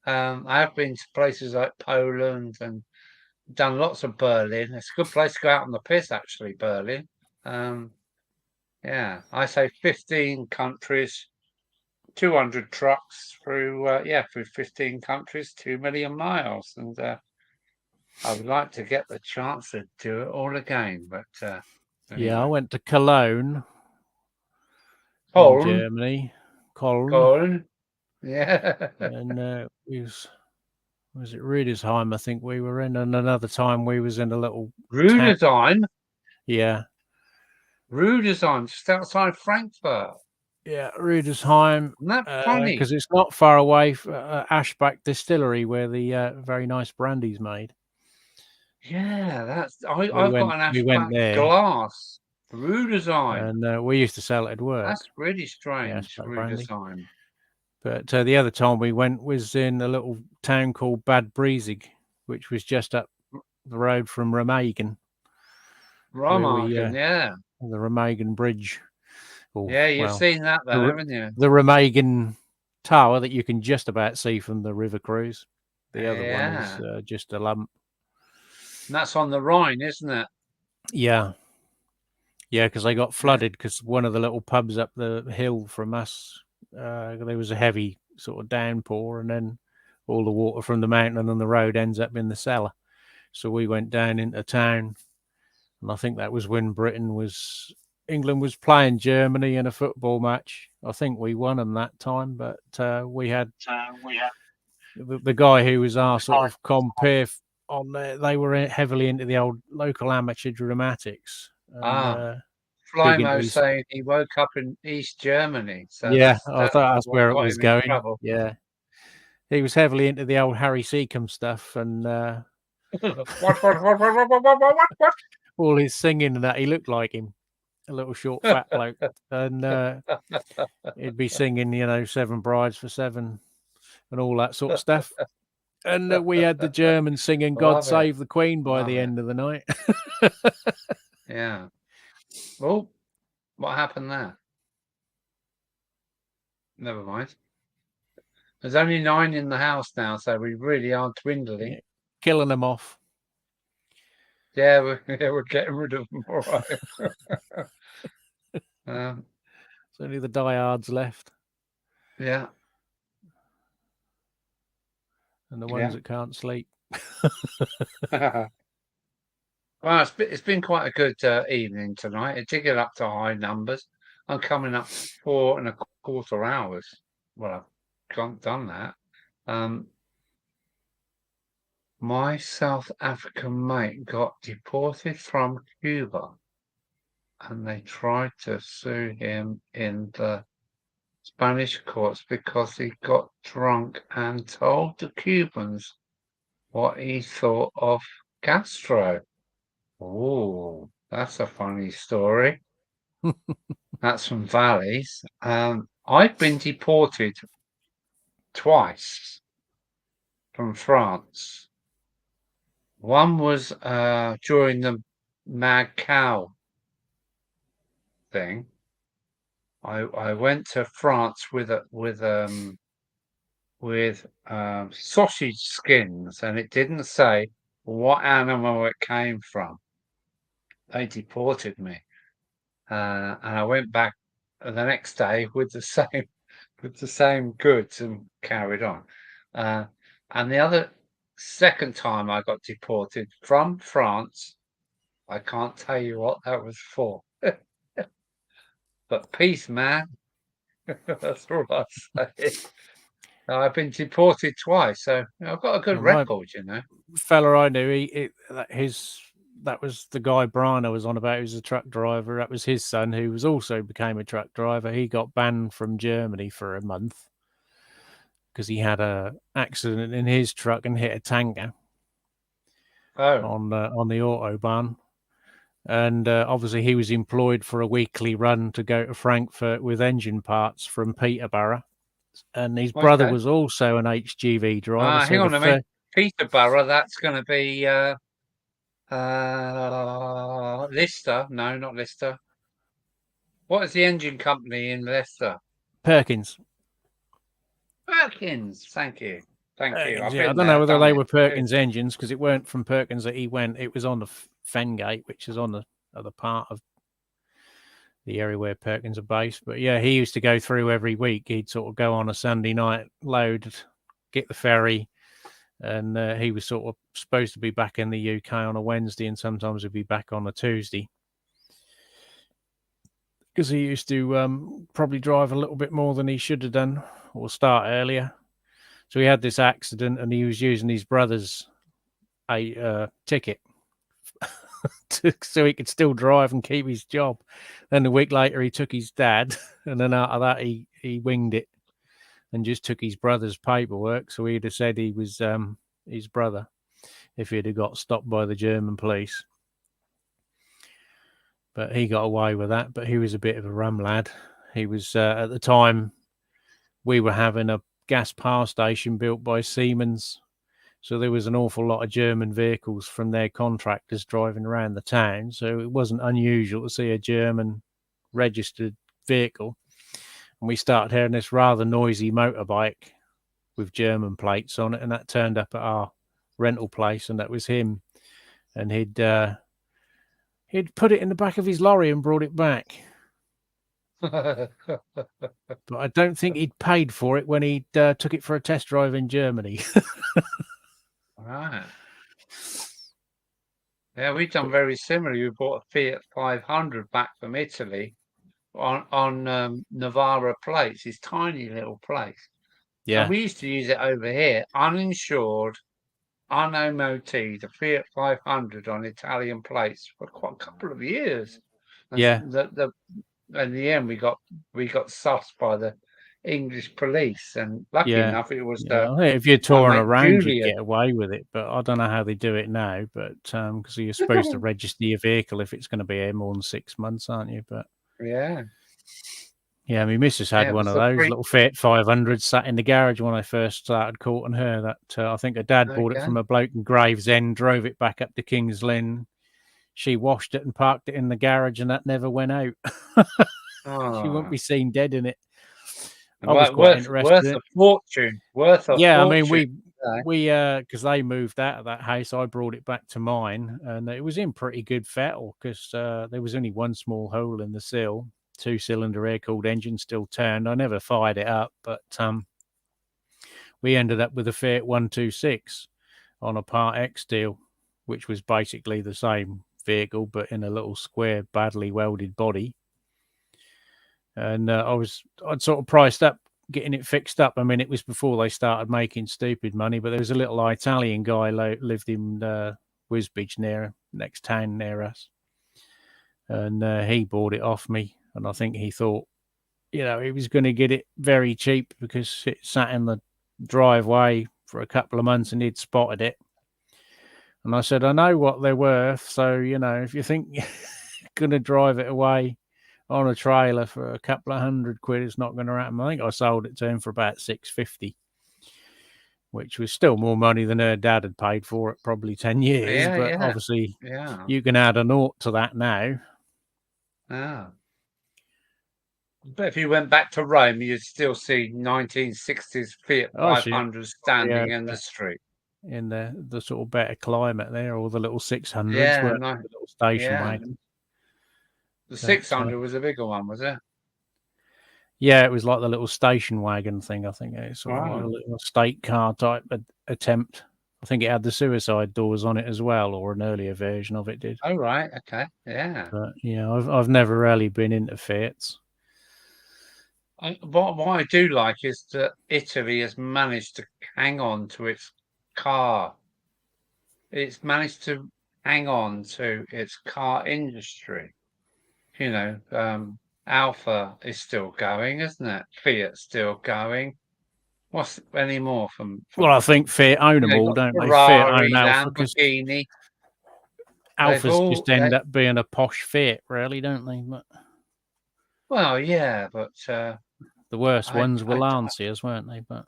I have been to places like Poland and done lots of Berlin. It's a good place to go out on the piss, actually, Berlin. I say 15 countries, 200 trucks through 15 countries, 2 million miles. And I would like to get the chance to do it all again. But anyway. I went to Cologne, in Germany. Cologne. Yeah. And was it Rudesheim, I think we were in, and another time we was in a little Rudesheim? Yeah. Rudesheim, just outside Frankfurt. Yeah, Rudesheim. Isn't that funny? Because it's not far away from Ashbach Distillery, where the very nice brandy's made. Yeah, I've got an Ashbach glass. Rudesheim. And we used to sell it at work. That's really strange, Rudesheim. But the other time we went was in a little town called Bad Breisig, which was just up the road from Remagen. Yeah. The Remagen Bridge. You've seen that then, haven't you? The Remagen Tower that you can just about see from the river cruise. The other one is just a lump. And that's on the Rhine, isn't it? Yeah. Yeah, because they got flooded because one of the little pubs up the hill from us, there was a heavy sort of downpour, and then all the water from the mountain and the road ends up in the cellar. So we went down into town, and I think that was when England was playing Germany in a football match. I think we won them that time, but we had the guy who was our sort of compere on there. They were heavily into the old local amateur dramatics. And, Flymo saying he woke up in East Germany. So I thought that's where it was going. Yeah. he was heavily into the old Harry Seacombe stuff, and What? all his singing and that. He looked like him, a little short fat bloke, and he'd be singing, you know, 7 Brides for 7 and all that sort of stuff. And we had the Germans singing "God Love Save it. the Queen" by Love the it. end of the night. Yeah. Oh, what happened there? Never mind. There's only 9 in the house now, so we really are dwindling. Yeah. Killing them off. Yeah, we're getting rid of them. All right. There's only the diehards left, Yeah. and the ones that can't sleep. Well, it's been quite a good evening tonight. It did get up to high numbers. I'm coming up to 4.25 hours. Well, I've done that. My South African mate got deported from Cuba, and they tried to sue him in the Spanish courts because he got drunk and told the Cubans what he thought of Castro. Oh, that's a funny story. That's from Valleys. I've been deported twice from France. One was during the Mad Cow thing. I went to France with sausage skins, and it didn't say what animal it came from. They deported me, and I went back the next day with the same goods and carried on. And the second time I got deported from France, I can't tell you what that was for. But peace, man. That's all I say. I've been deported twice, so I've got a good record, you know. Fella I knew, that was the guy Brian I was on about, who's a truck driver. That was his son, who also became a truck driver. He got banned from Germany for a month because he had a accident in his truck and hit a tanker on the autobahn. And obviously he was employed for a weekly run to go to Frankfurt with engine parts from Peterborough. And his brother was also an HGV driver. Hang on a minute. Peterborough, that's going to be Leicester. No, not Leicester. What is the engine company in Leicester? Perkins. Perkins. Thank you. Thank you. I don't know whether they were Perkins engines, because it weren't from Perkins that he went. It was on the Fengate, which is on the other part of the area where Perkins are based. But yeah, he used to go through every week. He'd sort of go on a Sunday night, load, get the ferry, and he was sort of supposed to be back in the UK on a Wednesday, and sometimes he'd be back on a Tuesday. Because he used to probably drive a little bit more than he should have done, or start earlier. So he had this accident, and he was using his brother's ticket so he could still drive and keep his job. Then a week later, he took his dad, and then out of that, he winged it and just took his brother's paperwork. So he'd have said he was his brother if he'd have got stopped by the German police. But he got away with that. But he was a bit of a rum lad. He was, at the time, we were having a gas power station built by Siemens. So there was an awful lot of German vehicles from their contractors driving around the town. So it wasn't unusual to see a German registered vehicle. And we started hearing this rather noisy motorbike with German plates on it. And that turned up at our rental place, and that was him. And he'd put it in the back of his lorry and brought it back. But I don't think he'd paid for it when he took it for a test drive in Germany. Right. Yeah, we've done very similarly. We bought a Fiat 500 back from Italy on Navara plates, this tiny little place. Yeah. And we used to use it over here, uninsured, un-MOT, the Fiat 500 on Italian plates for quite a couple of years. And yeah. In the end, we got sussed by the English police, and lucky enough, it was I think if you're touring mate around, you Julian. get away with it. But I don't know how they do it now. But because you're supposed to register your vehicle if it's going to be here more than 6 months, aren't you? But Yeah. yeah, my missus had Yeah, it one was of the those little Fiat 500 sat in the garage when I first started courting her. That I think her dad bought it Okay. from a bloke in Gravesend, drove it back up to King's Lynn. She washed it and parked it in the garage, and that never went out. She wouldn't Oh. be seen dead in it. I was Well, quite interested worth in a it. fortune. Worth a Yeah, I fortune. mean, we because they moved out of that house, I brought it back to mine, and it was in pretty good fettle because there was only one small hole in the sill, 2-cylinder air-cooled engine still turned. I never fired it up, but we ended up with a Fiat 126 on a Part X deal, which was basically the same vehicle but in a little square, badly welded body. And I'd sort of priced up getting it fixed up. I mean, it was before they started making stupid money, but there was a little Italian guy lived in Wisbech, next town near us, and he bought it off me. And I think he thought, he was going to get it very cheap because it sat in the driveway for a couple of months and he'd spotted it. And I said, I know what they're worth, so if you think you're going to drive it away on a trailer for a couple of £100, it's not going to happen. I think I sold it to him for about $650, which was still more money than her dad had paid for it, probably 10 years. But obviously, you can add a naught to that now. Yeah. But if you went back to Rome, you'd still see 1960s Fiat 500 standing in the street. In the sort of better climate there, or the little 600s, the little station wagon. The 600 was a bigger one, was it? Yeah, it was like the little station wagon thing. I think it's sort of like a little estate car type attempt. I think it had the suicide doors on it as well, or an earlier version of it did. Oh right, okay, yeah. But I've never really been into Fiats. What I do like is that Italy has managed to hang on to its car. It's managed to hang on to its car industry. Alpha is still going, isn't it? Fiat's still going. What's any more from well, I think Fiat own them all, don't they? Fiat own Alpha, Lamborghini. Alphas just end up being a posh Fiat, really, don't they? But, well, yeah, but the worst ones were Lancias, weren't they? But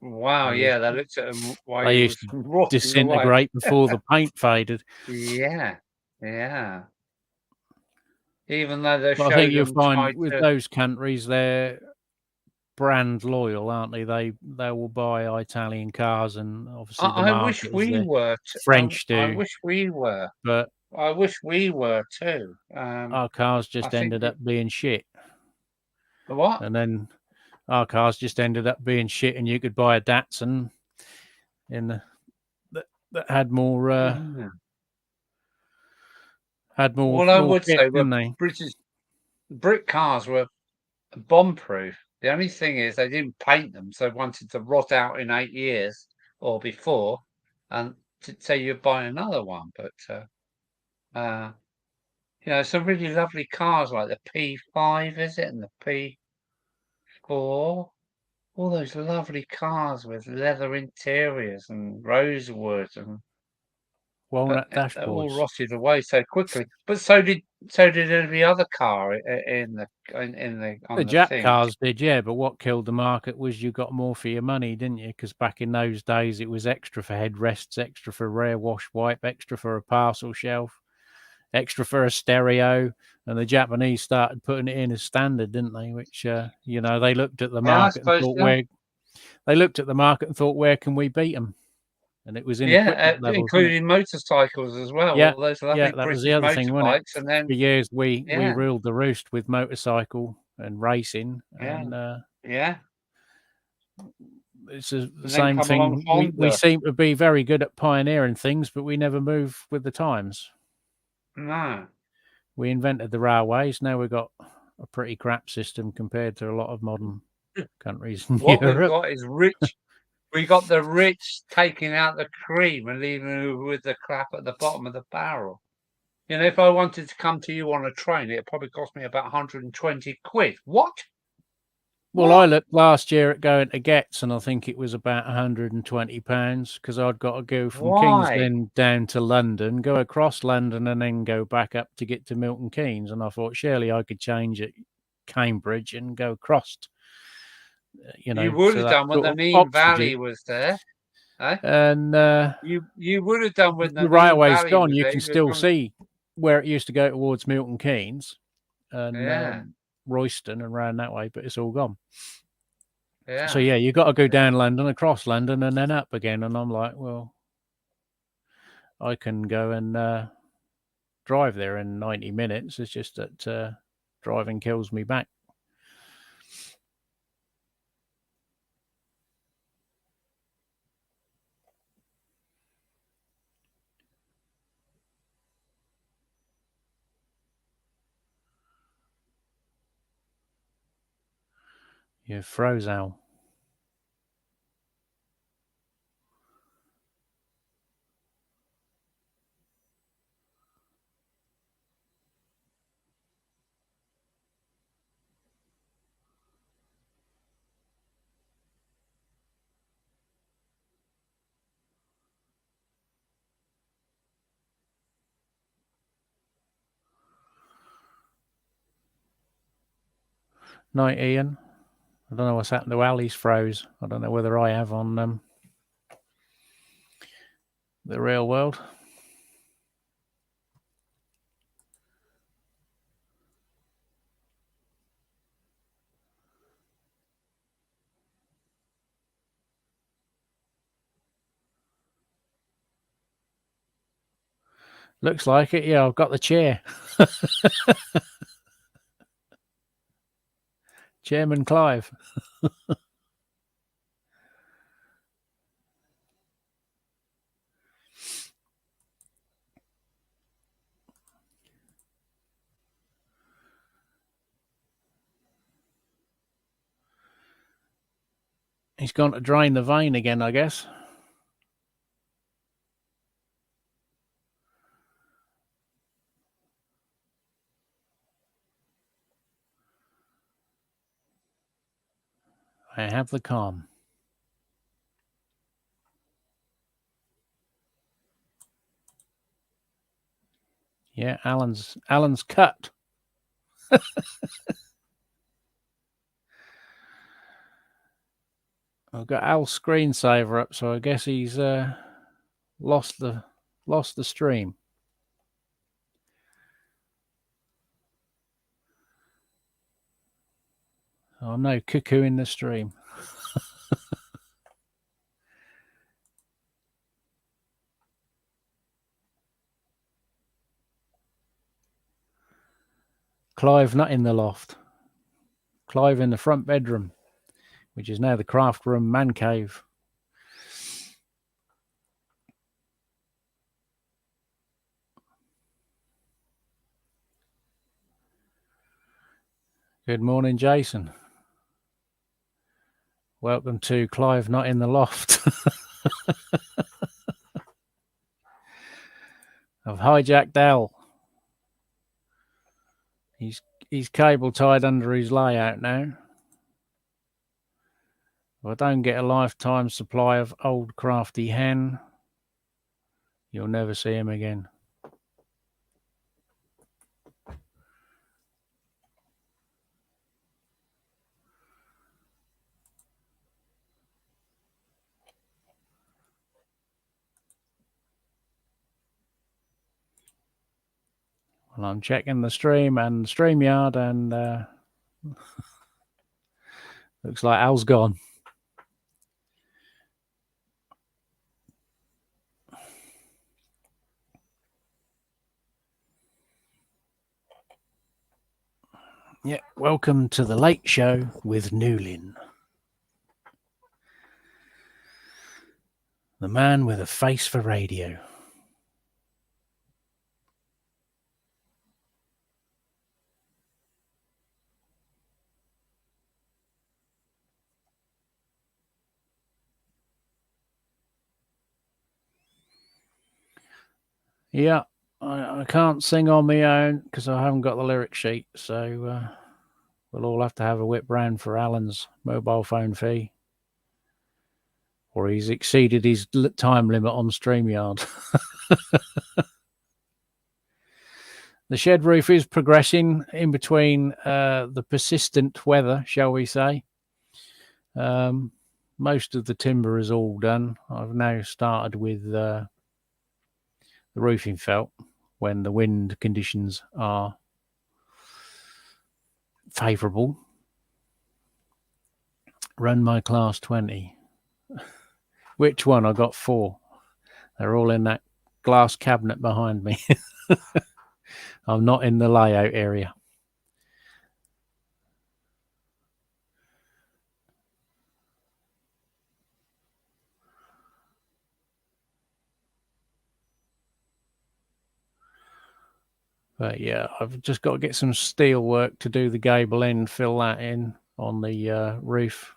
wow, they looked at them. They used to disintegrate before the paint faded. Yeah. Even though they I think you'll find with those countries, they're brand loyal, aren't they? They will buy Italian cars, and obviously I wish we were. French do. I wish we were, but I wish we were too. Our cars just ended up being shit. The what? And then our cars just ended up being shit, and you could buy a Datsun that had more. Had more. Well, I would say the British brick cars were bomb-proof. The only thing is they didn't paint them, so they wanted to rot out in 8 years or before, and to say you'd buy another one. But some really lovely cars like the P5, is it, and the P4. All those lovely cars with leather interiors and rosewood and walnut dashboards. All rotted away so quickly. But so did every other car in the Jack thing. cars did, yeah. But what killed the market was you got more for your money, didn't you? Because back in those days, it was extra for headrests, extra for rear wash wipe, extra for a parcel shelf, extra for a stereo. And the Japanese started putting it in as standard, didn't they? Which they looked at the market and thought, where can we beat them? And it was in equipment levels, including motorcycles as well. Yeah, all those lovely that was the other thing, wasn't it? And then for years we ruled the roost with motorcycle and racing. And it's the same thing. We seem to be very good at pioneering things, but we never move with the times. No. We invented the railways. Now we've got a pretty crap system compared to a lot of modern countries in What Europe. we've got is rich. We got the rich taking out the cream and leaving you with the crap at the bottom of the barrel. If I wanted to come to you on a train, it'd probably cost me about 120 quid. What? Well, I looked last year at going to Getz, and I think it was about £120 because I'd got to go from King's Lynn down to London, go across London, and then go back up to get to Milton Keynes. And I thought surely I could change at Cambridge and go across. You would have done when the Mean Valley was there, eh? And you would have done when the railway's gone. You can still see where it used to go towards Milton Keynes and Royston and round that way, but it's all gone. Yeah. So you got to go down London, across London, and then up again. And I'm like, well, I can go and drive there in 90 minutes. It's just that driving kills me back. You froze, Al. Night, Ian. I don't know what's happened to Ali's froze. I don't know whether I have on the real world. Looks like it. Yeah, I've got the chair. Chairman Clive. He's gone to drain the vein again, I guess. I have the calm. Yeah, Alan's cut. I've got Al's screensaver up, so I guess he's lost the stream. Oh no, cuckoo in the stream. Clive not in the loft. Clive in the front bedroom, which is now the craft room man cave. Good morning, Jason. Welcome to Clive not in the loft. I've hijacked Al. He's cable tied under his layout now. If I don't get a lifetime supply of old crafty hen, you'll never see him again. Well, I'm checking the stream and StreamYard, and looks like Al's gone. Yeah, welcome to the Late Show with Newlin. The man with a face for radio. Yeah, I can't sing on my own because I haven't got the lyric sheet, so we'll all have to have a whip round for Alan's mobile phone fee. Or he's exceeded his time limit on StreamYard. The shed roof is progressing in between the persistent weather, shall we say. Most of the timber is all done. I've now started with the roofing felt when the wind conditions are favourable. Run my class 20. Which one? I got 4. They're all in that glass cabinet behind me. I'm not in the layout area. But yeah, I've just got to get some steel work to do the gable end, fill that in on the roof.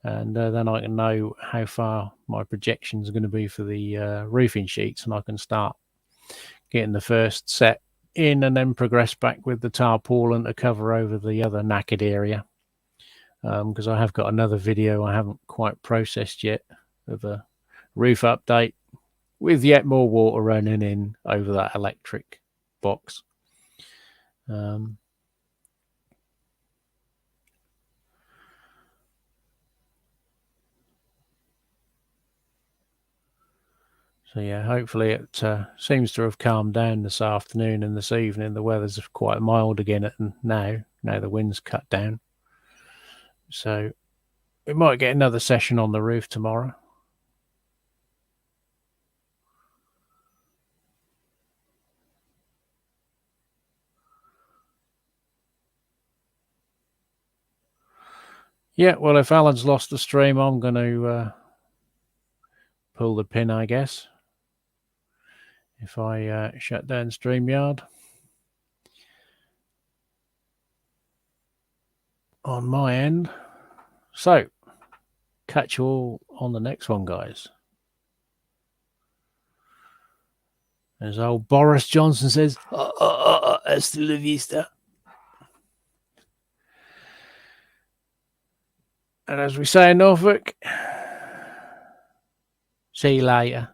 And then I can know how far my projections are going to be for the roofing sheets, and I can start getting the first set in and then progress back with the tarpaulin to cover over the other knackered area. Because I have got another video I haven't quite processed yet of a roof update with yet more water running in over that electric box. So yeah, hopefully it seems to have calmed down this afternoon and this evening. The weather's quite mild again now the wind's cut down. So we might get another session on the roof tomorrow. Yeah, well, if Alan's lost the stream, I'm going to pull the pin, I guess. If I shut down StreamYard on my end. So, catch you all on the next one, guys. As old Boris Johnson says, hasta la vista. And as we say in Norfolk, see you later.